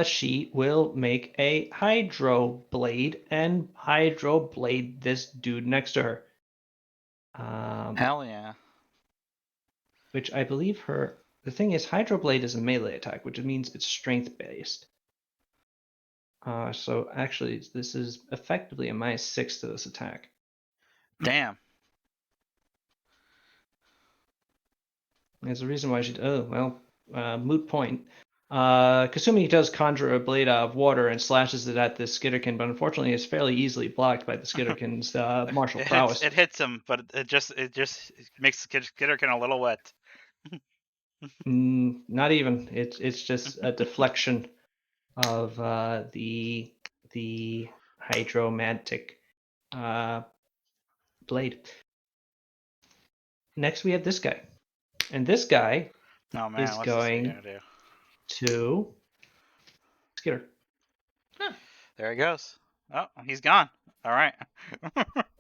She will make a hydro blade and hydro blade this dude next to her. Hell yeah. Which I believe the thing is, hydro blade is a melee attack, which means it's strength based. So actually, this is effectively a -6 to this attack. Damn. There's a reason why moot point. Kasumi does conjure a blade out of water and slashes it at the Skitterkin, but unfortunately it's fairly easily blocked by the Skitterkin's martial prowess. It hits him, but it just makes the Skitterkin a little wet. Not even. It's just a deflection of the hydromantic blade. Next we have this guy. And this guy Oh man, is what's this going gonna do? to Skitter. There he goes. Oh, he's gone. All right.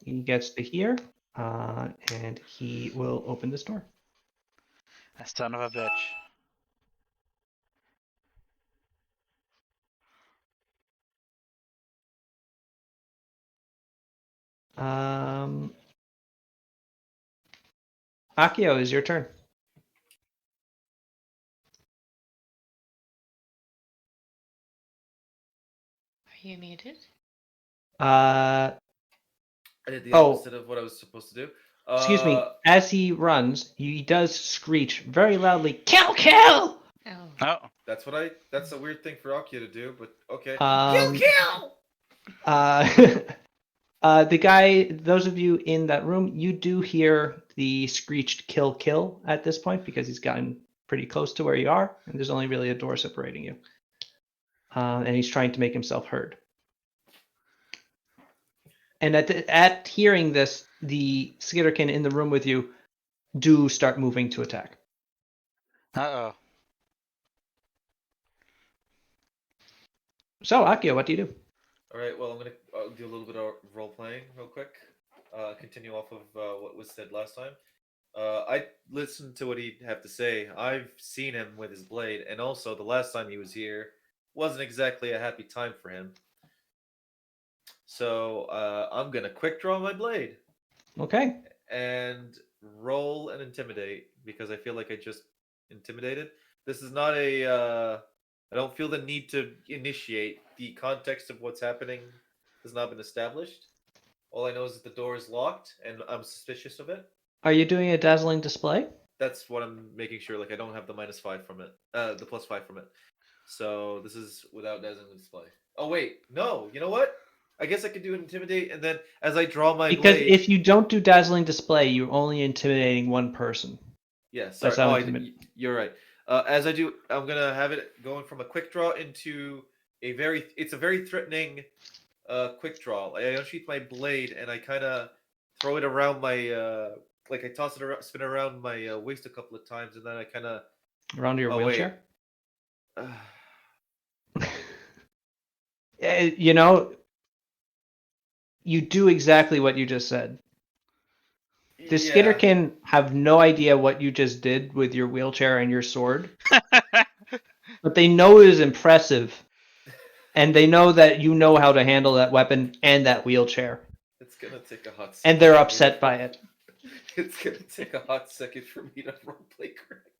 He gets to here, and he will open this door. That son of a bitch. Akio, is your turn. Are you muted? Uh, I did the Oh. opposite of what I was supposed to do. excuse me. As he runs, he does screech very loudly, "Kill, kill!" Oh. Oh, That's a weird thing for Akio to do, but okay. Um, Kill! The guy, those of you in that room, you do hear the screeched "kill, kill" at this point because he's gotten pretty close to where you are, and there's only really a door separating you. And he's trying to make himself heard. And at hearing this, the Skitterkin in the room with you do start moving to attack. uh-oh. So, Akio, what do you do? All right. Well, I'm gonna do a little bit of role playing real quick. Continue off of what was said last time. I listened to what he'd have to say. I've seen him with his blade, and also the last time he was here wasn't exactly a happy time for him. So I'm gonna quick draw my blade Okay. and roll and intimidate because I feel like I just intimidated. This is not a. I don't feel the need to initiate. The context of what's happening has not been established. All I know is that the door is locked, and I'm suspicious of it. Are you doing a dazzling display? That's what I'm making sure. Like I don't have the -5 from it, the +5 from it. So this is without dazzling display. Oh wait, no. You know what? I guess I could do intimidate, and then as I draw my Because blade. if you don't do dazzling display, you're only intimidating one person. Yeah, sorry. That's how You're right. As I do, I'm gonna have it going from a quick draw into a very. It's a very threatening, quick draw. I unsheath my blade and I kind of throw it around my. Like I toss it around, spin it around my waist a couple of times, and then I kind of. Around your Oh, wait. wheelchair? You know, you do exactly what you just said. The Yeah. Skitterkin have no idea what you just did with your wheelchair and your sword, but they know it is impressive, and they know that you know how to handle that weapon and that wheelchair, It's gonna take a hot. and they're upset by it. It's gonna take a hot second for me to roleplay correctly.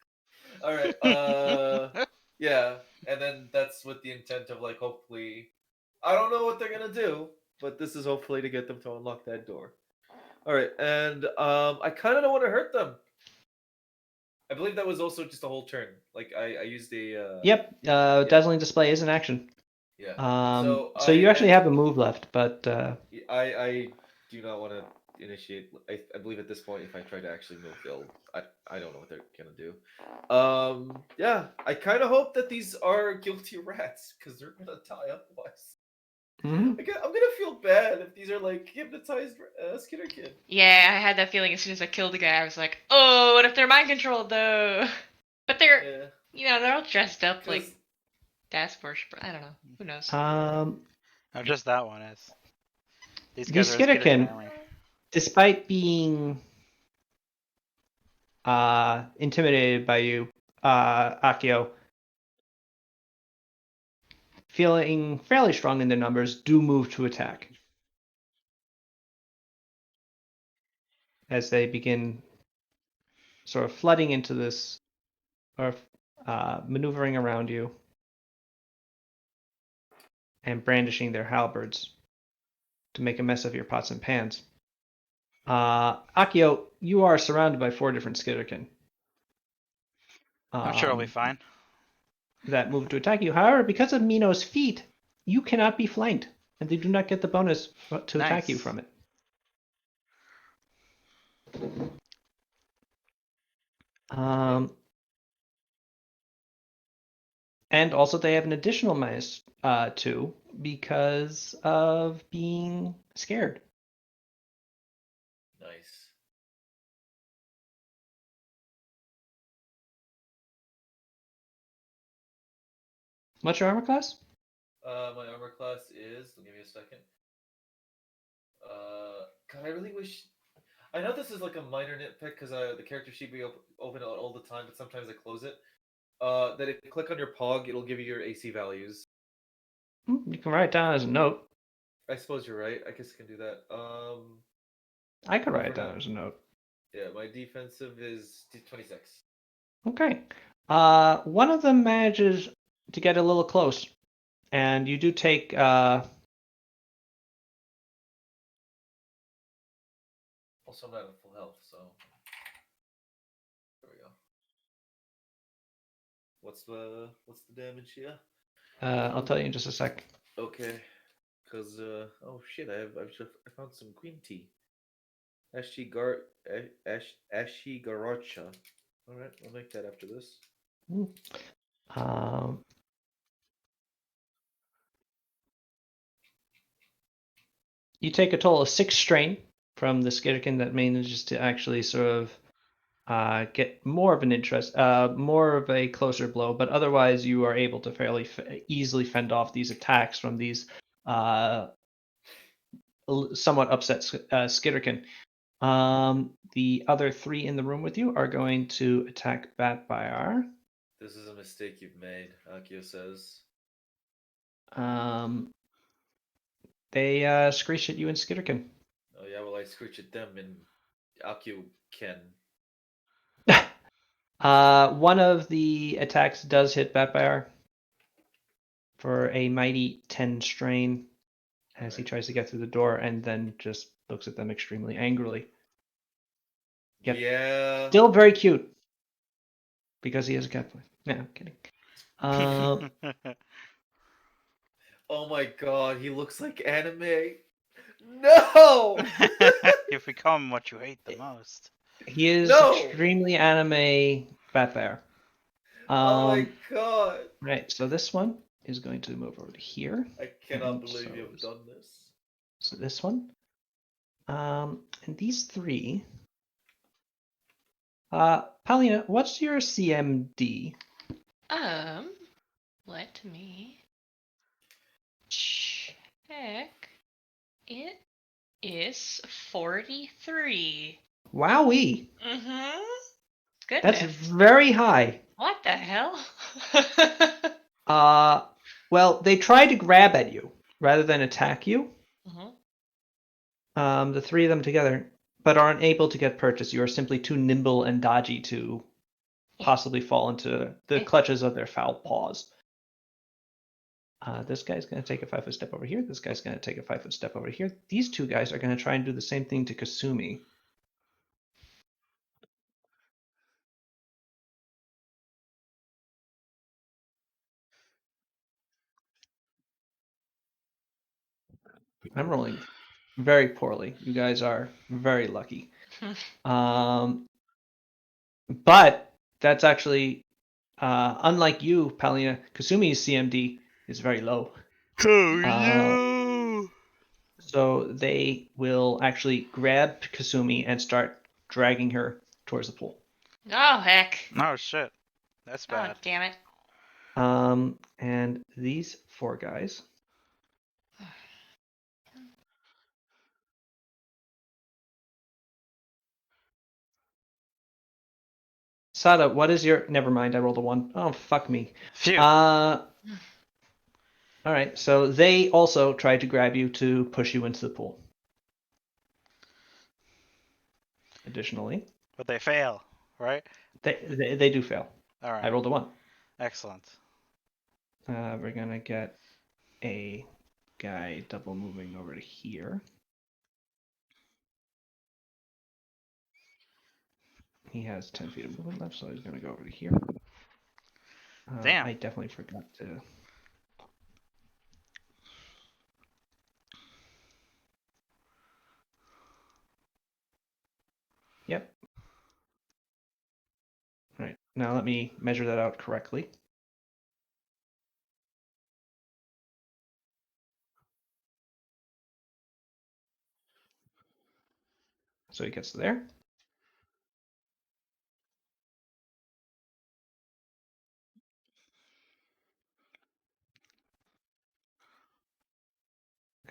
All right. Yeah, and then that's with the intent of like hopefully, I don't know what they're gonna do, but this is hopefully to get them to unlock that door. All right, and I kind of don't want to hurt them. I believe that was also just a whole turn. Like I used a. Yep, dazzling display is an action. Yeah. So you actually have a move left, but I do not want to initiate. I believe at this point, if I try to actually move, I don't know what they're gonna do. Yeah, I kind of hope that these are guilty rats because they're gonna die otherwise. mhm. I'm gonna feel bad if these are like hypnotized Skinner kid. Yeah, I had that feeling as soon as I killed the guy. I was like, oh, what if they're mind controlled though? But they're, Yeah. they're all dressed up like 'Cause- task force. I don't know. Who knows? Oh, just that one is. These The guys are as good as Skitterkin, army. despite being intimidated by you, Akio, feeling fairly strong in their numbers, do move to attack as they begin sort of flooding into this, or maneuvering around you and brandishing their halberds to make a mess of your pots and pans. Akio, you are surrounded by 4 different Skitterkin. I'm sure I'll be fine. That move to attack you. However, because of Mino's feat, you cannot be flanked, and they do not get the bonus to attack you Nice. from it. And also they have an additional -2 because of being scared. Nice. What's your armor class? My armor class is. Give me a second. God, I really wish. I know this is like a minor nitpick because the character sheet be open all the time, but sometimes I close it. That if you click on your pog, it'll give you your AC values. You can write it down as a note. I suppose you're right. I guess I can do that. I could write it For now. down as a note. Yeah, my defensive is 26. Okay. One of them manages to get a little close, and you do take Also, I'm not at full health, so there we go. What's the damage here? I'll tell you in just a sec. Okay, because oh shit, I found some green tea. Ashigaracha. All right, I'll make that after this. Um, you take a total of 6 strain from the Skitterkin that manages to actually sort of get more of an interest, more of a closer blow, but otherwise you are able to fairly easily fend off these attacks from these somewhat upset Skitterkin. The other 3 in the room with you are going to attack Batbyar. This is a mistake you've made, Akio says. They screech at you and Skitterkin. Oh yeah, well I screech at them and Akio can. One of the attacks does hit Batbyar for a mighty 10 strain as he tries to get through the door and then just looks at them extremely angrily. Yep. Yeah. Still very cute because he is a cat boy. No, I'm kidding. Oh my god, he looks like anime. No! You've become what you hate the most. He is No! extremely anime Batbear. Oh my god. Right, so this one is going to move over to here. I cannot And believe so you've done this. So this one. And these 3. Paulina, what's your CMD? Let me check. It is 43. Wowee. Mm-hmm. That's Goodness. very high. What the hell? Well, they try to grab at you rather than attack you. Mm-hmm. The 3 of them together, but are unable to get purchase. You are simply too nimble and dodgy to possibly fall into the clutches of their foul paws. This guy's going to take a 5-foot step over here. This guy's going to take a 5-foot step over here. These 2 guys are going to try and do the same thing to Kasumi. I'm rolling very poorly. You guys are very lucky. But that's actually, unlike you, Palina, Kasumi's CMD is very low. Oh no! So they will actually grab Kasumi and start dragging her towards the pool. Oh, heck. Oh shit. That's Oh, bad. damn it. And these 4 guys. Sada, what is your... Never mind, I rolled a 1. Oh, fuck me. Phew. All right, so they also tried to grab you to push you into the pool. Additionally, But they fail, right? they do fail. All right. I rolled a 1. Excellent. We're going to get a guy double moving over to here. He has 10 feet of movement left, so he's going to go over to here. Damn. I definitely forgot to... Yep. All right, now let me measure that out correctly. So he gets there.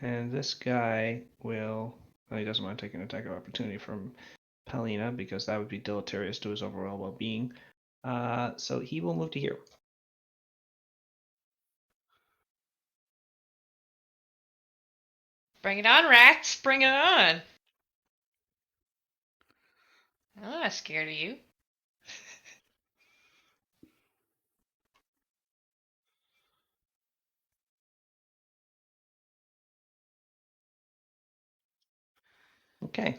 And this guy will. Well, he doesn't want to take an attack of opportunity from Palina because that would be deleterious to his overall well-being. So he will move to here. Bring it on, Rax. Bring it on. I'm not scared of you. Okay.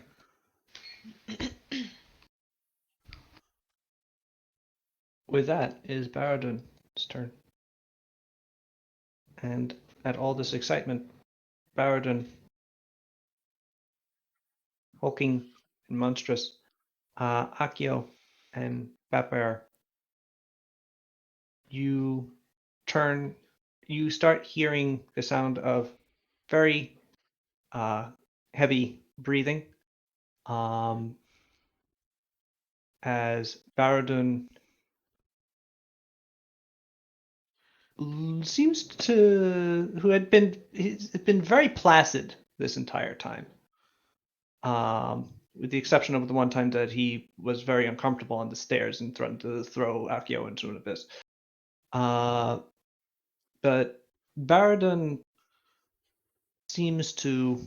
With that is Baradun's turn. And at all this excitement, Baradun, hulking and monstrous, Akio and Bapar, you start hearing the sound of very heavy breathing as Baradun seems to who had been very placid this entire time, with the exception of the one time that he was very uncomfortable on the stairs and threatened to throw Akio into an abyss. But Baradun seems to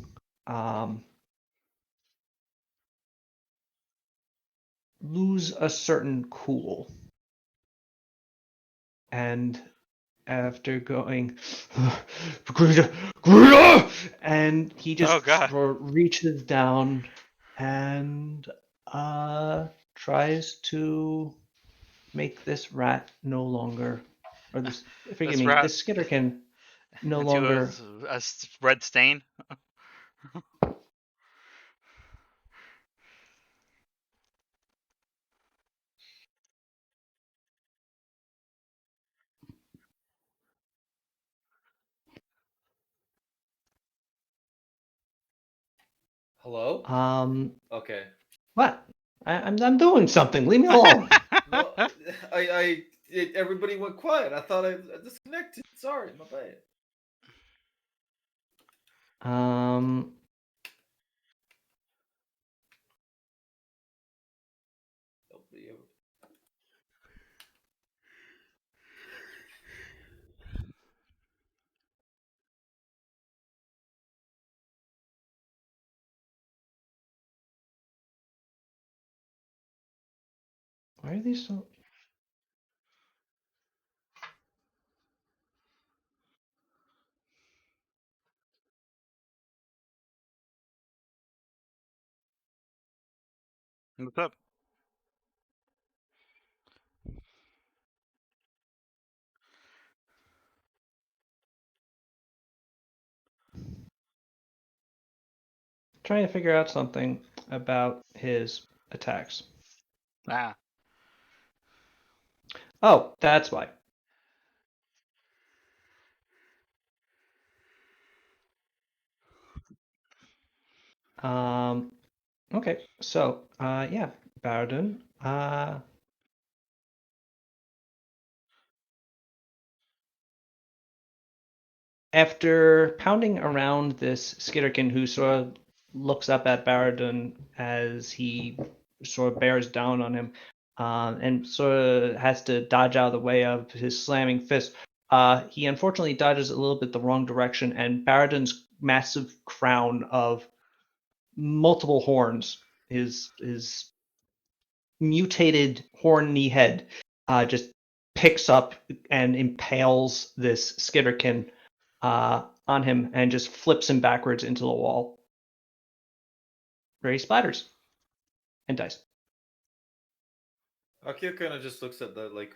lose a certain cool, and after going Greta, and he just Oh, God. reaches down and tries to make this rat no longer, or this forgive This me, rat this skitterkin no into longer. a red stain. Hello? Okay. What? I'm doing something. Leave me alone. No, everybody went quiet. I thought I disconnected. Sorry, my bad. um. Nobody ever- Why are these so? What's up? Trying to figure out something about his attacks. Ah. Oh, that's why. Okay, so yeah, Baradun. After pounding around this Skitterkin, who sort of looks up at Baradun as he sort of bears down on him, and sort of has to dodge out of the way of his slamming fist. He unfortunately dodges a little bit the wrong direction, and Baradun's massive crown of multiple horns, his mutated horny head, just picks up and impales this Skitterkin on him and just flips him backwards into the wall, where he splatters and dies. Akio kind of just looks at the like,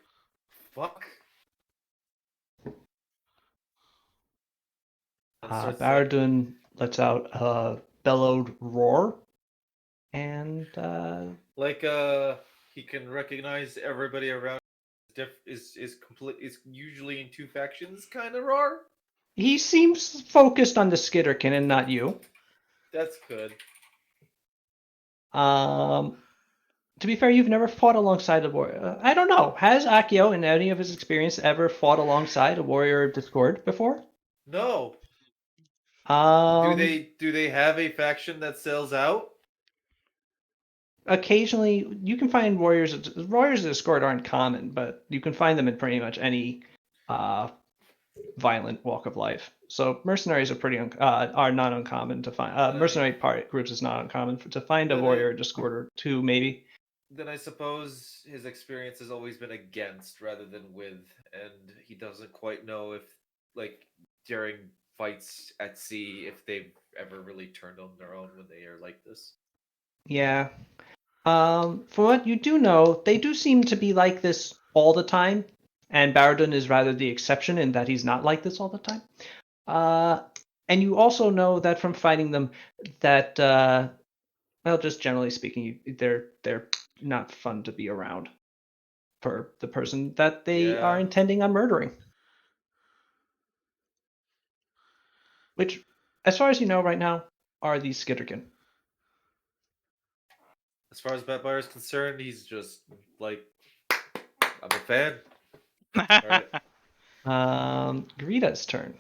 fuck. And starts like, Baradun lets out a bellowed roar, and he can recognize everybody around. Is complete. Is usually in two factions, kind of roar. he seems focused on the Skitterkin and not you. That's good. To be fair, you've never fought alongside a warrior. I don't know. Has Akio, in any of his experience, ever fought alongside a warrior of Discord before? No. Do they have a faction that sells out? Occasionally, you can find warriors. Warriors of Discord aren't common, but you can find them in pretty much any violent walk of life. So mercenaries are not uncommon to find. Mercenary part groups is not uncommon to find a warrior of Discord or two, maybe. Then I suppose his experience has always been against rather than with, and he doesn't quite know if, like, during fights at sea, if they've ever really turned on their own when they are like this. Yeah. For what you do know, they do seem to be like this all the time, and Baradun is rather the exception in that he's not like this all the time. And you also know that from fighting them that, well, just generally speaking, they're not fun to be around for the person that they are Yeah. intending on murdering. Which, as far as you know right now, are these Skitterkin. As far as Batfire is concerned, he's just like, I'm a fan. Alright. Greta's turn.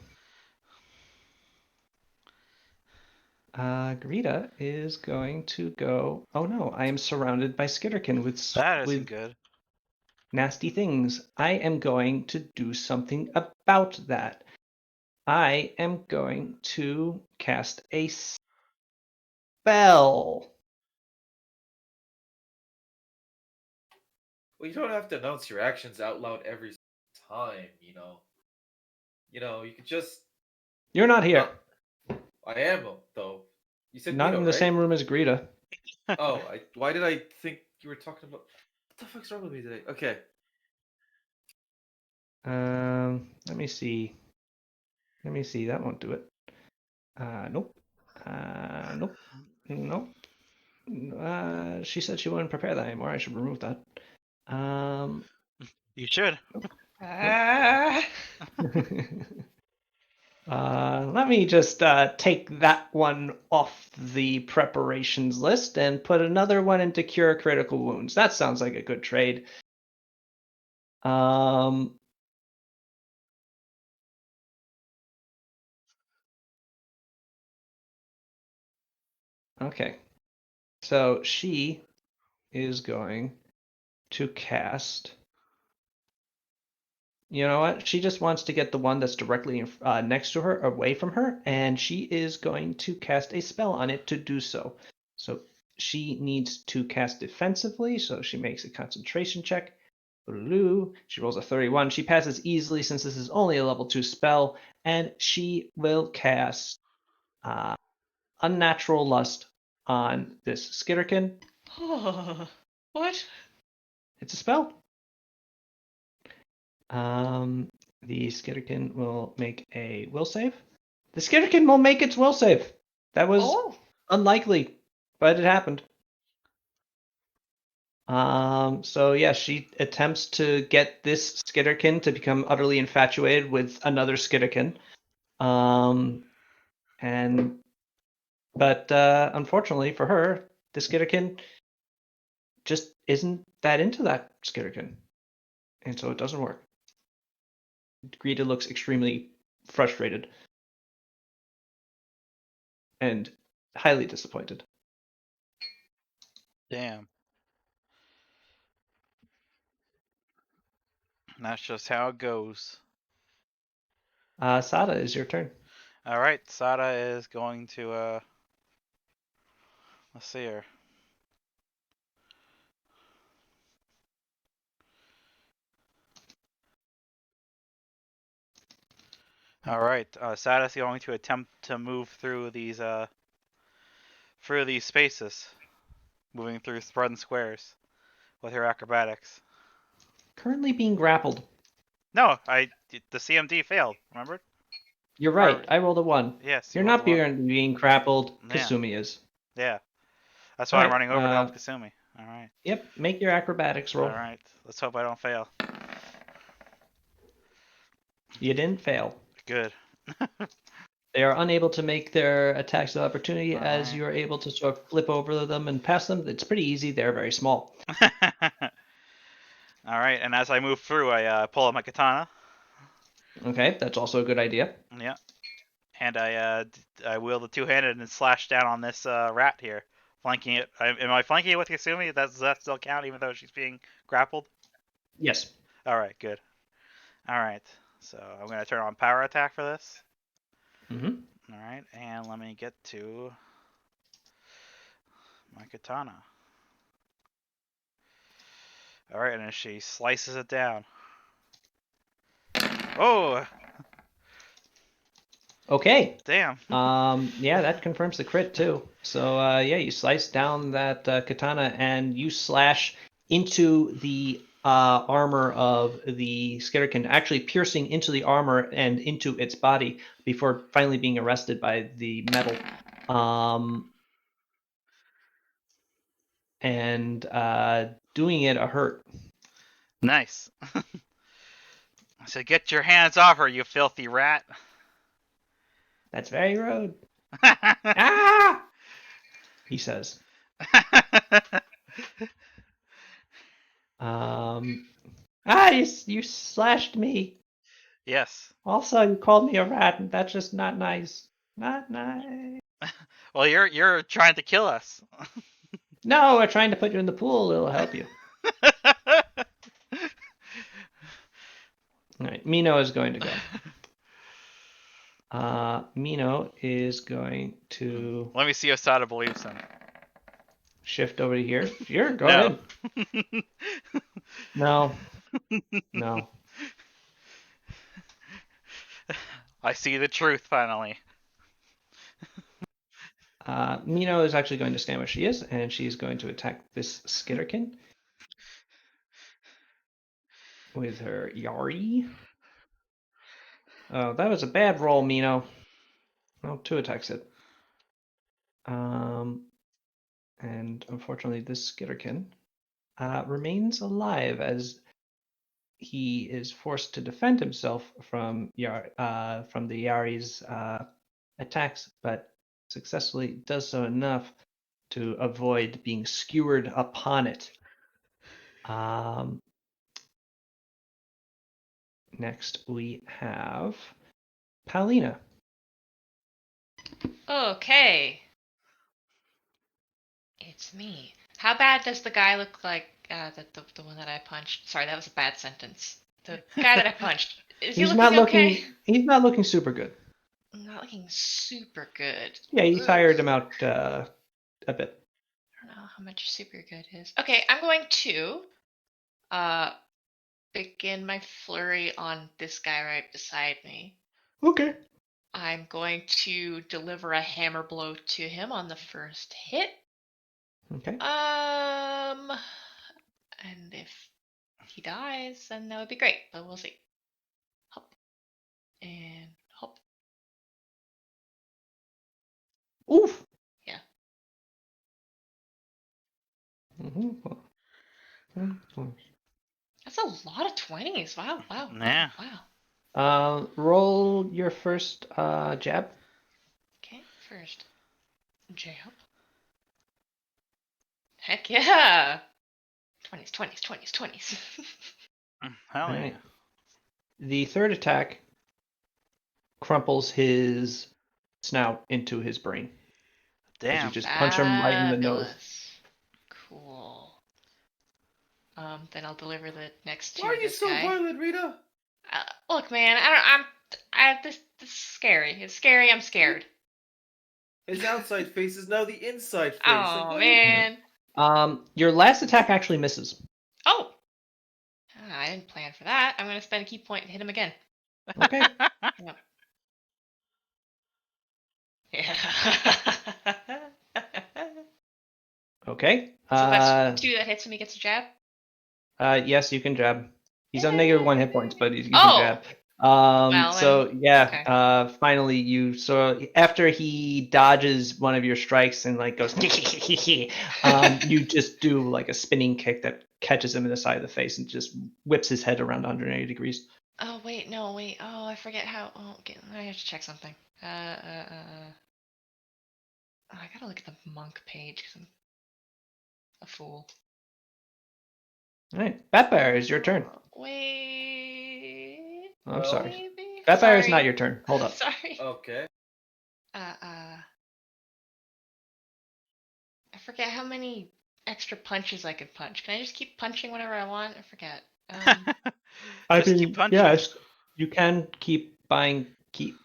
Greta is going to go. Oh no, I am surrounded by Skitterkin That isn't with good. nasty things. I am going to do something about that. I am going to cast a spell. Well, you don't have to announce your actions out loud every time, you know. You could just. You're not here. I am, though. You said Not Nito, in the right? same room as Greta. Oh, why did I think you were talking about? What the fuck's wrong with me today? Okay. Let me see. Let me see. That won't do it. Nope. Nope. Nope. She said she wouldn't prepare that anymore. I should remove that. You should. Ah. Let me just take that one off the preparations list and put another one into cure critical wounds. That sounds like a good trade. Okay. So she is going to cast. You know what? She just wants to get the one that's directly next to her away from her, and she is going to cast a spell on it to do so. So she needs to cast defensively, so she makes a concentration check. Blue, she rolls a 31. She passes easily since this is only a level 2 spell, and she will cast Unnatural Lust on this Skitterkin. What? It's a spell. The Skitterkin will make a will save. The Skitterkin will make its will save. That was unlikely, but it happened. So yeah, she attempts to get this Skitterkin to become utterly infatuated with another Skitterkin. But unfortunately for her, the Skitterkin just isn't that into that Skitterkin. And so it doesn't work. Greta looks extremely frustrated and highly disappointed. Damn. That's just how it goes. Sada, is your turn. All right, Sada is going to let's see here. All right, Sada's going to attempt to move through these spaces, moving through spread squares with her acrobatics. Currently being grappled. No, the CMD failed. Remember? You're right. I rolled a 1. Yes, You're rolled not a one. being grappled. Yeah. Kasumi is. Yeah, that's why I'm Alright, running over to help Kasumi. All right. Yep. Make your acrobatics roll. All right. Let's hope I don't fail. You didn't fail. Good. They are unable to make their attacks of opportunity as Alright. you are able to sort of flip over them and pass them. It's pretty easy. They're very small. All right, and as I move through, I pull out my katana. Okay, that's also a good idea. Yeah. and I wield the two-handed and slash down on this rat here, flanking it. Am I flanking it with Kasumi? Does that still count, even though she's being grappled? Yes. All right, good. All right, so I'm gonna turn on power attack for this. Mm-hmm. All right, and let me get to my katana. All right, and then she slices it down. Oh, Okay. damn. Yeah, that confirms the crit too. So yeah, you slice down that katana and you slash into the armor of the Skitterkin, actually piercing into the armor and into its body before finally being arrested by the metal. And doing it a hurt. Nice. So get your hands off her, you filthy rat. That's very rude. Ah! He says. You slashed me. Yes. Also, you called me a rat, and that's just not nice. Not nice. Well, you're trying to kill us. No, we're trying to put you in the pool. It'll help you. All right, Mino is going to go. Mino is going to Let me see if Sada believes him. shift over to here. Sure, go No. ahead. No. No. I see the truth finally. Mino is actually going to stand where she is, and she's going to attack this Skitterkin with her Yari. Oh, that was a bad roll, Mino. Oh, 2 attacks it. And unfortunately, this Skitterkin remains alive as he is forced to defend himself from the Yari's attacks, but successfully does so enough to avoid being skewered upon it. Next, we have Palina. Okay. It's me. How bad does the guy look like? The one that I punched. Sorry, that was a bad sentence. The guy that I punched. Is he He's looking not okay? looking. He's not looking super good. Not looking super good. Yeah, you Ugh. tired him out a bit. I don't know how much super good is. Okay, I'm going to begin my flurry on this guy right beside me. Okay. I'm going to deliver a hammer blow to him on the first hit. Okay. And if he dies, then that would be great, but we'll see. Hop. And hop. Oof. Yeah. That's a lot of 20s. Wow, wow, Yeah. wow. Roll your first jab. Okay, first jab. Heck yeah! 20s, 20s, 20s, 20s. Hell yeah. Right. The third attack crumples his snout into his brain. As you Damn. just punch him right in the nose. Fabulous. Cool. Then I'll deliver the next two Why are to you this so guy. violent, Rita? Look, man, this is scary. It's scary. I'm scared. His outside face is now the inside face. Oh, Like, man. Your last attack actually misses. Oh! I didn't plan for that. I'm going to spend a key point and hit him again. Okay. Yeah. Okay. So that's 2 that hits him, he gets a jab? Yes, you can jab. He's on -1 hit points, but you can Oh! jab. Well, So then, yeah, okay. finally after he dodges one of your strikes and like goes, you just do like a spinning kick that catches him in the side of the face and just whips his head around 180 degrees. Oh, wait, no, wait. Oh, I forget how. Oh, okay, I have to check something. I gotta look at the monk page because I'm a fool. All right, Batfire is your turn. Wait. Oh, I'm Well, sorry. Maybe? Batfire is Sorry. not your turn. Hold up. Sorry. okay. forget how many extra punches I could punch. Can I just keep punching whenever I want? I forget. Just keep punching. yes, you can keep buying keep.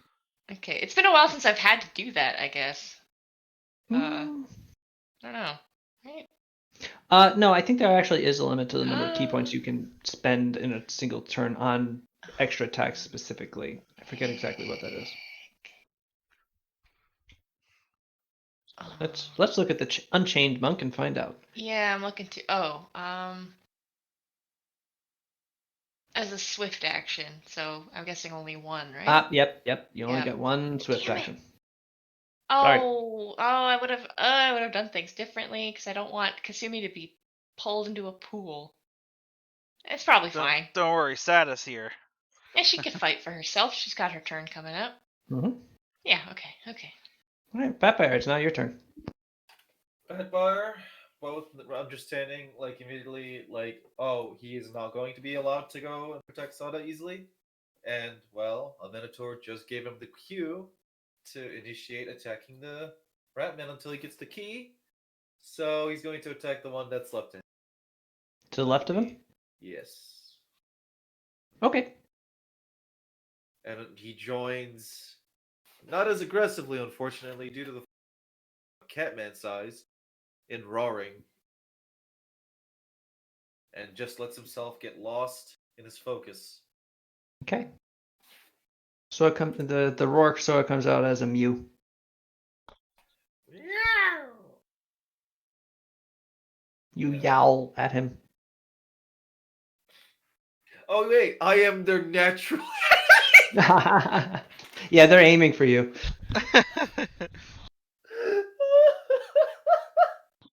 Okay, it's been a while since I've had to do that, I guess. I Mm. don't know. Right? No, I think there actually is a limit to the number of key points you can spend in a single turn on extra attacks specifically. I forget exactly what that is. Let's look at the Unchained Monk and find out. Yeah, I'm looking to. As a swift action, so I'm guessing only one, right? Yep. You only Yep. get one swift Damn it. action. Sorry. I would have done things differently because I don't want Kasumi to be pulled into a pool. It's probably fine. Don't worry, Sada's here. And she could fight for herself. She's got her turn coming up. Mm-hmm. Yeah. Okay. All right, Vampire, it's now your turn. Headbuyer, both understanding, like, immediately, like, oh, he is not going to be allowed to go and protect Sada easily. And, well, a Minotaur just gave him the cue to initiate attacking the Ratman until he gets the key. So he's going to attack the one that's left in. To the left of him? Yes. Okay. And he joins, not as aggressively, unfortunately, due to the Catman size, in roaring. And just lets himself get lost in his focus. Okay. So the roar Sora comes out as a mew. You yowl at him. Oh wait, I am their natural. Yeah, they're aiming for you.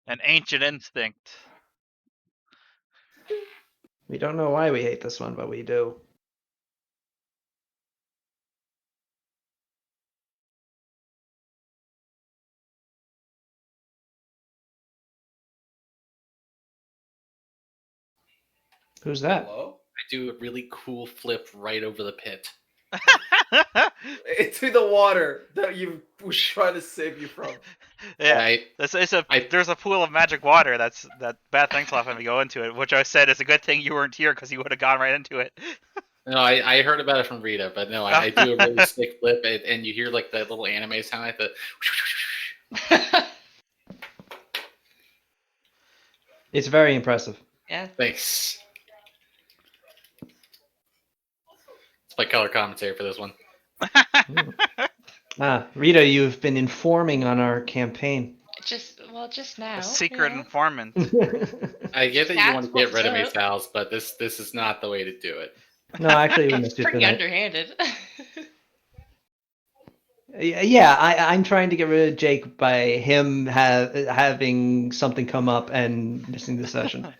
An ancient instinct. We don't know why we hate this one, but we do. Who's that? Hello? I do a really cool flip right over the pit. Into the water that you was trying to save you from. Yeah, there's a pool of magic water that Bad Things left me go into it, which I said is a good thing you weren't here because you would have gone right into it. No, I heard about it from Rita, but no, I do a really sick flip, and you hear like the little anime sound, like the. It's very impressive. Yeah. Thanks. It's my color commentary for this one. Rita, you've been informing on our campaign. Just now. A secret informant. I get that you That's want to get what's rid of me, up. Sal's, but this is not the way to do it. No, actually, we It's missed it pretty tonight. underhanded. Yeah, I'm trying to get rid of Jake by him having something come up and missing the session.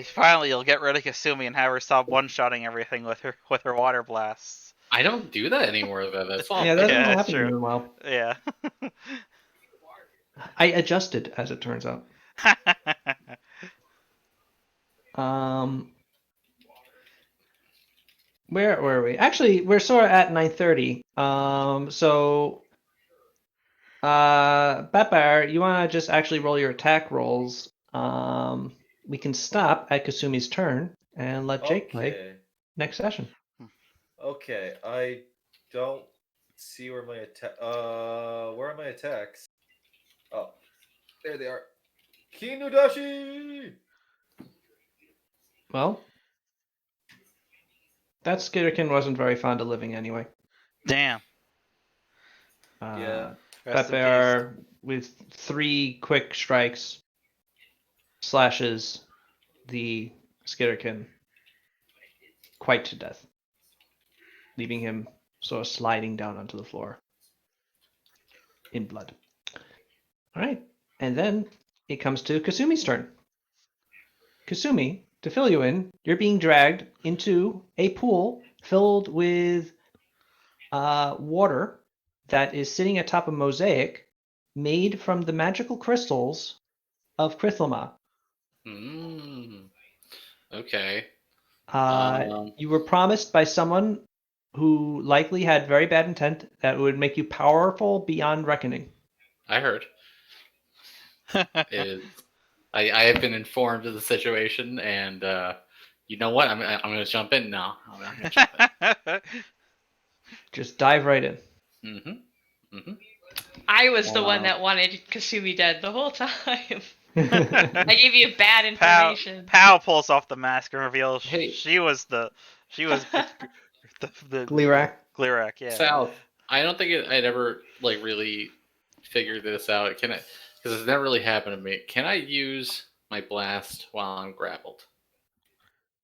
Finally, you'll get rid of Kasumi and have her stop one-shotting everything with her water blasts. I don't do that anymore, though. That's all. Yeah, that doesn't that's happen true. in a while. Yeah. I adjusted, as it turns out. Where were we? Actually, we're sort of at 9:30. Batbar, you want to just actually roll your attack rolls. We can stop at Kasumi's turn and let Jake play next session. Okay, I don't see where my where are my attacks? Oh, there they are. Kinudashi! Well, that Skitterkin wasn't very fond of living anyway. Damn. Yeah. Rest in Batbar, with 3 quick strikes, slashes the Skitterkin quite to death, leaving him sort of sliding down onto the floor in blood. All right, and then it comes to Kasumi's turn. Kasumi, to fill you in, you're being dragged into a pool filled with water that is sitting atop a mosaic made from the magical crystals of Krithlama. Okay. You were promised by someone who likely had very bad intent that would make you powerful beyond reckoning. I heard. is I have been informed of the situation, and you know what? I'm going to jump in now. I'm going to jump in. Just dive right in. I was the one Wow. that wanted Kasumi dead the whole time. I gave you bad Pow, information. Pow pulls off the mask and reveals Hey. she was the Gleerack. Gleerack, yeah. South. I don't think I'd ever like really figured this out. Can I? Because it's never really happened to me. Can I use my blast while I'm grappled?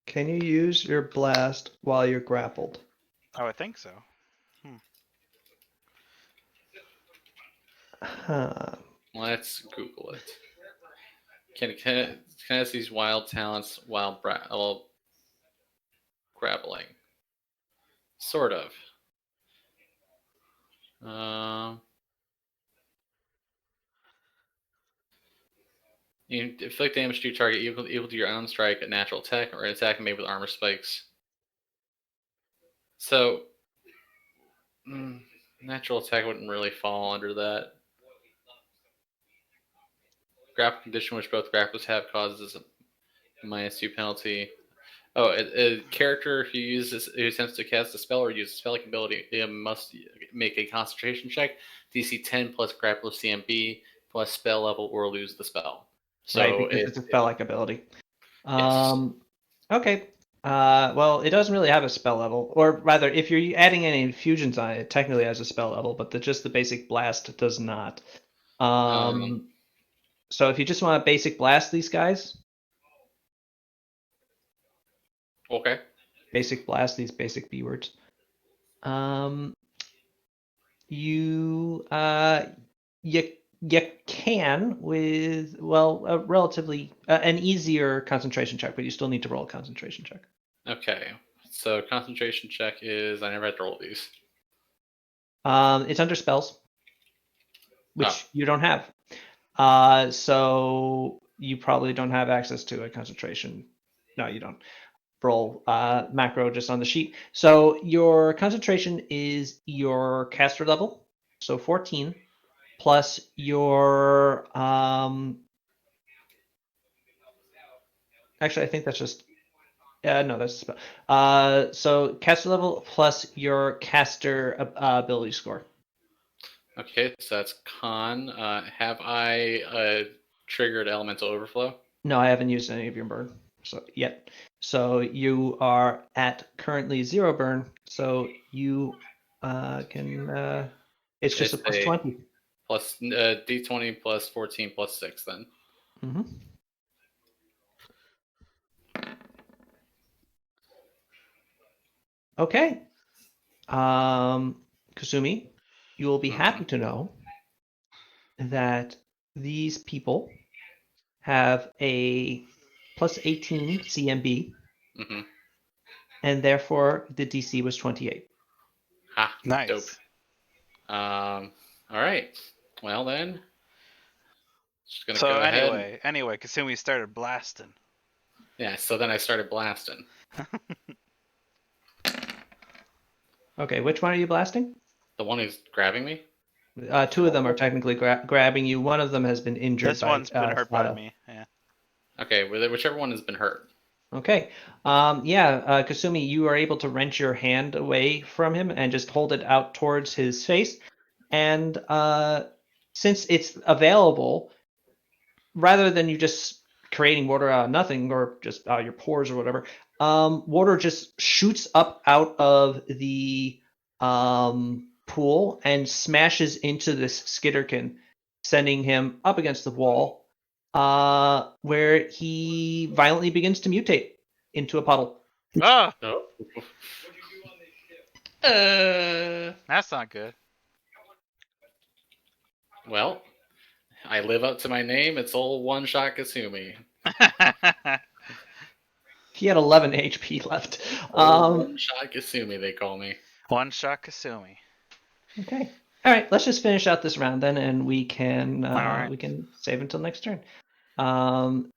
Can you use your blast while you're grappled? I would think so. Huh. Let's Google it. Can I use these wild talents while grappling? Sort of. You inflict damage to your target equal to your own strike, a natural attack, or an attack made with armor spikes. So, natural attack wouldn't really fall under that. Grapple condition, which both grapplers have, causes a -2 penalty. Oh, a character who attempts to cast a spell or use a spell ability must make a concentration check, DC 10 plus grappler CMB plus spell level, or lose the spell. So right, because it's a spell-like ability. Yes. Okay. Well, it doesn't really have a spell level, or rather, if you're adding any infusions on it, it technically has a spell level, but just the basic blast does not. So if you just want to basic blast these guys, Okay. basic blast these basic B words, you can with a relatively an easier concentration check, but you still need to roll a concentration check. Okay. So concentration check is I never had to roll these. It's under spells, which you don't have. So you probably don't have access to a concentration. No, you don't. Roll macro just on the sheet. So your concentration is your caster level, so 14, plus your actually I think that's just no, that's a spell. So caster level plus your caster ability score. Okay, so that's con. Have I triggered elemental overflow? No, I haven't used any of your burn yet. So you are at currently 0 burn. So you can. It's just a plus 20. Plus D20 plus 14 plus 6 then. Mm-hmm. Okay. Kasumi, you will be happy to know that these people have a plus 18 CMB, and therefore the DC was 28. Ha, Nice. dope. All right. Well then, just gonna So go ahead. anyway, Kasumi started blasting. Yeah. So then I started blasting. Okay, which one are you blasting? The one who's grabbing me. Two of them are technically grabbing you. One of them has been injured. This one's been hurt by Sato. me. Yeah. Okay, whichever one has been hurt. Okay. Kasumi, you are able to wrench your hand away from him and just hold it out towards his face. And since it's available, rather than you just creating water out of nothing or just out of your pores or whatever, water just shoots up out of the pool and smashes into this skitterkin, sending him up against the wall, where he violently begins to mutate into a puddle. Oh, Oh. that's not good. Well, I live up to my name. It's old One Shot Kasumi. He had 11 HP left. One Shot Kasumi, they call me. One shot Kasumi. Okay. All right. Let's just finish out this round then, and we can right. we can save until next turn.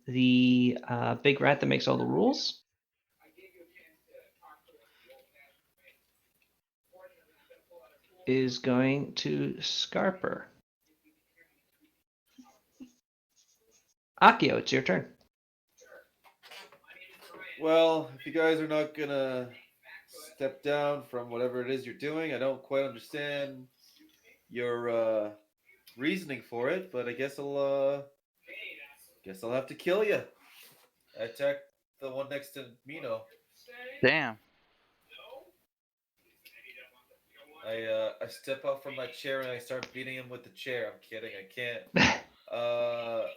The big rat that makes all the rules is going to Scarper. Akio, it's your turn. Well, if you guys are not gonna step down from whatever it is you're doing, I don't quite understand your reasoning for it, but I guess I'll have to kill you. I attack the one next to Mino. Damn. I step up from my chair and I start beating him with the chair. I'm kidding. I can't.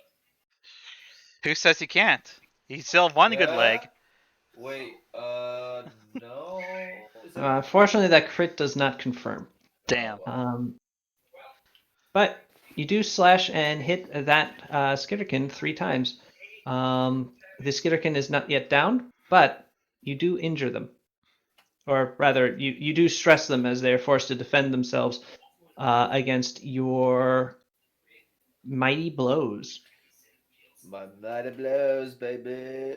Who says he can't? He still have one good Yeah? leg. Wait. No. Is that Fortunately, that crit does not confirm. Damn. But you do slash and hit that Skitterkin 3 times. The Skitterkin is not yet down, but you do injure them. Or rather, you do stress them as they are forced to defend themselves against your mighty blows. My mighty blows, baby.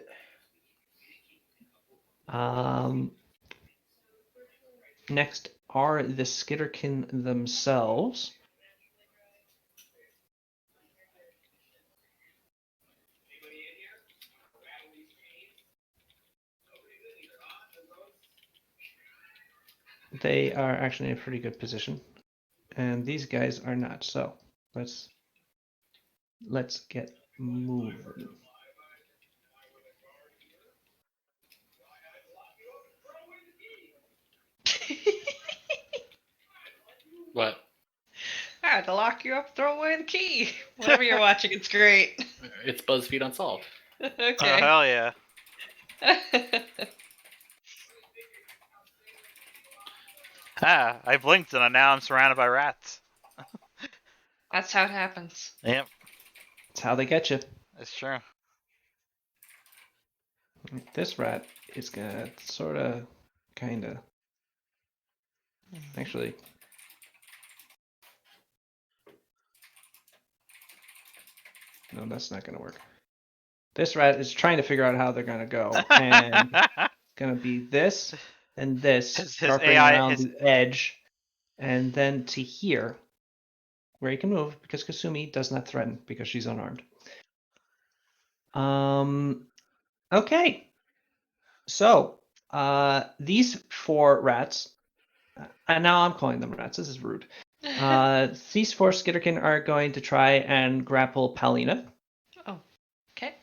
Next are the Skitterkin themselves. They are actually in a pretty good position, and these guys are not. So let's get moving. What? I had to lock you up, throw away the key. Whatever you're watching, it's great. It's BuzzFeed Unsolved. Oh, Okay. hell yeah. I blinked and now I'm surrounded by rats. That's how it happens. Yep, That's how they get you. it's true. This rat is gonna sort of, kind of. Actually, no, that's not gonna work. This rat is trying to figure out how they're gonna go, and it's gonna be this and this, His carping AI around the edge, and then to here, where he can move because Kasumi does not threaten because she's unarmed. Okay. So, these 4 rats, and now I'm calling them rats. This is rude. These 4 Skitterkin are going to try and grapple Palina. Oh, okay.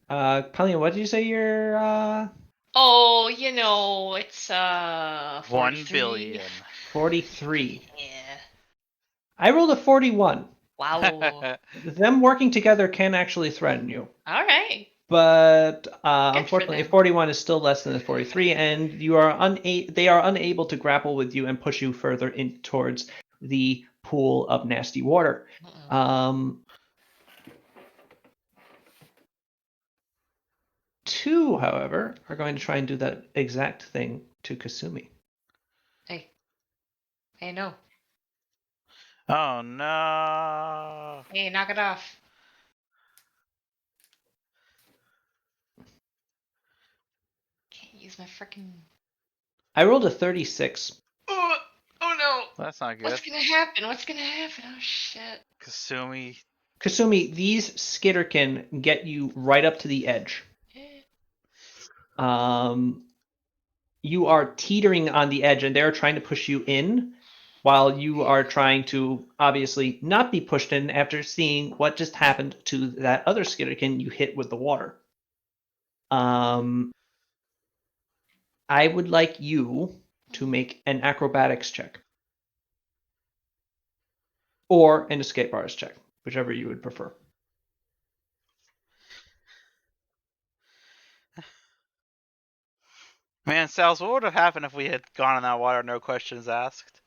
Palina, what did you say your Oh, you know, it's 1 43. billion. 43? Yeah. I rolled a 41. Wow. Them working together can actually threaten you. All right. But for unfortunately, them. 41 is still less than a 43, and you are they are unable to grapple with you and push you further in towards the pool of nasty water. Uh-oh. 2, however, are going to try and do that exact thing to Kasumi. Hey, no. Oh no. Hey, knock it off. Can't use my freaking. I rolled a 36. Oh no. That's not good. What's gonna happen? Oh shit. Kasumi. Kasumi, these Skitterkin get you right up to the edge. You are teetering on the edge, and they're trying to push you in, while you are trying to obviously not be pushed in after seeing what just happened to that other Skitterkin you hit with the water. I would like you to make an acrobatics check. Or an escape bars check, whichever you would prefer. Man, Sal's, what would have happened if we had gone in that water, no questions asked?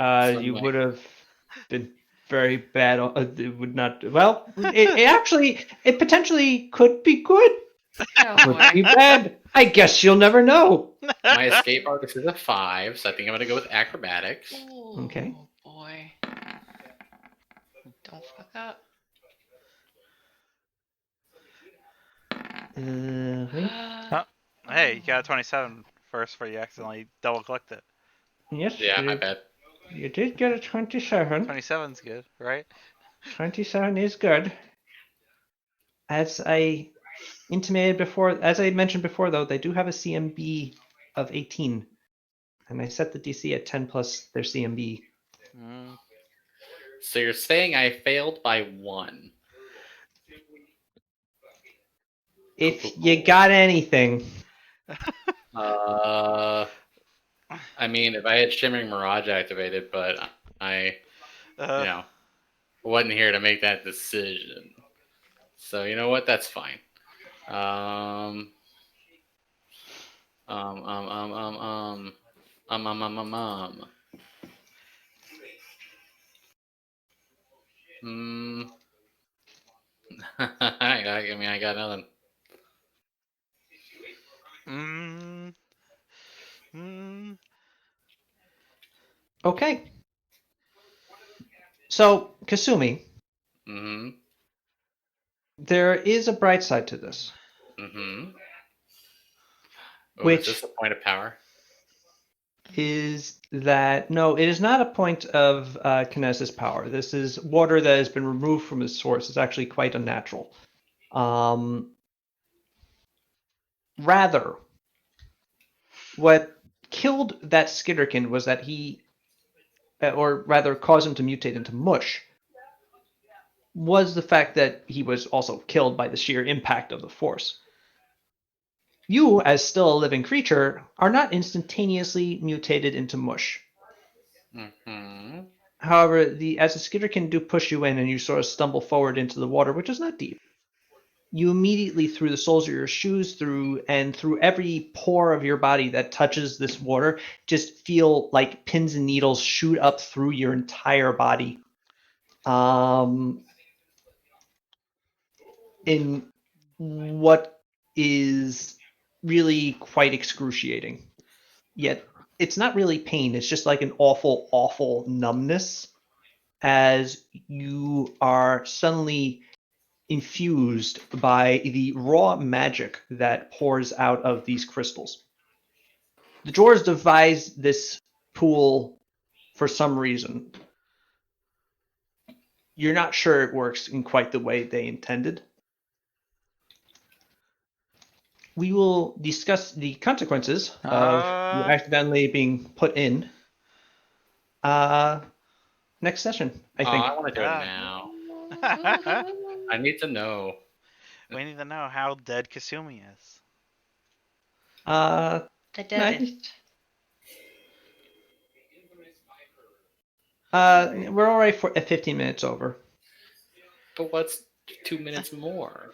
You would have been very bad. It would not. Well, it potentially could be good. Oh Could be boy. bad. I guess you'll never know. My escape artist is a 5, so I think I'm gonna go with acrobatics. Okay. Oh boy. Don't fuck up. Wait. Hey, you got a 27 first before you accidentally double clicked it. Yes, Yeah, my bad. you did get a 27. 27's good, right? 27 is good. As I mentioned before, though, they do have a CMB of 18, and I set the DC at 10 plus their CMB. Mm. So you're saying I failed by 1? If you got anything, I mean, if I had Shimmering Mirage activated, but I, wasn't here to make that decision. So you know what? That's fine. Um. Um. Um. Um. Um. Um. Um. Um. Um. Um. Hmm. I mean, I got nothing. Mm. Mm. okay. So, Kasumi, Mm-hmm. there is a bright side to this, Mm-hmm. Oh, is which this a point of power? is that no, it is not a point of kinesis power. This is water that has been removed from its source. It's actually quite unnatural. Rather, what killed that Skitterkin was that he, or rather caused him to mutate into mush, was the fact that he was also killed by the sheer impact of the force. You, as still a living creature, are not instantaneously mutated into mush. Mm-hmm. However, as a Skitterkin do push you in and you sort of stumble forward into the water, which is not deep, you immediately, through the soles of your shoes, through every pore of your body that touches this water, just feel like pins and needles shoot up through your entire body. In what is really quite excruciating. Yet it's not really pain, it's just like an awful, awful numbness as you are suddenly infused by the raw magic that pours out of these crystals. The drawers devised this pool for some reason. You're not sure it works in quite the way they intended. We will discuss the consequences of you accidentally being put in next session, I think. I want to do it now. I need to know. We need to know how dead Kasumi is. Uh, The deadest. we're all right for at 15 minutes over. But what's 2 minutes more?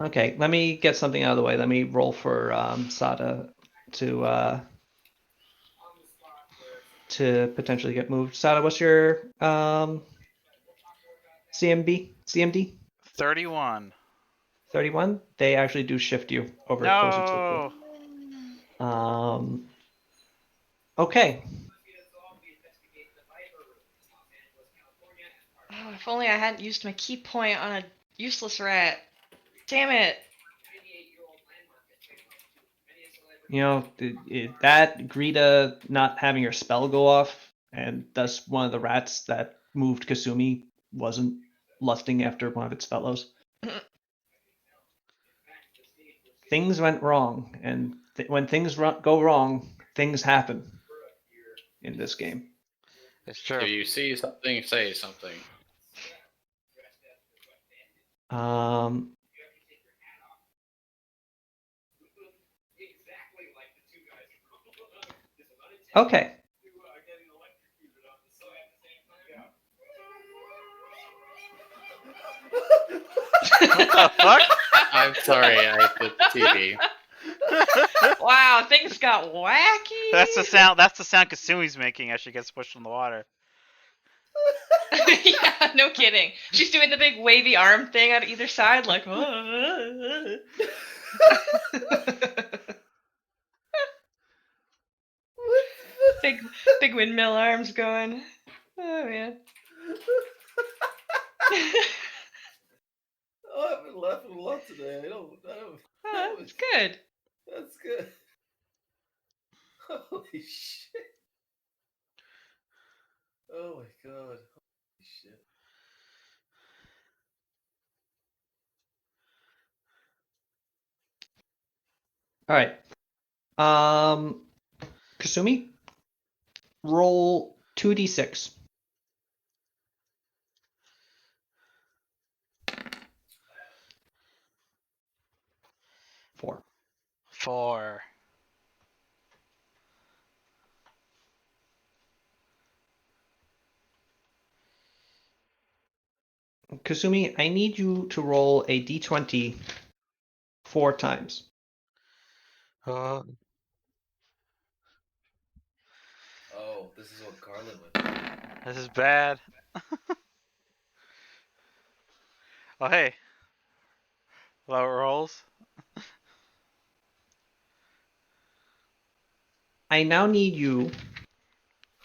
Okay, let me get something out of the way. Let me roll for Sada to potentially get moved. Sada, what's your CMD? 31. 31. They actually do shift you over closer to No. the. Okay. Oh, if only I hadn't used my key point on a useless rat. Damn it. You know, that Greta not having her spell go off, and thus one of the rats that moved Kasumi wasn't lusting after one of its fellows. Things went wrong, and when things go wrong, things happen in this game. It's true. If you see something, say something. Okay. What the fuck? I'm sorry, I hit the TV. Wow, things got wacky. That's the sound. That's the sound Kasumi's making as she gets pushed in the water. Yeah, no kidding. She's doing the big wavy arm thing on either side, like. Big windmill arms going. Oh man. Oh, I've been laughing a lot today. I don't. Oh, that's good. Holy shit. Oh my god. Holy shit. All right. Kasumi, roll 2d6. 4. 4. Kasumi, I need you to roll a d20 4 times. Oh, this is what Carlin went through. This is bad. Oh, hey. Low rolls. I now need you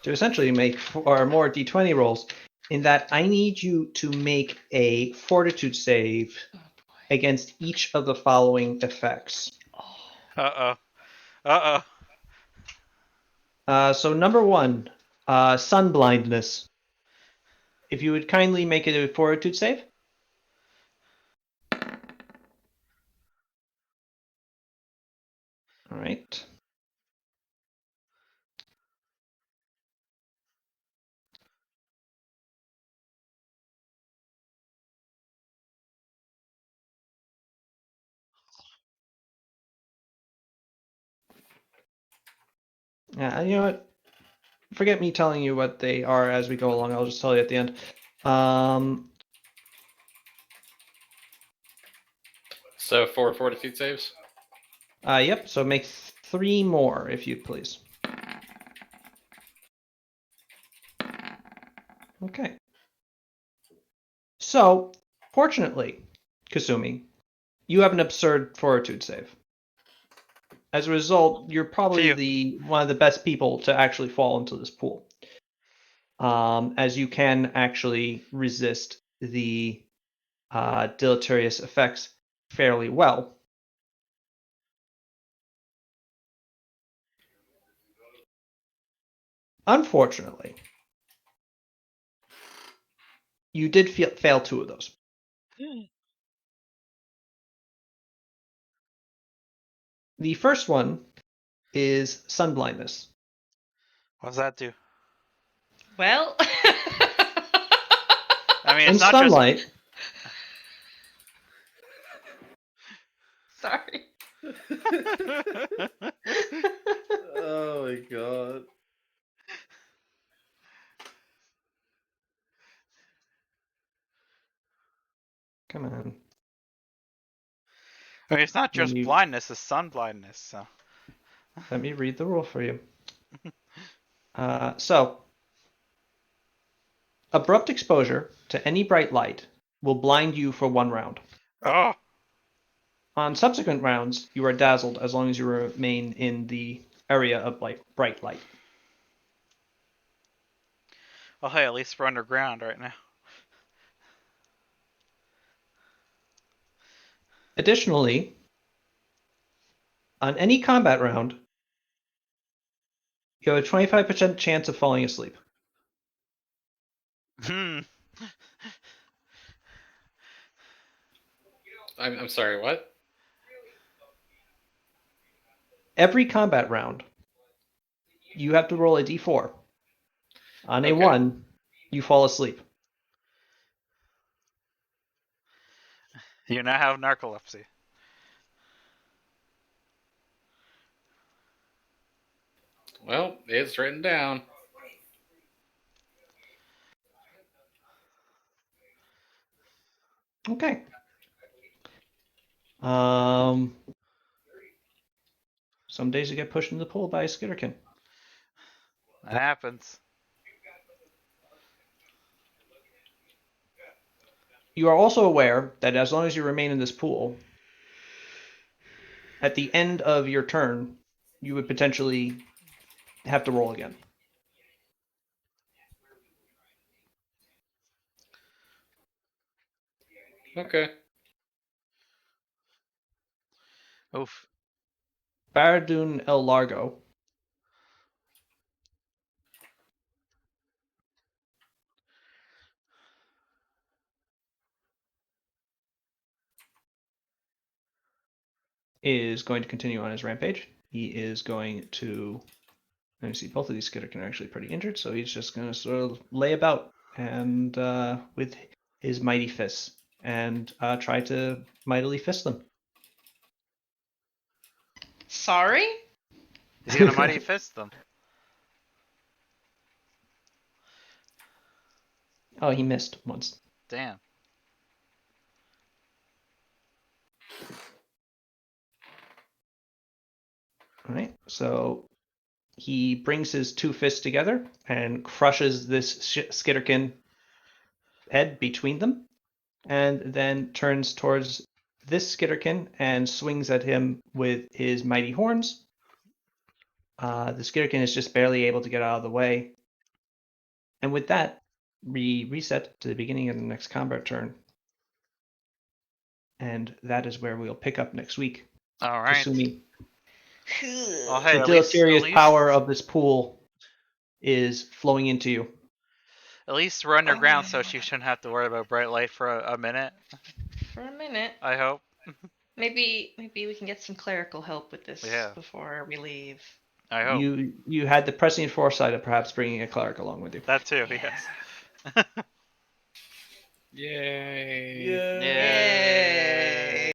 to essentially make 4 more d20 rolls, in that I need you to make a fortitude save Oh boy. against each of the following effects. Oh. Uh-oh. Uh-oh. So number 1, sun blindness. If you would kindly make it a fortitude save. All right. Yeah, you know what? Forget me telling you what they are as we go along. I'll just tell you at the end. So 4 fortitude saves. Yep. So make 3 more, if you please. Okay. So, fortunately, Kasumi, you have an absurd fortitude save. As a result, you're probably Phew. one of the best people to actually fall into this pool, as you can actually resist the deleterious effects fairly well. Unfortunately, you did fail 2 of those. The first one is sun blindness. What does that do? Well. I mean, In it's not just... sunlight, Sorry. Oh my god. I come on. mean, it's not Let just me blindness, it's sun blindness, so... let me read the rule for you. So, abrupt exposure to any bright light will blind you for 1 round. Oh! On subsequent rounds, you are dazzled as long as you remain in the area of bright light. Oh, hey, at least we're underground right now. Additionally, on any combat round, you have a 25% chance of falling asleep. Hmm. I'm sorry, what? Every combat round, you have to roll a d4. On a Okay. 1, you fall asleep. You now have narcolepsy. Well, it's written down. Okay. Some days you get pushed into the pool by a skitterkin. That happens. You are also aware that as long as you remain in this pool, at the end of your turn, you would potentially have to roll again. Okay. Oof. Baradun El Largo is going to continue on his rampage. He is going to. Let me see. Both of these Skitterkin are actually pretty injured, so he's just going to sort of lay about and with his mighty fists and try to mightily fist them. Sorry? He's gonna mighty fist them. Oh, he missed once. Damn. All right, so he brings his two fists together and crushes this Skitterkin head between them, and then turns towards this Skitterkin and swings at him with his mighty horns. The Skitterkin is just barely able to get out of the way. And with that, we reset to the beginning of the next combat turn. And that is where we'll pick up next week, All right. assuming Well, hey, the at least, deleterious power of this pool is flowing into you. at least we're underground, so she shouldn't have to worry about bright light for a minute. For a minute. I hope. Maybe we can get some clerical help with this Yeah. before we leave. I hope. You had the prescient foresight of perhaps bringing a cleric along with you. That too. Yeah. Yes. Yay. Yeah. Yay.